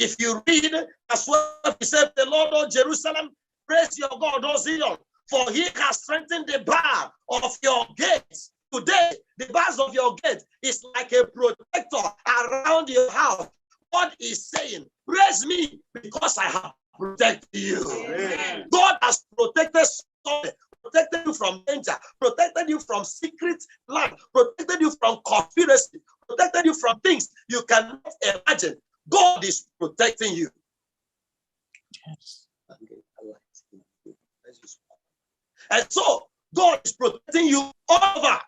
If you read as well, he said, the Lord of Jerusalem, praise your God, O Zion, for he has strengthened the bar of your gates. Today, the bars of your gate is like a protector around your house. God is saying, praise me because I have protected you. Amen. God has protected somebody, protected you from danger, protected you from secret land, protected you from conspiracy, protected you from things you cannot imagine. God is protecting you. Yes. And so, God is protecting you all over.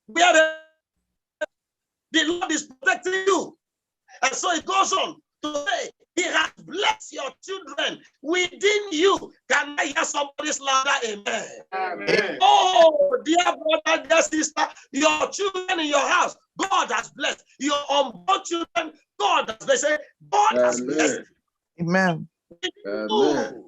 Where the Lord is protecting you. And so it goes on to say, he has blessed your children within you. Can I hear somebody's louder amen? Amen. Oh, dear brother, dear sister, your children in your house, God has blessed. Your unborn children, God has blessed. God has blessed. Amen. Amen.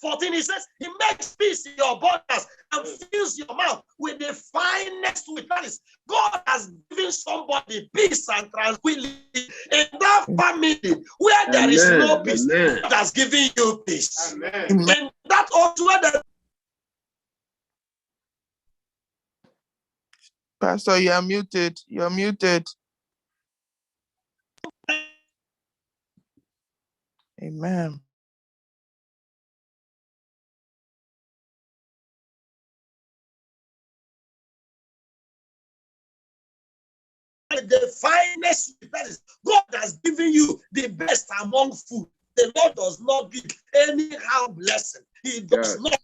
14, he says, he makes peace in your borders and fills your mouth with the finest witness. God has given somebody peace and tranquility in that family where there is no peace. God has given you peace. Amen. In that also where there Pastor, you are muted. You are muted. Amen. with the finest, that is, God has given you the best among food. The Lord does not give anyhow blessing. He does not.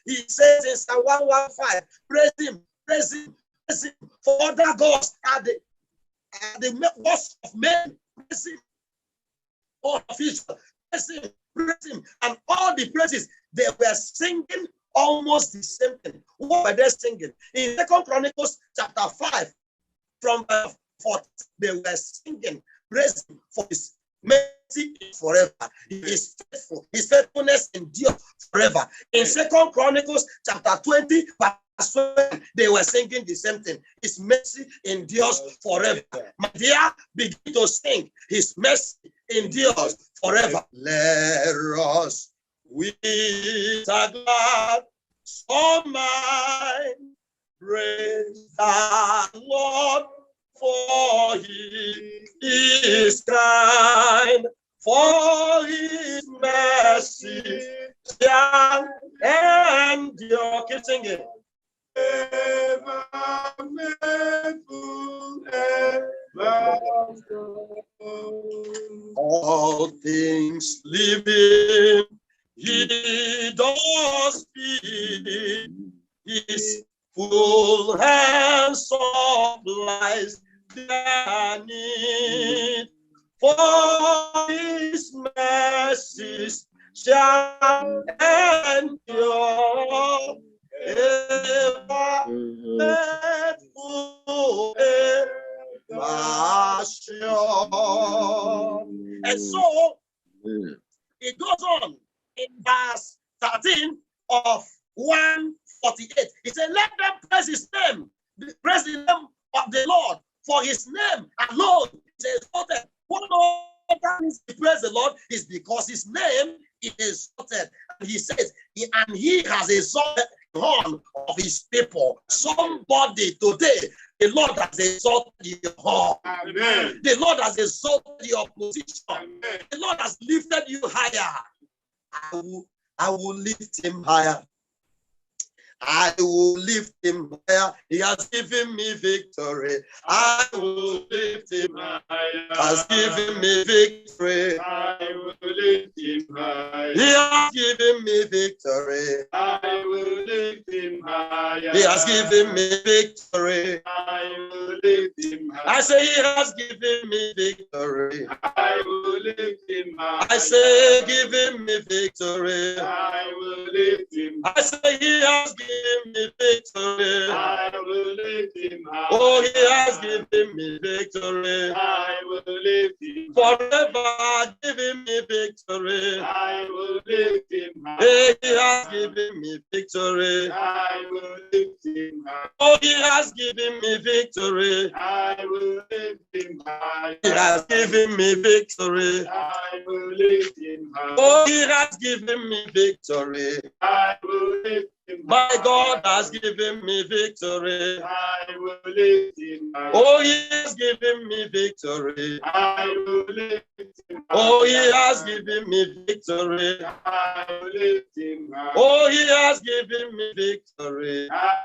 He says in Psalm 115, praise him, praise him, praise him. For other gods are the gods of men. Praise him. All of Israel, praise him, praise him. And all the praises, they were singing almost the same thing. What were they singing? In 2 Chronicles chapter 5, from verse 4, they were singing, praise him for his mercy is forever. He is faithful. His faithfulness endures forever. In 2 Chronicles chapter 20, verse 12, they were singing the same thing. His mercy endures forever. My dear, begin to sing. His mercy endures forever. Let us with a glad soul mind praise the Lord, for he is kind, for his mercy shall endure. Keep singing. Ever faithful, ever. All things living, he does feed. His full hand supplies their need. For his mercies shall endure. Ever faithful, ever sure. And so it goes on in verse 13 of 148. He said, let them praise his name, praise the name of the Lord, for his name alone is exalted. One other reason to praise the Lord is because his name is exalted. And he says, and he has exalted the horn of his people. Somebody today, the Lord has exalted your horn. Amen. The Lord has exalted your position. Amen. The Lord has lifted you higher. I will lift him higher. I will lift him higher. He has given me victory. I will lift him higher. Has given me victory. I will lift him higher. He has given me victory. I will lift him higher. He has given me victory. I will lift him higher. I say he has given me victory. I will lift him higher. I say give him me victory. I will lift him higher. I say he has given me victory. I will lift him high. Oh, he has given me victory. I will lift him high. Forever giving me victory. I will lift him high. Hey, he has given me victory. I will lift him high. Oh, he has given me victory. I will lift him high. He has given me victory. I will lift him high. Oh, he has given me victory. I will lift him high. My God has given me victory. I will lift him high. Oh, he has given me victory. I will lift him high. Oh, he has given me victory. I will lift him high. Oh, he has given me victory. I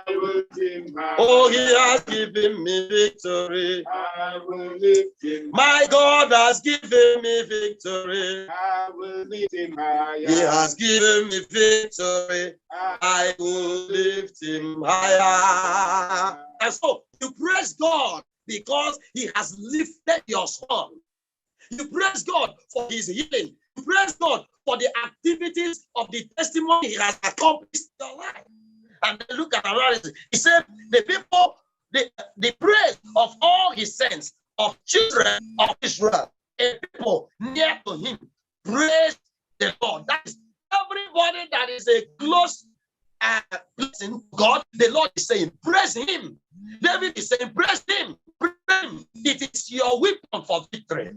will lift him high. Oh, he has given me victory. I will lift him high. My God has given me victory. I will lift him high. He has given me victory. I will lift him higher. And so you praise God because he has lifted your son. You praise God for his healing. You praise God for the activities of the testimony he has accomplished in your life. And then look at analysis. He said, the people, the praise of all his saints, of children of Israel, and people near to him, praise the Lord. That is everybody that is a close blessing God. The Lord is saying, praise him. David is saying, praise him. Praise him. It is your weapon for victory,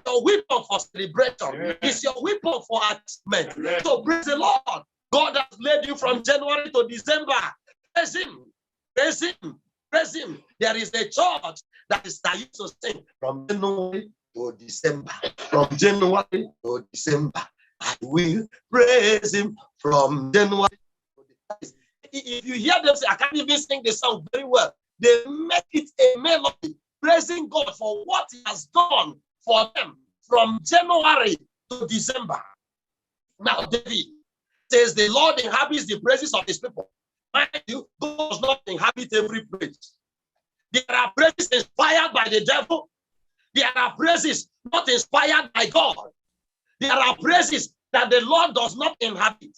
your weapon for celebration. It's your weapon for achievement. So praise the Lord. God has led you from January to December. Praise him. Praise him. Praise him. There is a church that used to sing from January to December. From January to December. I will praise him from January to December. If you hear them say, I can't even sing the song very well. they make it a melody, praising God for what he has done for them from January to December. Now, David says, the Lord inhabits the praises of his people. Mind you, God does not inhabit every praise. There are praises inspired by the devil. There are praises not inspired by God. There are praises that the Lord does not inhabit.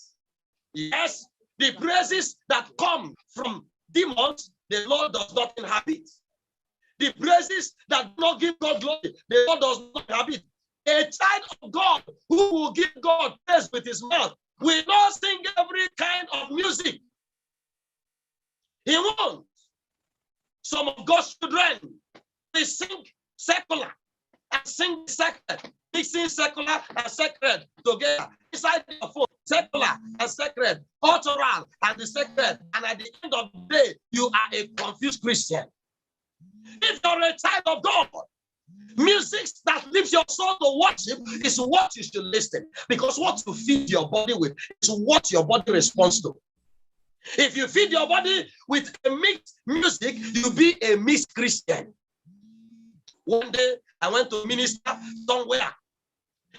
Yes, the praises that come from demons, the Lord does not inhabit. The praises that do not give God glory, the Lord does not inhabit. A child of God who will give God praise with his mouth will not sing every kind of music. He won't. Some of God's children, they sing secular and sing sacred, mixing secular and sacred together. Inside the phone, secular and sacred, cultural and the sacred. And at the end of the day, you are a confused Christian. If you're a child of God, music that lifts your soul to worship is what you should listen. Because what you feed your body with is what your body responds to. If you feed your body with a mixed music, you'll be a mixed Christian. One day, I went to minister somewhere.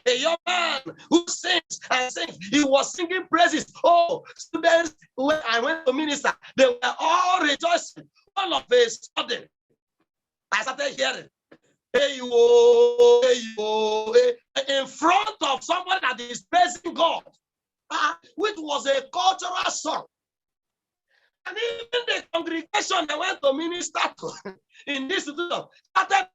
A young man who sings and sings, he was singing praises. Oh, students, when I went to minister, they were all rejoicing. All of a sudden, I started hearing, hey, in front of someone that is praising God, which was a cultural song. And even the congregation I went to minister to in this institution started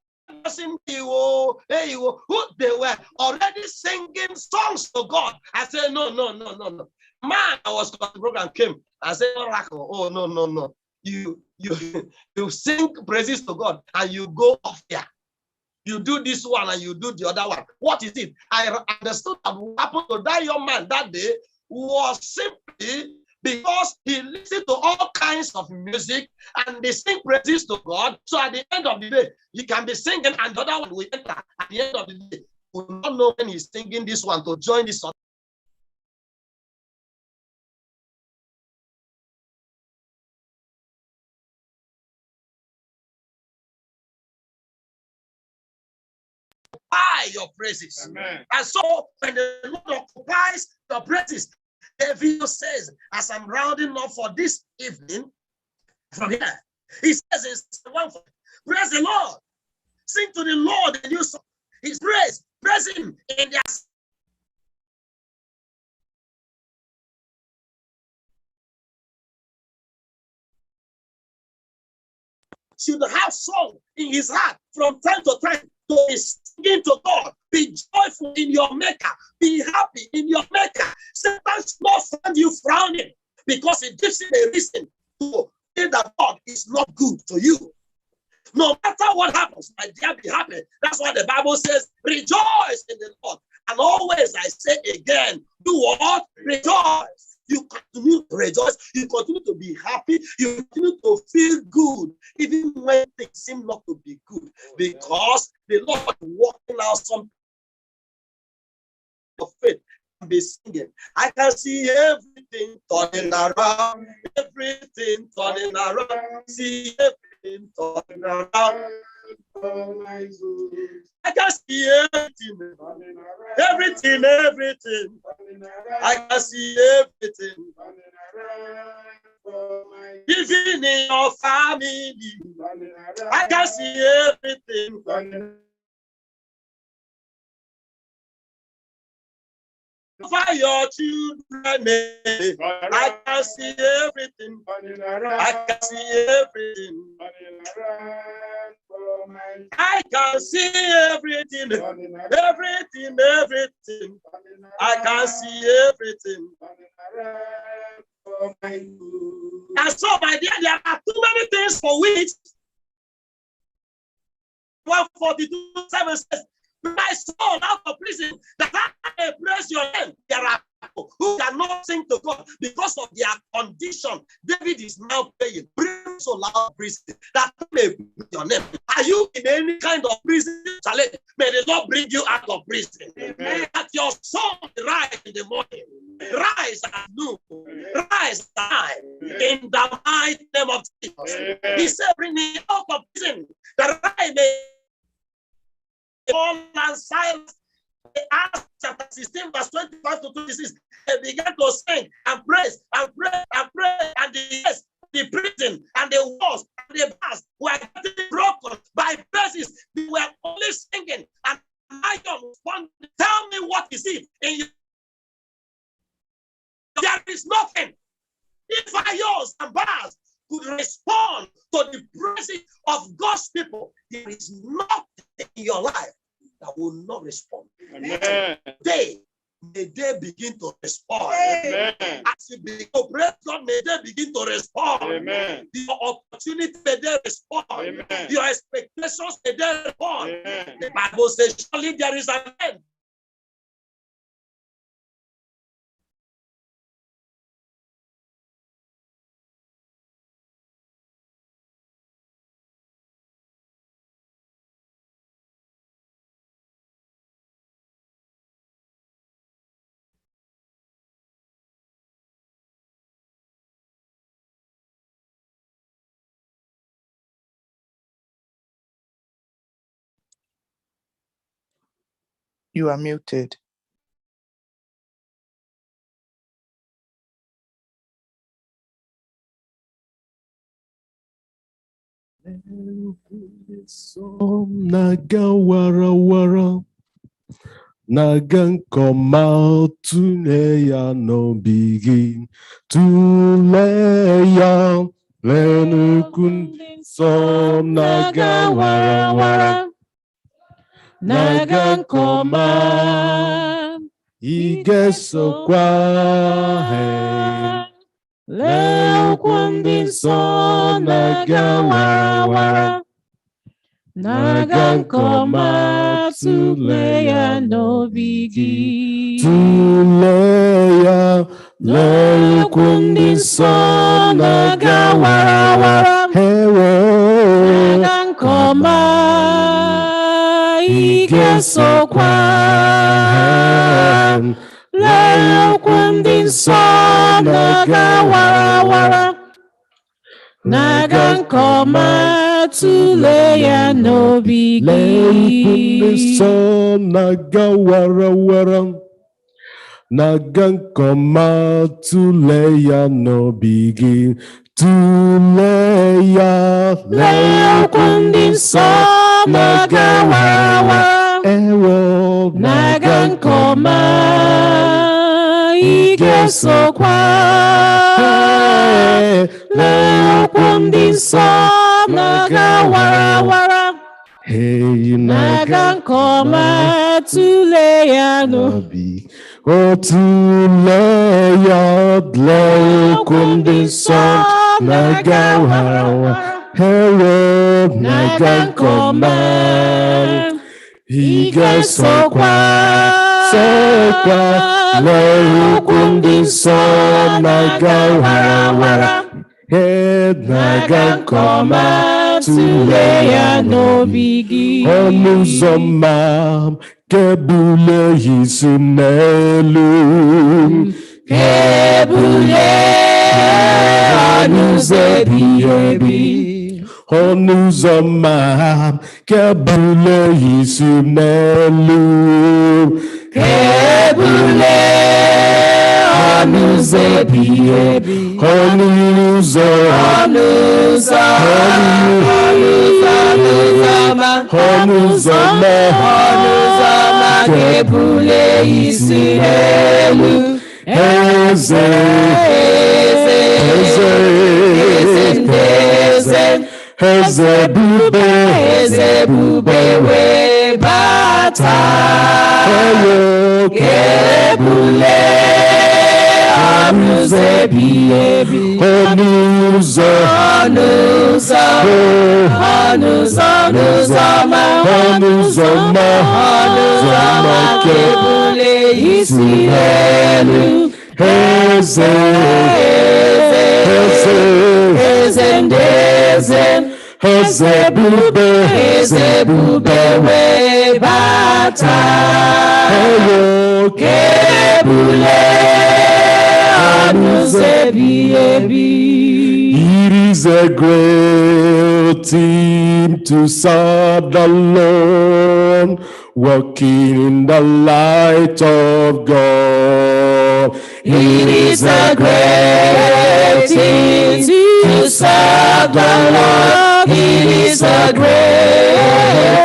singing, who they were already singing songs to God. I said, no. Man, I was the program came. I said, oh, no. You sing praises to God and you go off here. You do this one and you do the other one. What is it? I understood that what happened to that young man that day was simply because he listened to all kinds of music and they sing praises to God. So at the end of the day, you can be singing and the other one will enter. At the end of the day, you will not know when he's singing this one to join this one. Your praises. Amen. And so when the Lord occupies your praises, the video says, as I'm rounding up for this evening, from here, he says in 1, praise the Lord, sing to the Lord a new song. His praise him in their should have song in his heart from time to time to be singing to God. Be joyful in your maker. Be happy in your maker. Satan should not find you frowning because it gives him a reason to say that God is not good to you. No matter what happens, my dear, be happy. That's why the Bible says, rejoice in the Lord. And always I say again, do what? Rejoice. You continue to rejoice. You continue to be happy. You continue to feel good, even when things seem not to be good, because the Lord is working out something of faith. Be singing. I can see everything turning around. Everything turning around. See everything turning around. I can see everything. Everything. I can see everything. Even in your family, I can see everything. For your children, I can see everything. I can see everything. I can see everything. Everything. I can see everything. And so, my dear, there are too many things for which 142:7 says, my soul out of prison, that I may praise your name. There are people who cannot sing to God because of their condition. David is now praying, bring so loud prison that I may praise your name. Are you in any kind of prison challenge? May the Lord bring you out of prison. May that your soul rise in the morning, rise at noon, rise in the mighty name of Jesus. He said, bring me out of prison that I may Paul and Silas. Acts chapter 16, verse 25 to 26, they began to sing and praise and pray and pray, and the prison and the walls and the bars were getting broken by praises. They were only singing, and Michael responded, tell me what is it in you. There is nothing. If ions and bars could respond to the praises of God's people, there is nothing in your life that will not respond. Amen. May they begin to respond. Amen. As you begin to praise God, may they begin to respond. Amen. Your opportunity, may they respond. Amen. Your expectations, may they respond. Amen. The Bible says, surely there is an end. You are muted. Naga wara wara, naga nkoma tune ya no begin tule ya lenu kundi som naga wara wara, naga nkoma igeso kwa he lenu kundi som naga wara wara. Nagankoma tuleya no bigi. Tuleya leya kundi so nagawara wara. Hero Nagankoma igeso kwa leya kundi so nagawara wara. Nagankoma tuleya no bigi. Leikundi so nagawara wara. Nagankoma tuleya no bigi. Tuleya leikundi so nagawara wara. Ewo Nagankoma igeso kwa leikundi so nagawara wara. Hey, Nagankoma tuleya no bigi. O tuleya leikundi so nagawara wara. Hello, Nagankoma igeso kwa leikundi so nagawara wara. Nagankoma tuleya no bigi. Onuzoma kebule yisinelu. Kebule Onuzebiebi. Onuzoma kebule yisinelu. Kebule Onuzebiebi. Onuzoma kebule yisinelu. Ezebube we bata. Kebule Onuzebiebi. Onuzoma kebule yisinelu. Ezebube we bata. Kebule It is a great thing to serve the Lord, walking in the light of God. It is a great thing to serve the Lord. It is a great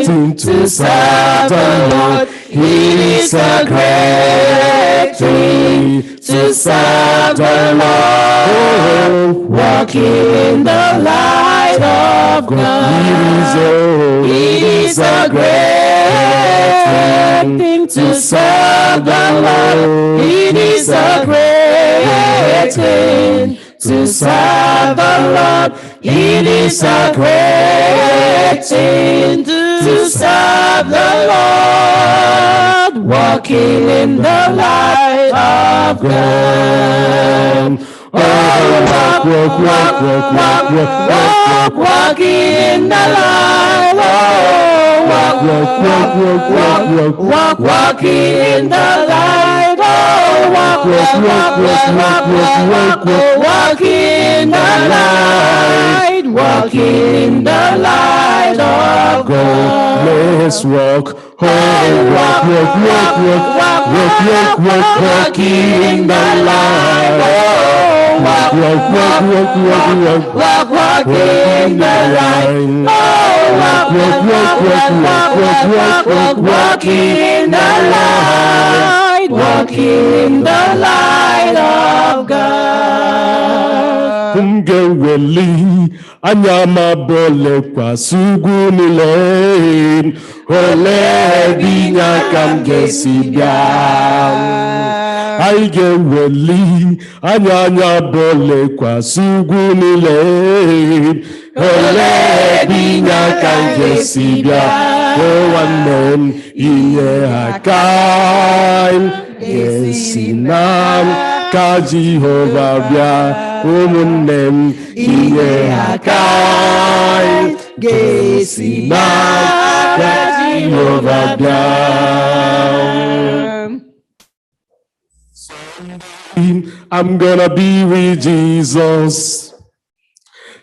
thing to serve the Lord. It is a great thing to serve the Lord, walking in the light of God. It is a great thing to serve the Lord. It is a great thing to serve the Lord. It is a great thing to serve the Lord, walking in the light of God. Walk, walking in the light. Walking in the light. Walking in the light. Walking in the light of God. Let's walk. Walking in the light. Walking in the light. Walking in the light. Walking in the light of God. Ngeweli anyama bole kwa sugu nile ole binya kamgesibia. Aigeweli anyanya bole kwa sugu nile ole binya kamgesibia. Owanem iye hakai gesinam ka Jehovah bia. Umunem iye hakai gesinam ka Jehovah bia. I'm gonna be with Jesus.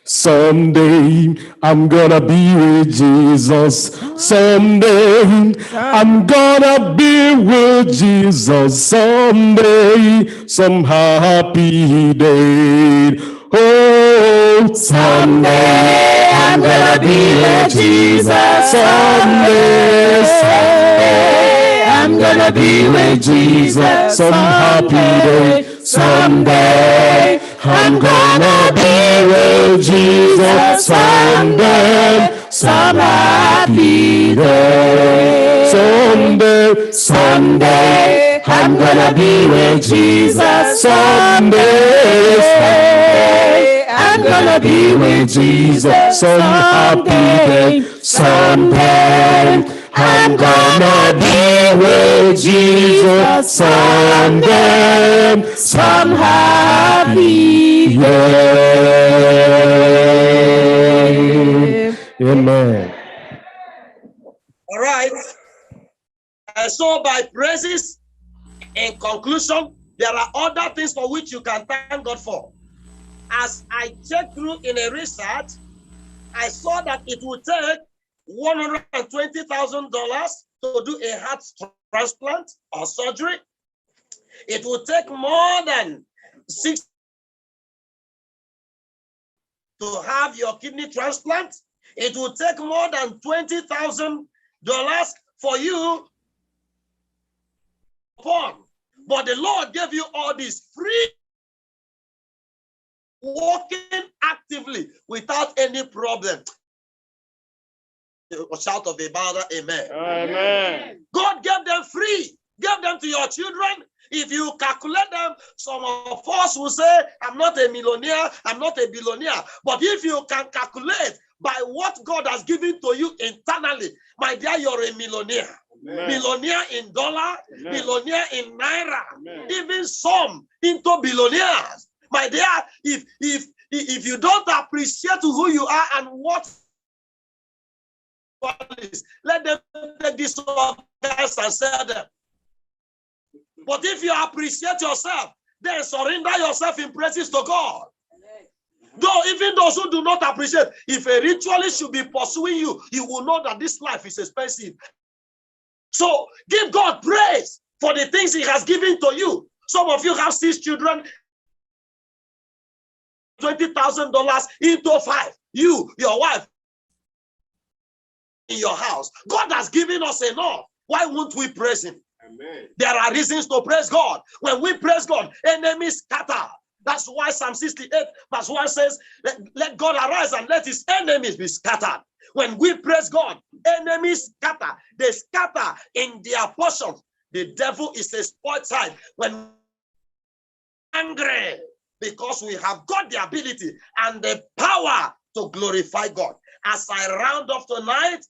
Someday I'm gonna be with Jesus. Someday I'm gonna be with Jesus. Someday, some happy day. Oh, someday I'm gonna be with Jesus. Someday, someday I'm gonna be with Jesus. Some happy day. Someday I'm gonna be with Jesus. Someday, some happy day. Someday, someday I'm gonna be with Jesus. Someday, someday I'm gonna be with Jesus. Some happy day. Someday I'm gonna be with Jesus someday, some happy day. Amen. All right. So by praises, in conclusion, there are other things for which you can thank God for. As I checked through in a research, I saw that it would take $120,000 to do a heart transplant or surgery. It would take more than 6 to have your kidney transplant. It would take more than $20,000 for you upon. But the Lord gave you all this free, walking actively without any problem. A shout of a father, amen. Amen. God gave them free, gave them to your children. If you calculate them, some of us will say, I'm not a millionaire, I'm not a billionaire. But if you can calculate by what God has given to you internally, my dear, you're a millionaire. Amen. Millionaire in dollar, amen. Millionaire in naira, amen. Even some into billionaires. My dear, if you don't appreciate who you are and what let them take this guys and sell them. But if you appreciate yourself, then surrender yourself in praises to God. Though even those who do not appreciate, if a ritualist should be pursuing you, you will know that this life is expensive. So give God praise for the things he has given to you. Some of you have 6 children, $20,000 into 5. You, your wife, in your house. God has given us enough. Why won't we praise him? Amen. There are reasons to praise God. When we praise God, enemies scatter. That's why Psalm 68 verse 1 says, let God arise and let his enemies be scattered. When we praise God, enemies scatter. They scatter in their portion. The devil is a spoiled side. When angry, because we have got the ability and the power to glorify God. As I round off tonight,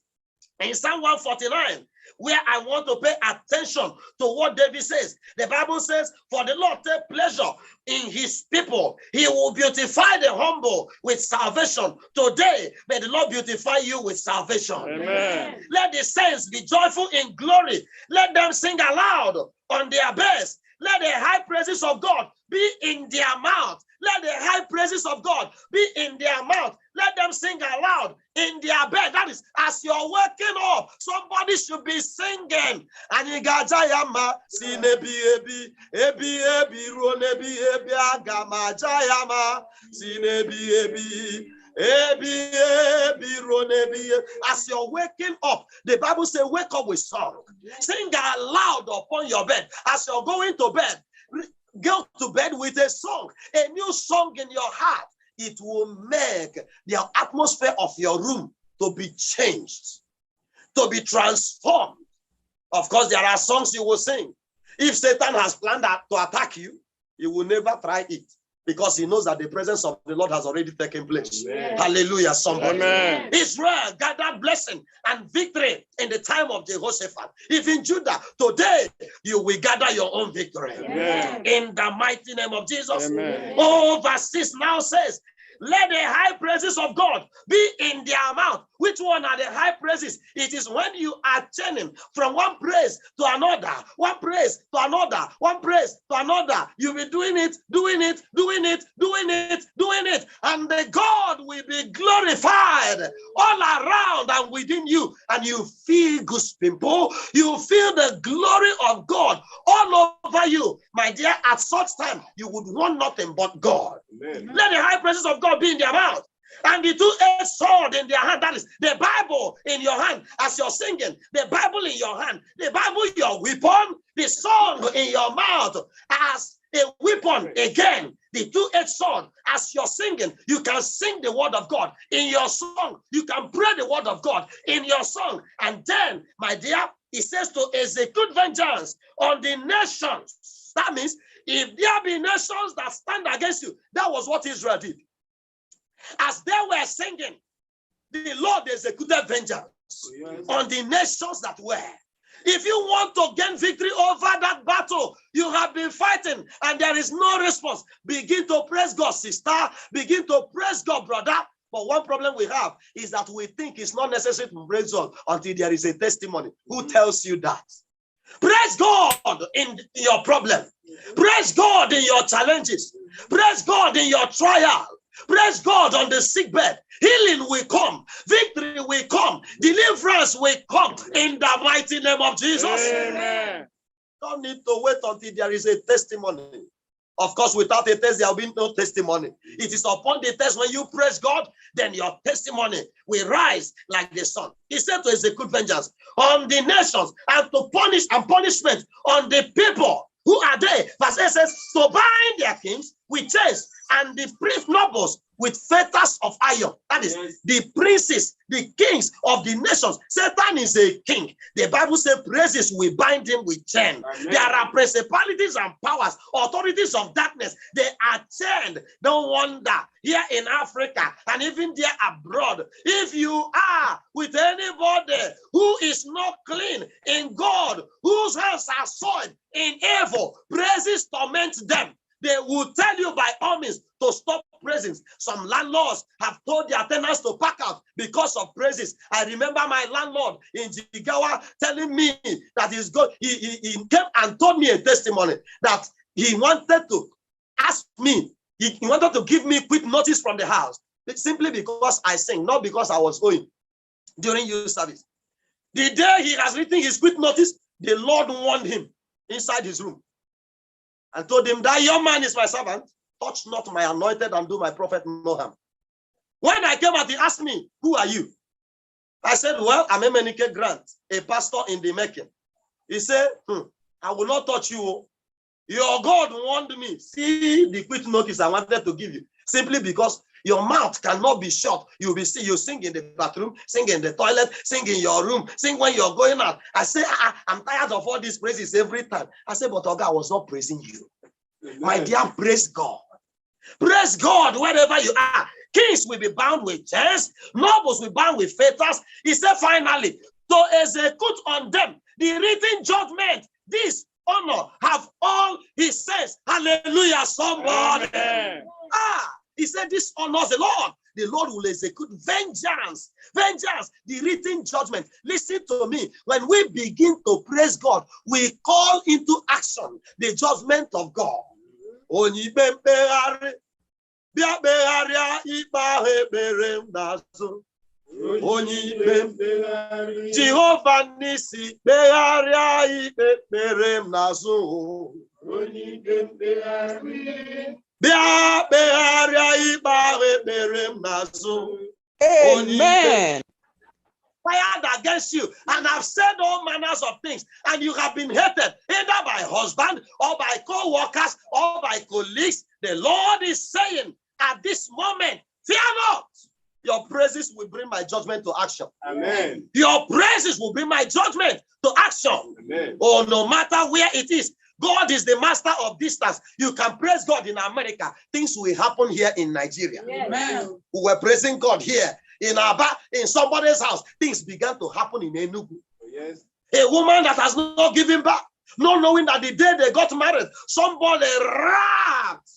in Psalm 149, where I want to pay attention to what David says. The Bible says, for the Lord take pleasure in his people. He will beautify the humble with salvation. Today, may the Lord beautify you with salvation. Amen. Let the saints be joyful in glory. Let them sing aloud on their best. Let the high praises of God be in their mouth. Let the high praises of God be in their mouth. Let them sing aloud in their bed. That is, as you're waking up, somebody should be singing. And you got Jayama, Sinebi Ebi, Ebi Ebi, Ronebi Ebi, Agama Jayama, Sinebi Ebi. As you're waking up, the Bible says, wake up with song. Sing aloud upon your bed. As you're going to bed, go to bed with a song, a new song in your heart. It will make the atmosphere of your room to be changed, to be transformed. Of course, there are songs you will sing. If Satan has planned to attack you, he will never try it, because he knows that the presence of the Lord has already taken place. Amen. Hallelujah, somebody. Amen. Israel gathered blessing and victory in the time of Jehoshaphat. If in Judah, today, you will gather your own victory. Amen. In the mighty name of Jesus. Amen. Oh, verse 6 now says, let the high praises of God be in their mouth. Which one are the high praises? It is when you are turning from one praise to another, one praise to another, one praise to another. You'll be doing it, doing it, doing it, doing it, doing it. And the God will be glorified all around and within you. And you feel good, people. You feel the glory of God all over you. My dear, at such time, you would want nothing but God. Amen. Let the high praises of God be in their mouth. And the two-edged sword in their hand, that is the Bible in your hand as you're singing, the Bible in your hand, the Bible your weapon, the song in your mouth as a weapon. Again, the two-edged sword as you're singing, you can sing the word of God in your song. You can pray the word of God in your song. And then, my dear, he says to execute vengeance on the nations. That means if there be nations that stand against you, that was what Israel did. As they were singing, the Lord executed vengeance on the nations that were. If you want to gain victory over that battle you have been fighting and there is no response, begin to praise God, sister. Begin to praise God, brother. But one problem we have is that we think it's not necessary to praise God until there is a testimony. Who tells you that? Praise God in your problem. Praise God in your challenges. Praise God in your trial. Praise God on the sick bed. Healing will come. Victory will come. Deliverance will come in the mighty name of Jesus. Amen. Don't need to wait until there is a testimony. Of course, without a test, there will be no testimony. It is upon the test when you praise God, then your testimony will rise like the sun. He said to execute vengeance on the nations and to punish and punishment on the people. Who are they? Verse 8 says, to bind their kings with chains and the brief nobles with fetters of iron. That is, the princes, the kings of the nations. Satan is a king. The Bible says praises will bind him with chains. There are principalities and powers, authorities of darkness. They are chained. No wonder here in Africa and even there abroad, if you are with anybody who is not clean in God, whose hands are soiled in evil, praises torment them. They will tell you by all means to stop praising. Some landlords have told their tenants to pack out because of praises. I remember my landlord in Jigawa telling me that he's good. He came and told me a testimony that he wanted to asked me, he wanted to give me quick notice from the house, simply because I sing, not because I was going during youth service. The day he has written his quick notice, the Lord warned him inside his room and told him that your man is my servant. Touch not my anointed and do my prophet no harm. When I came out, he asked me, who are you? I said, well, I'm Emenike Grant, a pastor in the making. He said, I will not touch you. Your God warned me. See the quick notice I wanted to give you. Simply because your mouth cannot be shut. You sing in the bathroom, sing in the toilet, sing in your room, sing when you're going out. I say, I'm tired of all these praises every time. I said, but Oga, I was not praising you. Amen. My dear, praise God. Praise God wherever you are. Kings will be bound with chains. Nobles will be bound with fetters. He said, finally, to execute on them the written judgment, this honor have all he says. Hallelujah, somebody. Amen. He said, this honors the Lord. The Lord will execute vengeance. Vengeance, the written judgment. Listen to me. When we begin to praise God, we call into action the judgment of God. Jehovah Nisi, Amen. Fired against you, and I've said all manners of things, and you have been hated either by husband or by co-workers or by colleagues. The Lord is saying at this moment, fear not. Your praises will bring my judgment to action. Amen. Your praises will bring my judgment to action. Amen. Oh, no matter where it is, God is the master of distance. You can praise God in America. Things will happen here in Nigeria. Yes. Amen. We were praising God here in Aba, in somebody's house. Things began to happen in Enugu. Yes. A woman that has not given back, not knowing that the day they got married, somebody wrapped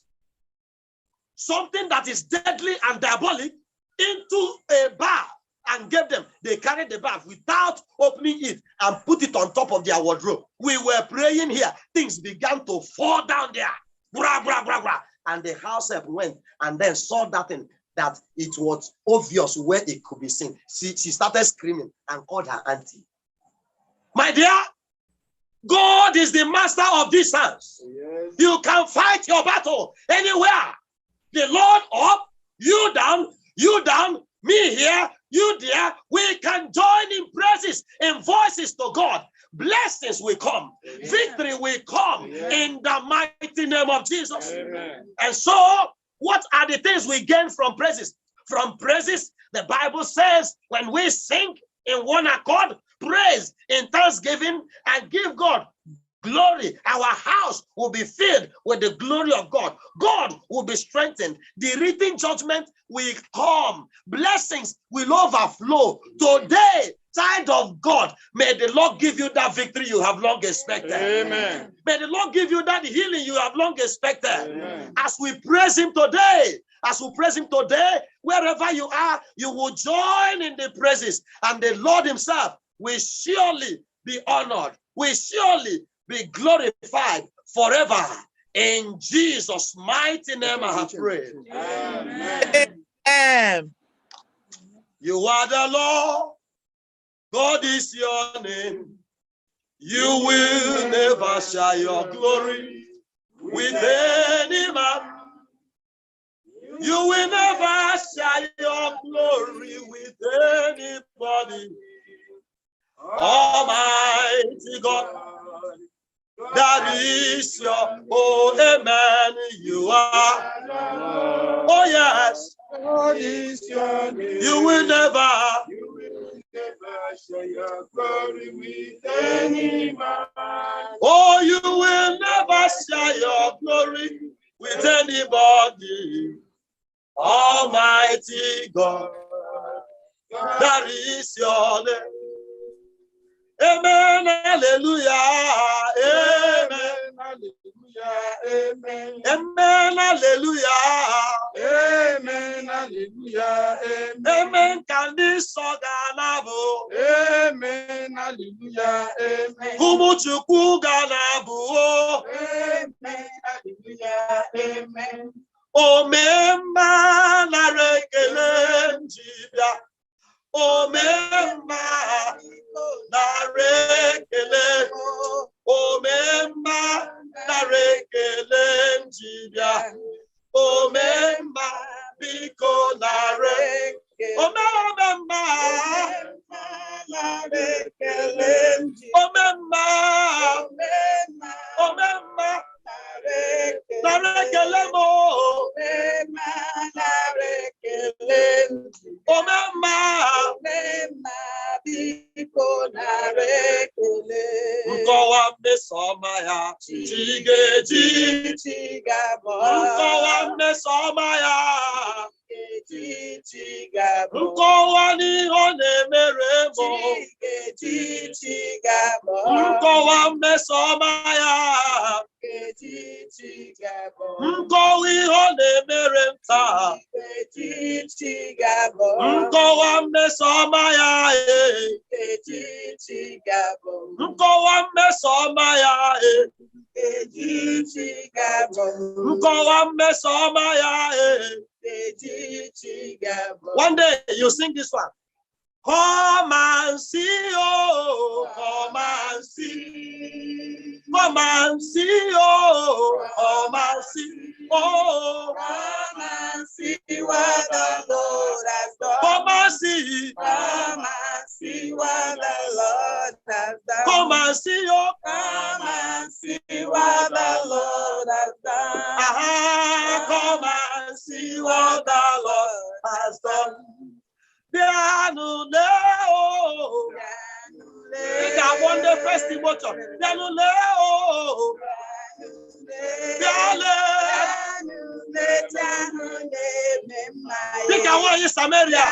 something that is deadly and diabolic into a bath and gave them. They carried the bath without opening it and put it on top of their wardrobe. We were praying here. Things began to fall down there. Bra, bra, bra, bra. And the house help went and then saw that thing, that it was obvious where it could be seen. She started screaming and called her auntie. My dear, God is the master of this house. Yes. You can fight your battle anywhere. The Lord up, you down, me here, you there. We can join in praises, in voices to God. Blessings will come. Amen. Victory will come. Amen. In the mighty name of Jesus. Amen. And so, what are the things we gain from praises? From praises, the Bible says, when we sing in one accord, praise in thanksgiving, and give God glory, our house will be filled with the glory of God. God will be strengthened. The written judgment will come. Blessings will overflow. Today, child of God, may the Lord give you that victory you have long expected. Amen. May the Lord give you that healing you have long expected. Amen. As we praise him today, wherever you are, you will join in the praises, and the Lord himself will surely be honored, will surely be glorified forever. In Jesus' mighty name I have prayed. Amen. Amen. You are the Lord, God is your name. You will never share your glory with any man. You will never share your glory with anybody. Almighty God, that is your, oh amen, you are. Oh yes, God is your name. You will never share your glory with any man. Oh, you will never share your glory with anybody. Almighty God, that is your name. Amen, hallelujah, amen, hallelujah, amen, amen, hallelujah, amen, hallelujah, amen, amen, can this song ganabo, amen, hallelujah, amen, Kumuchuku ganabo, amen, hallelujah, Amen. Omemma narekele njibia. Omemma narekele. Omemma narekele njibia. Omemma biko nare. Omemma narekele. Omemma. Omemma narekele mo. Omemma biko narekele. Nkowa mmesoma ya chigeji chigabo. Nkowa mmesoma ya chigabo. Nkowa ni na-emere mo chigeji chigabo. Nkowa mmesoma ya chigabo. Nkowa ihe na-emere nta chigabo. Nkowa mmesoma ya chigabo. Nkowa mmesoma ya chigabo. Nkowa mmesoma ya chigabo. One day you sing this one. Come and see, oh, come and see. Come and see, oh, come and see. Oh, come and see what the Lord has done. Come and see. Come and see what the Lord has done. Come and see, oh, come and see what the Lord has done. Come and see what the Lord has done. Pianuleo, we got one day festival. Pianuleo, we got one in Samaria.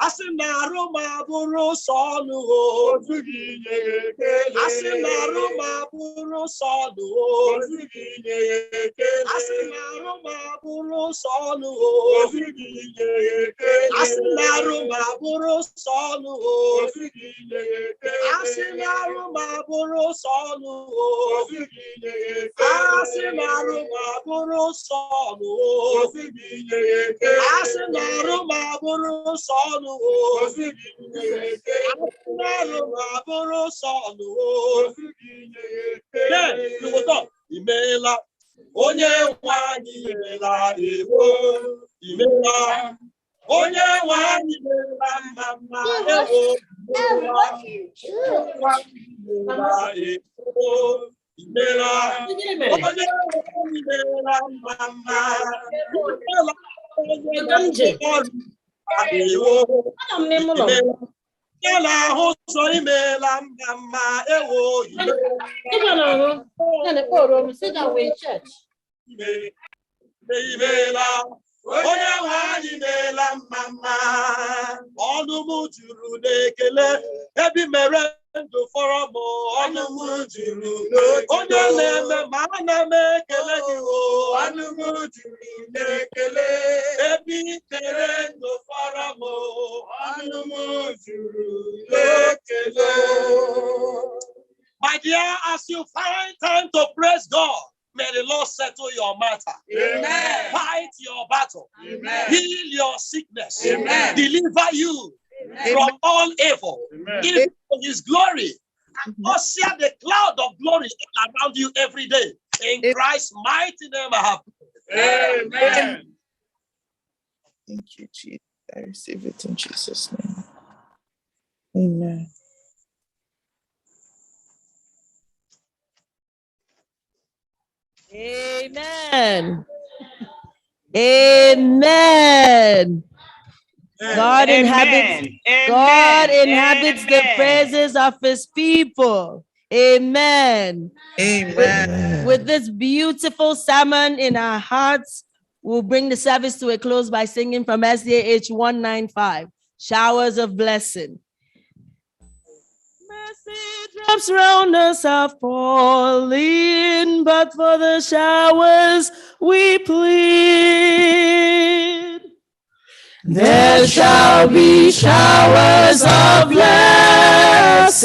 Asinaru maburu sonu o. Asinaru maburu sonu o. Asinaru maburu sonu o. Asinaru maburu sonu o. Asinaru maburu sonu o. Asinaru maburu sonu o. Asinaru maburu sonu. Imela onye nwanyị imela ebo imela onye nwanyị imela mama ebo imela onye nwanyị imela mama onye nwanyị meela mama ọnụ m juru n'ekele ebe mere ndụ fọrọ m ọnụ m juru onye na-eme ma ana m ekele gị ọnụ m juru n'ekele ebe mere ndụ fọrọ m ọnụ m juru n'ekele. My dear, as you find time to praise God, may the Lord settle your matter. Amen. Fight your battle. Amen. Heal your sickness. Amen. Deliver you from all evil. Give His glory. And share the cloud of glory around you every day. In Christ's mighty name I have. Amen. Thank you, Jesus. I receive it in Jesus' name. Amen. Amen. Amen. God inhabits, God inhabits the praises of His people. Amen. Amen. With this beautiful sermon in our hearts, we'll bring the service to a close by singing from SDA 195, Showers of Blessing. Mercy Drops round us are falling, but for the showers we plead. There shall be showers of blessing.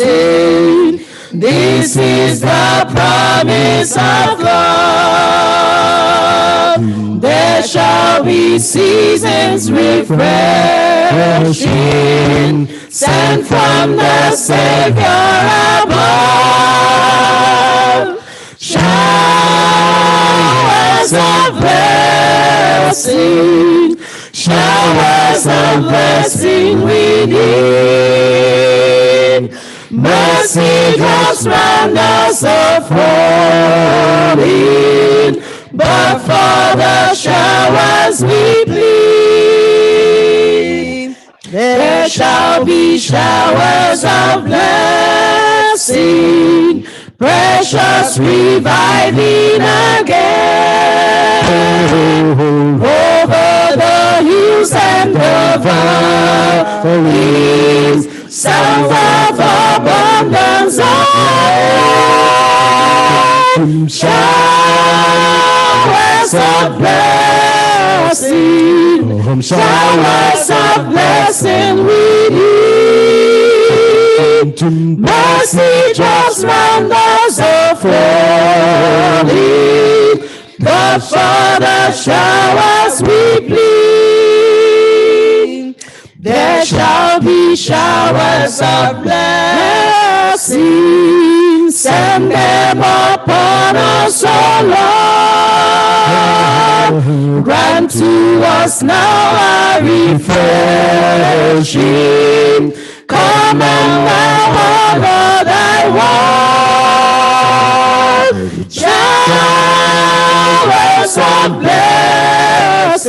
This is the promise of God. There shall be seasons refreshing, sent from the Savior above. Showers of blessing, showers of blessing we need. Mercy drops round us are falling, but for the showers we plead. There shall be showers of blessing, precious reviving again. Over the hills and the valleys, sounds of abundance of showers of blessing, showers of blessing we need. Mercy drops round us are falling, but for the showers we plead. There shall be showers of blessing, send them upon us, O Lord. Grant to us now a refreshing. Come and now honor thy word. Showers of blessing,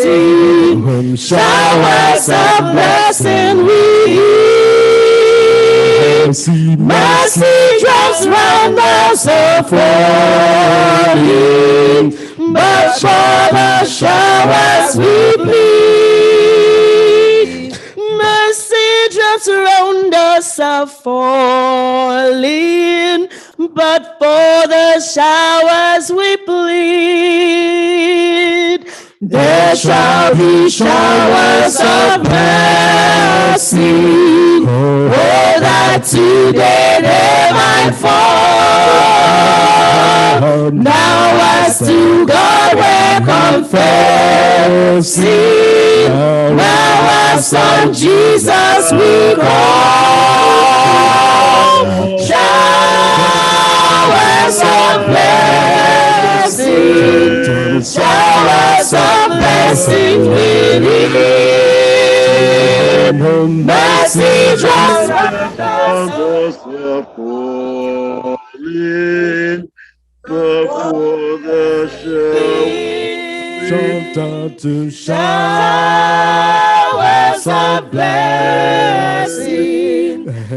showers of blessing we need. Mercy drops round us are falling, but for the showers we plead. Mercy drops round us are falling, but for the showers we plead. There shall be showers of blessing, oh, that today they might fall. Now as to God we're confessing, now as on Jesus we call. Showers of blessing, showers of blessing we need. Mercy drops round us are falling, before the showers of blessing,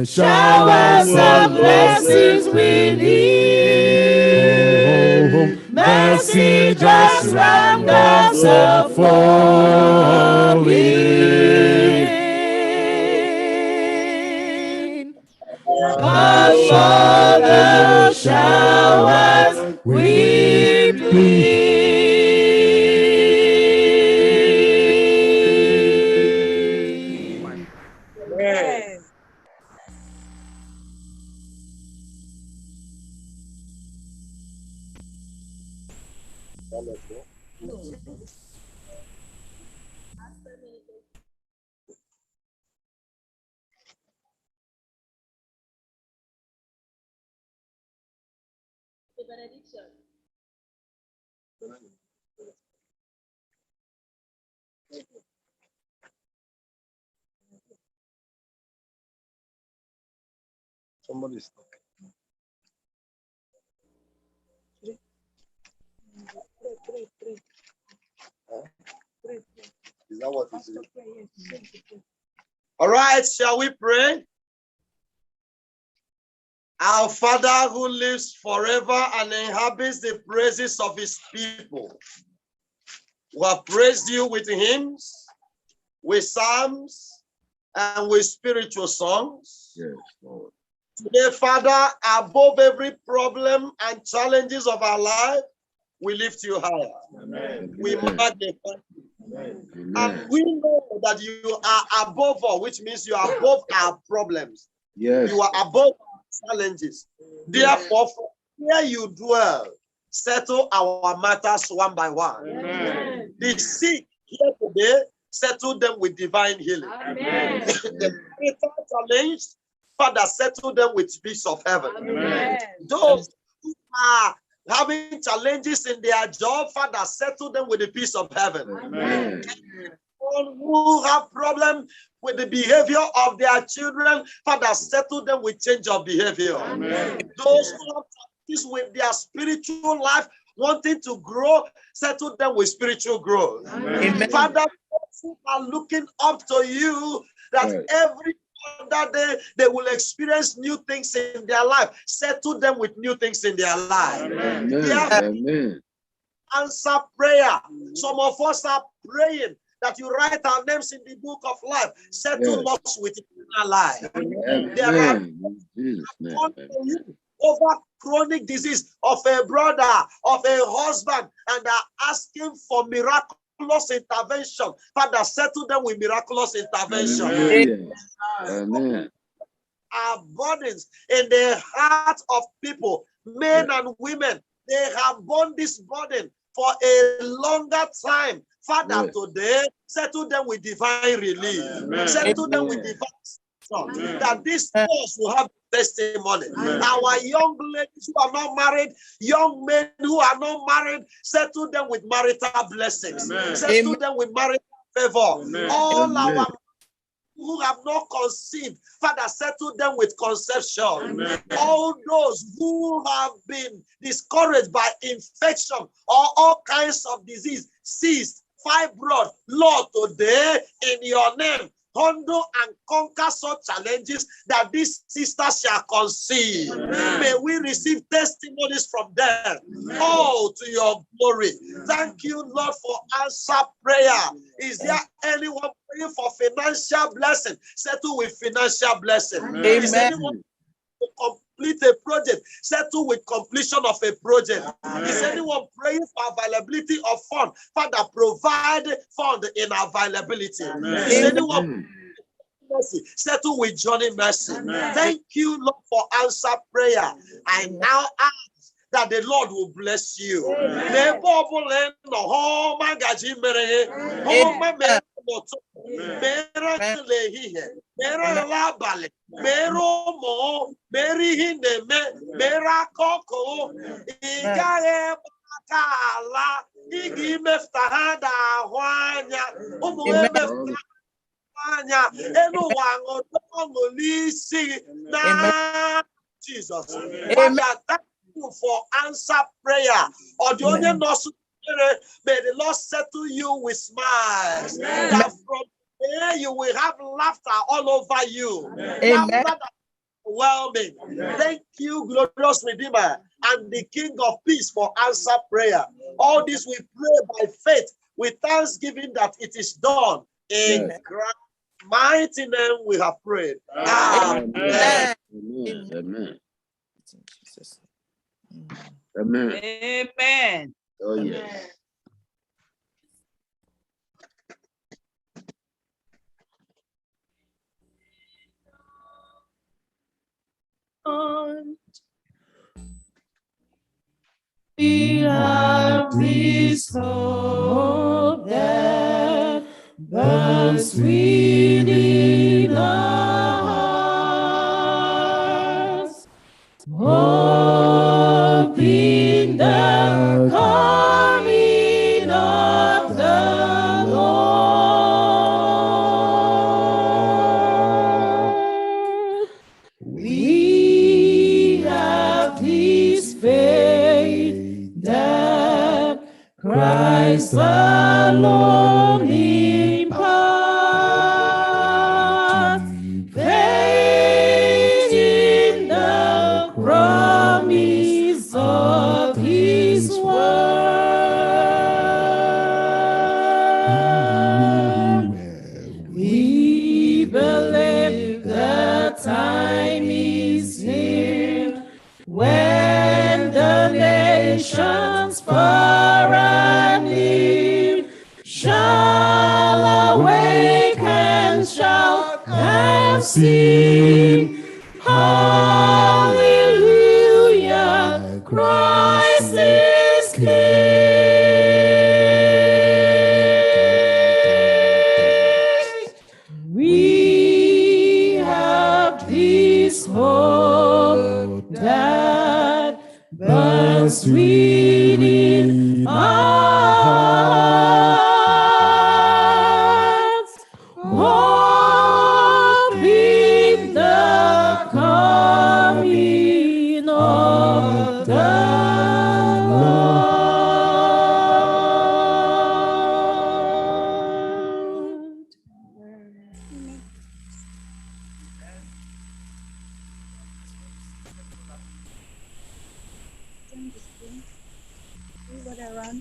showers of blessings we need. Mercy drops round us are falling, but for the showers we plead. Amen. Somebody's talking. Is that what it is? All right, shall we pray? Our Father who lives forever and inhabits the praises of his people, we have praised you with hymns, with psalms, and with spiritual songs. Yes, Lord. Today, Father, above every problem and challenges of our life, we lift you higher. Amen. We magnify you. And we know that you are above all, which means you are above our problems. Yes. You are above our challenges. Therefore, from where you dwell, settle our matters one by one. Amen. The sick here today, settle them with divine healing. Amen. The marital challenged, Father, settle them with peace of heaven. Amen. Those who are having challenges in their job, Father, settle them with the peace of heaven. Amen. All who have problems with the behavior of their children, Father, settle them with change of behavior. Amen. Those who have challenges with their spiritual life, wanting to grow, settle them with spiritual growth. Amen. Father, those who are looking up to you, that Right. every other day they will experience new things in their life, settle them with new things in their life. Amen. Therefore, Amen. answer prayer. Some of us are praying that you write our names in the book of life, settle Yes. us with eternal life. Amen. There are In Jesus' name. gone to you over chronic disease of a brother, of a husband, and are asking for miraculous intervention. Father, settle them with miraculous intervention. Hallelujah. Amen. Our burdens in the heart of people, men and women, they have borne this burden for a longer time. Father, Yes. today, settle them with divine relief. Amen. Settle them with Amen. divine, that this force will have testimony. Our young ladies who are not married, young men who are not married, settle them with marital blessings. Amen. Settle them with marital favor. Amen. All Amen. our who have not conceived, Father, settle them with conception. Amen. All those who have been discouraged by infection or all kinds of disease, cyst, fibroid, Lord, today in your name, handle and conquer such challenges that these sisters shall conceive. Amen. May we receive testimonies from them. All to your glory. Thank you, Lord, for answer prayer. Is there anyone praying for financial blessing? Settle with financial blessing. Amen. Is anyone to complete a project? Settle with completion of a project. Is anyone praying for availability of fund? Father, provide fund in availability. Is anyone mercy? Settle with Johnny mercy. Thank you, Lord, for answer prayer. I now ask that the Lord will bless you. Jesus. Father, thank you for answer prayer. May the Lord settle you with smiles. That from there you will have laughter all over you. Laughter that overwhelming. Thank you, glorious Redeemer and the King of Peace, for answer prayer. All this we pray by faith with thanksgiving that it is done. In Christ's mighty name we have prayed. Amen. Amen. Amen. Amen. Amen. Oh, yes. We have this hope that burns within our hearts, hope in the coming of the Lord. We have this faith that Christ alone imparts, faith in the promise of His word. We believe the time is nations far and near shall awake and shout and sing. Hallelujah, Christ is King. We have this hope that burns within our hearts, hoping the coming of the Lord. Everybody run.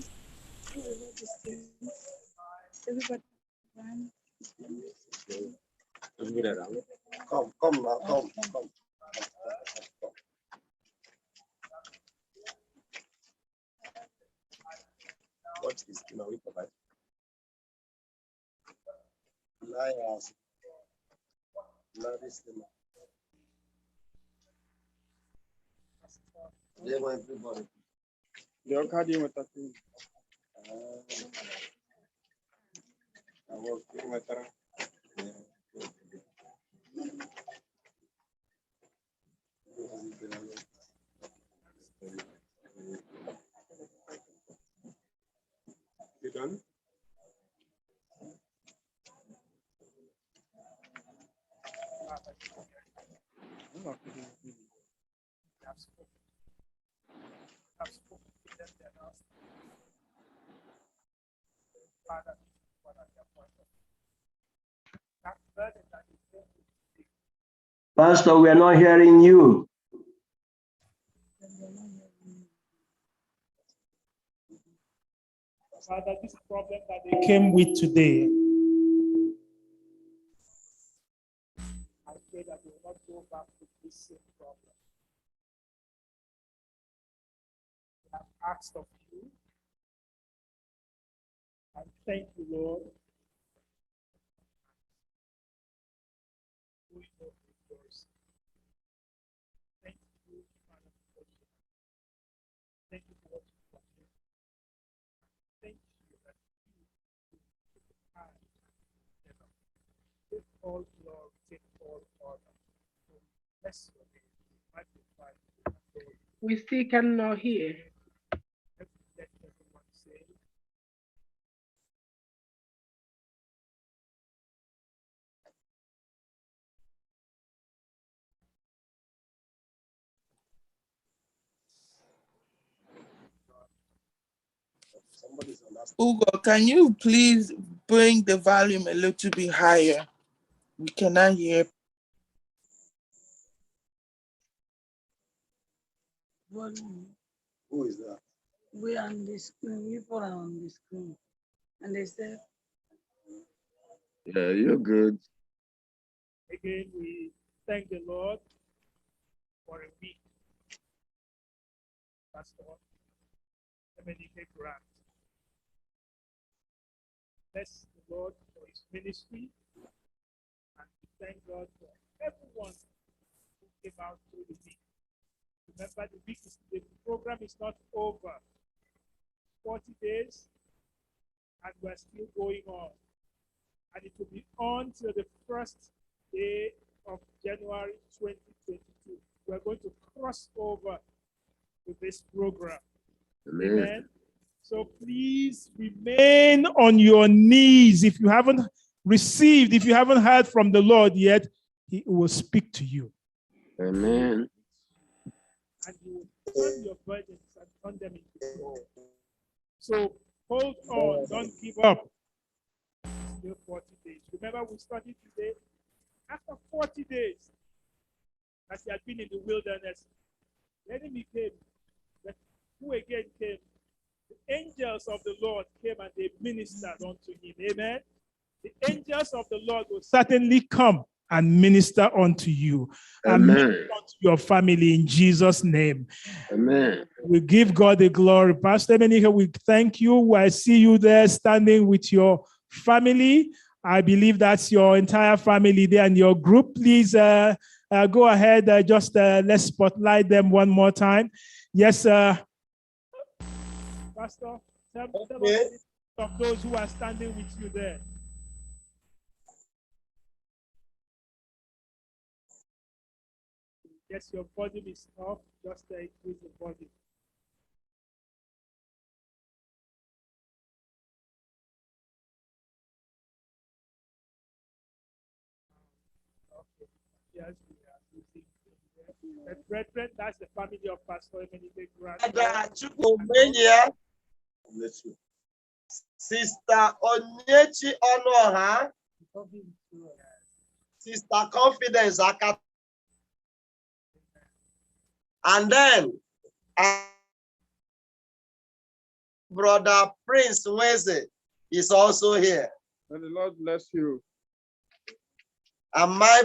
Everybody run. Come now, come. What is now we provide? Liars. They want everybody. They're carrying with us. I work with her. You done? Pastor, we are not hearing you. Father, this problem that they came with today, I pray that they will not go back to this same problem. We have asked of you, and thank you, Lord. We know yours. Thank you, Father, for you. Thank you for what you've done. Thank you that you took the time together. Take all glory, take all honor. Bless your name. Magnify you. We still cannot hear. Let everyone say. Ugo, can you please bring the volume a little bit higher? We cannot hear. Who is that? We are on the screen. People are on the screen. And they said, Yeah, you're good. Again, we thank the Lord for a week. Pastor Emenike Grant. Bless the Lord for his ministry, and we thank God for everyone who came out through the week. Remember, the program is not over. 40 days, and we're still going on. And it will be on till the first day of January 2022. We're going to cross over with this program. Amen. Amen. So please remain on your knees. If you haven't received, if you haven't heard from the Lord yet, He will speak to you. Amen. And He will turn your burdens and turn them into gold. So hold on, don't give up. Still 40 days. Remember, we studied today. After 40 days that he had been in the wilderness, the enemy came. But who again came? The angels of the Lord came and they ministered unto him. Amen. The angels of the Lord will certainly come and minister unto you and Amen. minister unto your family in Jesus' name. Amen. We give God the glory. Pastor Menika, we thank you. I see you there standing with your family. I believe that's your entire family there and your group. Please go ahead. Let's spotlight them one more time. Yes, Pastor, tell us of those who are standing with you there. Yes, your volume is off. Just increase the volume. Okay. Yes, we are using the brethren. That's the family of Pastor Emenike Grant. Sister Onyechi Onoha, Sister Confidence Aka, and then Brother Prince Weze is also here. May the Lord bless you. And my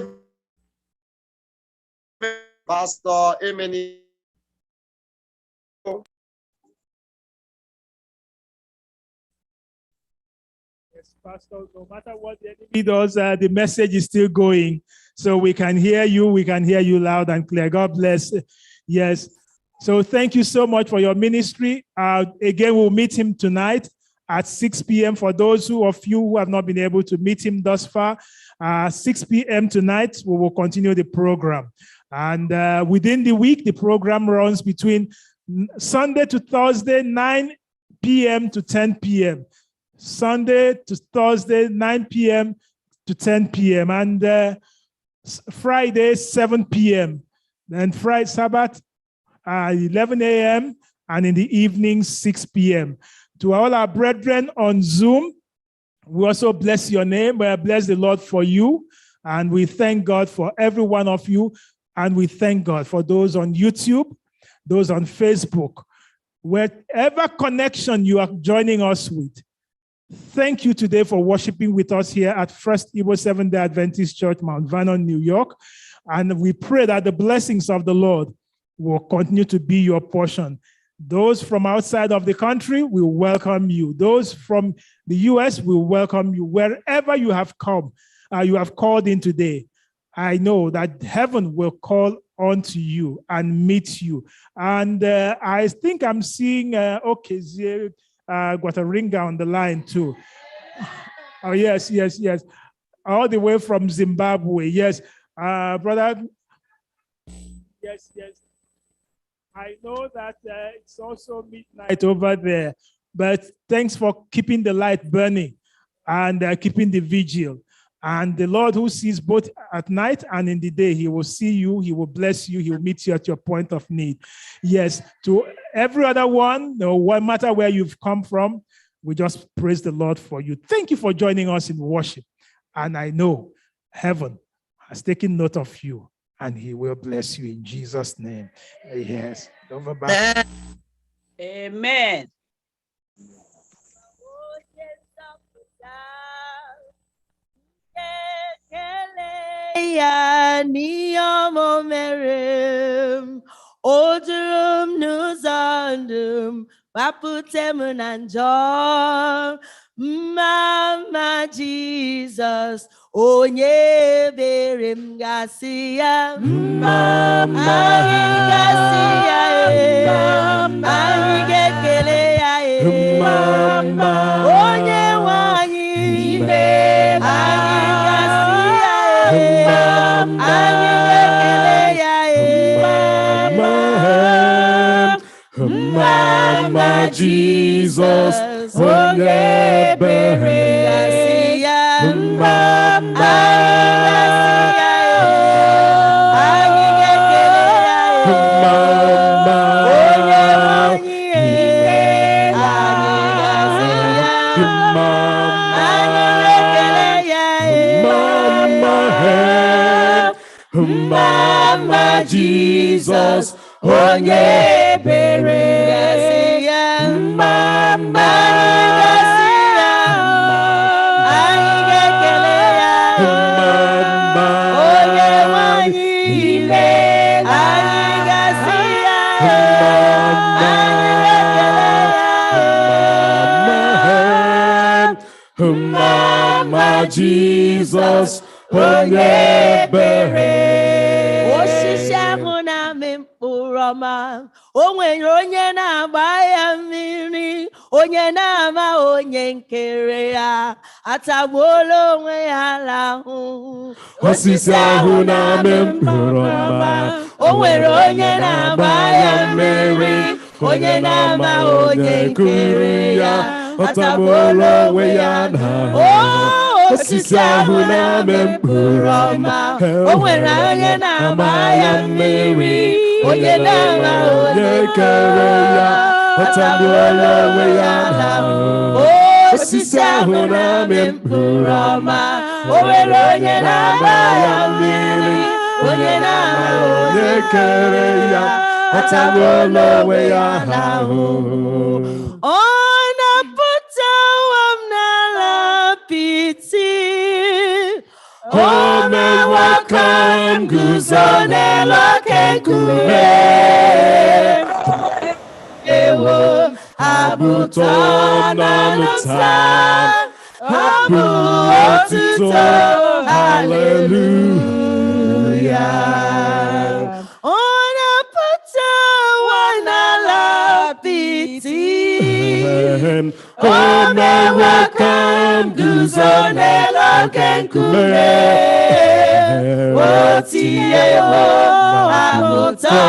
Pastor Emeni. Yes, Pastor, no matter what the enemy does, the message is still going. So we can hear you loud and clear. God bless. Yes. So thank you so much for your ministry. Again, we'll meet him tonight at 6 p.m. For those of you who have not been able to meet him thus far, 6 p.m. tonight, we will continue the program. And within the week, the program runs between Sunday to Thursday, 9 p.m. to 10 p.m. Sunday to Thursday, 9 p.m. to 10 p.m. And Friday, 7 p.m. Then Friday, Sabbath, 11 a.m. and in the evening, 6 p.m. To all our brethren on Zoom, we also bless your name. We bless the Lord for you. And we thank God for every one of you. And we thank God for those on YouTube, those on Facebook, wherever connection you are joining us with. Thank you today for worshiping with us here at FirstIgbo Seventh-day Adventist Church, Mount Vernon, New York. And we pray that the blessings of the Lord will continue to be your portion. Those from outside of the country, we welcome you. Those from the U.S., we welcome you. Wherever you have come, you have called in today, I know that heaven will call onto you and meet you. And I think I'm seeing Okezie Guataringa on the line too. Oh, yes. All the way from Zimbabwe. Yes. Brother. Yes. I know that it's also midnight over there, but thanks for keeping the light burning and keeping the vigil. And the Lord who sees both at night and in the day, he will see you, he will bless you, he will meet you at your point of need. Yes, to every other one, no matter where you've come from, we just praise the Lord for you. Thank you for joining us in worship. And I know heaven has taken note of you and he will bless you in Jesus' name. Yes. Over back. Amen. Ya niyomo merem odurum nuzandum waputem nanjo Mama Jesus onye berem gasia Mama gasia anyị gekele ya Mama onye nwanyị ime anyị gasia anyị gekele ya Mama Jesus onye bere gasia Mama anyị gekele ya onye nwanyị anyị gasia anyị gekele ya Mama Jesus onye bere Mama anyị gekele ya Jesus, onye ebere. Osisi ahụ na-amị mkpụrụ ọma, o nwere onye na-agba ya mmiri, onye na-ama onye nkere ya, atagbuola onwe ya n'ahụhụ. Osisi ahụ na-amị mkpụrụ ọma, o nwere onye na-agba ya mmiri, onye na-ama onye nkere ya, ọ tagbuola onwe ya n'ahụhụ. Osisi ahụ na-amị mkpụrụ ọma, o nwere onye na-agba ya mmiri, onye na-ama onye nkere ya, ọ tagbuola onwe ya n'ahụhụ. Osisi ahụ na-amị mkpụrụ ọma, o nwere onye na-agba ya mmiri, onye na-ama onye nkere ya, ọ tagbuola onwe ya n'ahụhụ. Ọ na-apụta ụwa m n'ala apịtị, o mewo ka m guzo n'elu oke nkume. Ewo abụ ụtọ n'ọnụ taa, abụ otuto, haleluya. Ọ na-apụta ụwa n'ala apịtị, o mewo ka m guzo n'elu oke nkume. o tiewo abụ ụtọ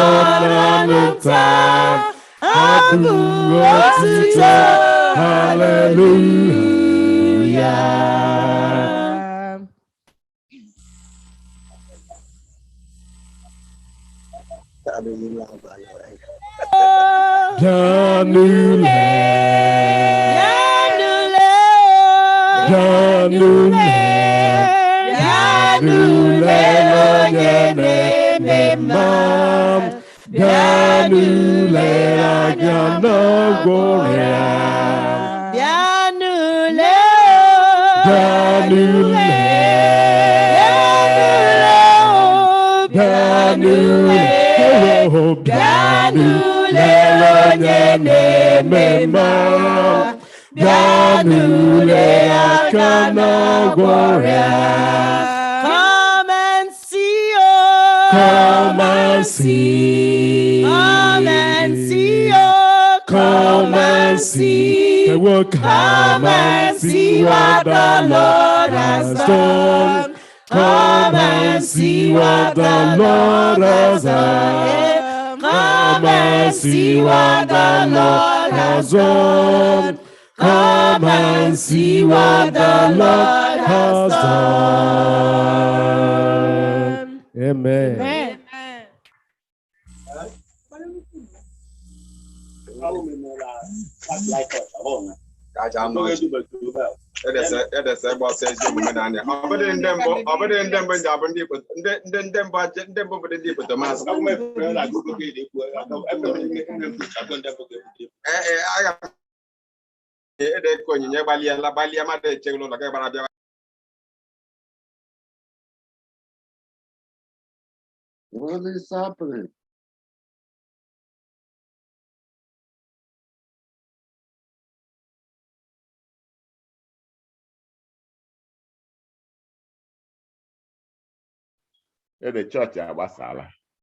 n'ọnụ taa, abụ otuto, haleluya. Janule, Janule, Janule, onye na-eme mma. Janule, aga n'ọgwụrịa. Janule, Janule, Janule, Janule, onye na-eme mma. Janule, aka n'ọgwụrịa. Come and see, oh. Come and see. Come and see, oh. Come and see. Come and see what the Lord has done. Come and see what the Lord has done. Come and see what the Lord has done. Come and see what the Lord has done. Amen. Amen. edese gbasa ezi omume n'anya ọ bụrụ ndị mbụ ji abụ ndị mbụ bụ ndị Igbo Tomas aga m ede ka onyinye gbalie mmadụ echeghị ụlọ gị gbara bịa. What is happening? Ede chọọchị agbasala.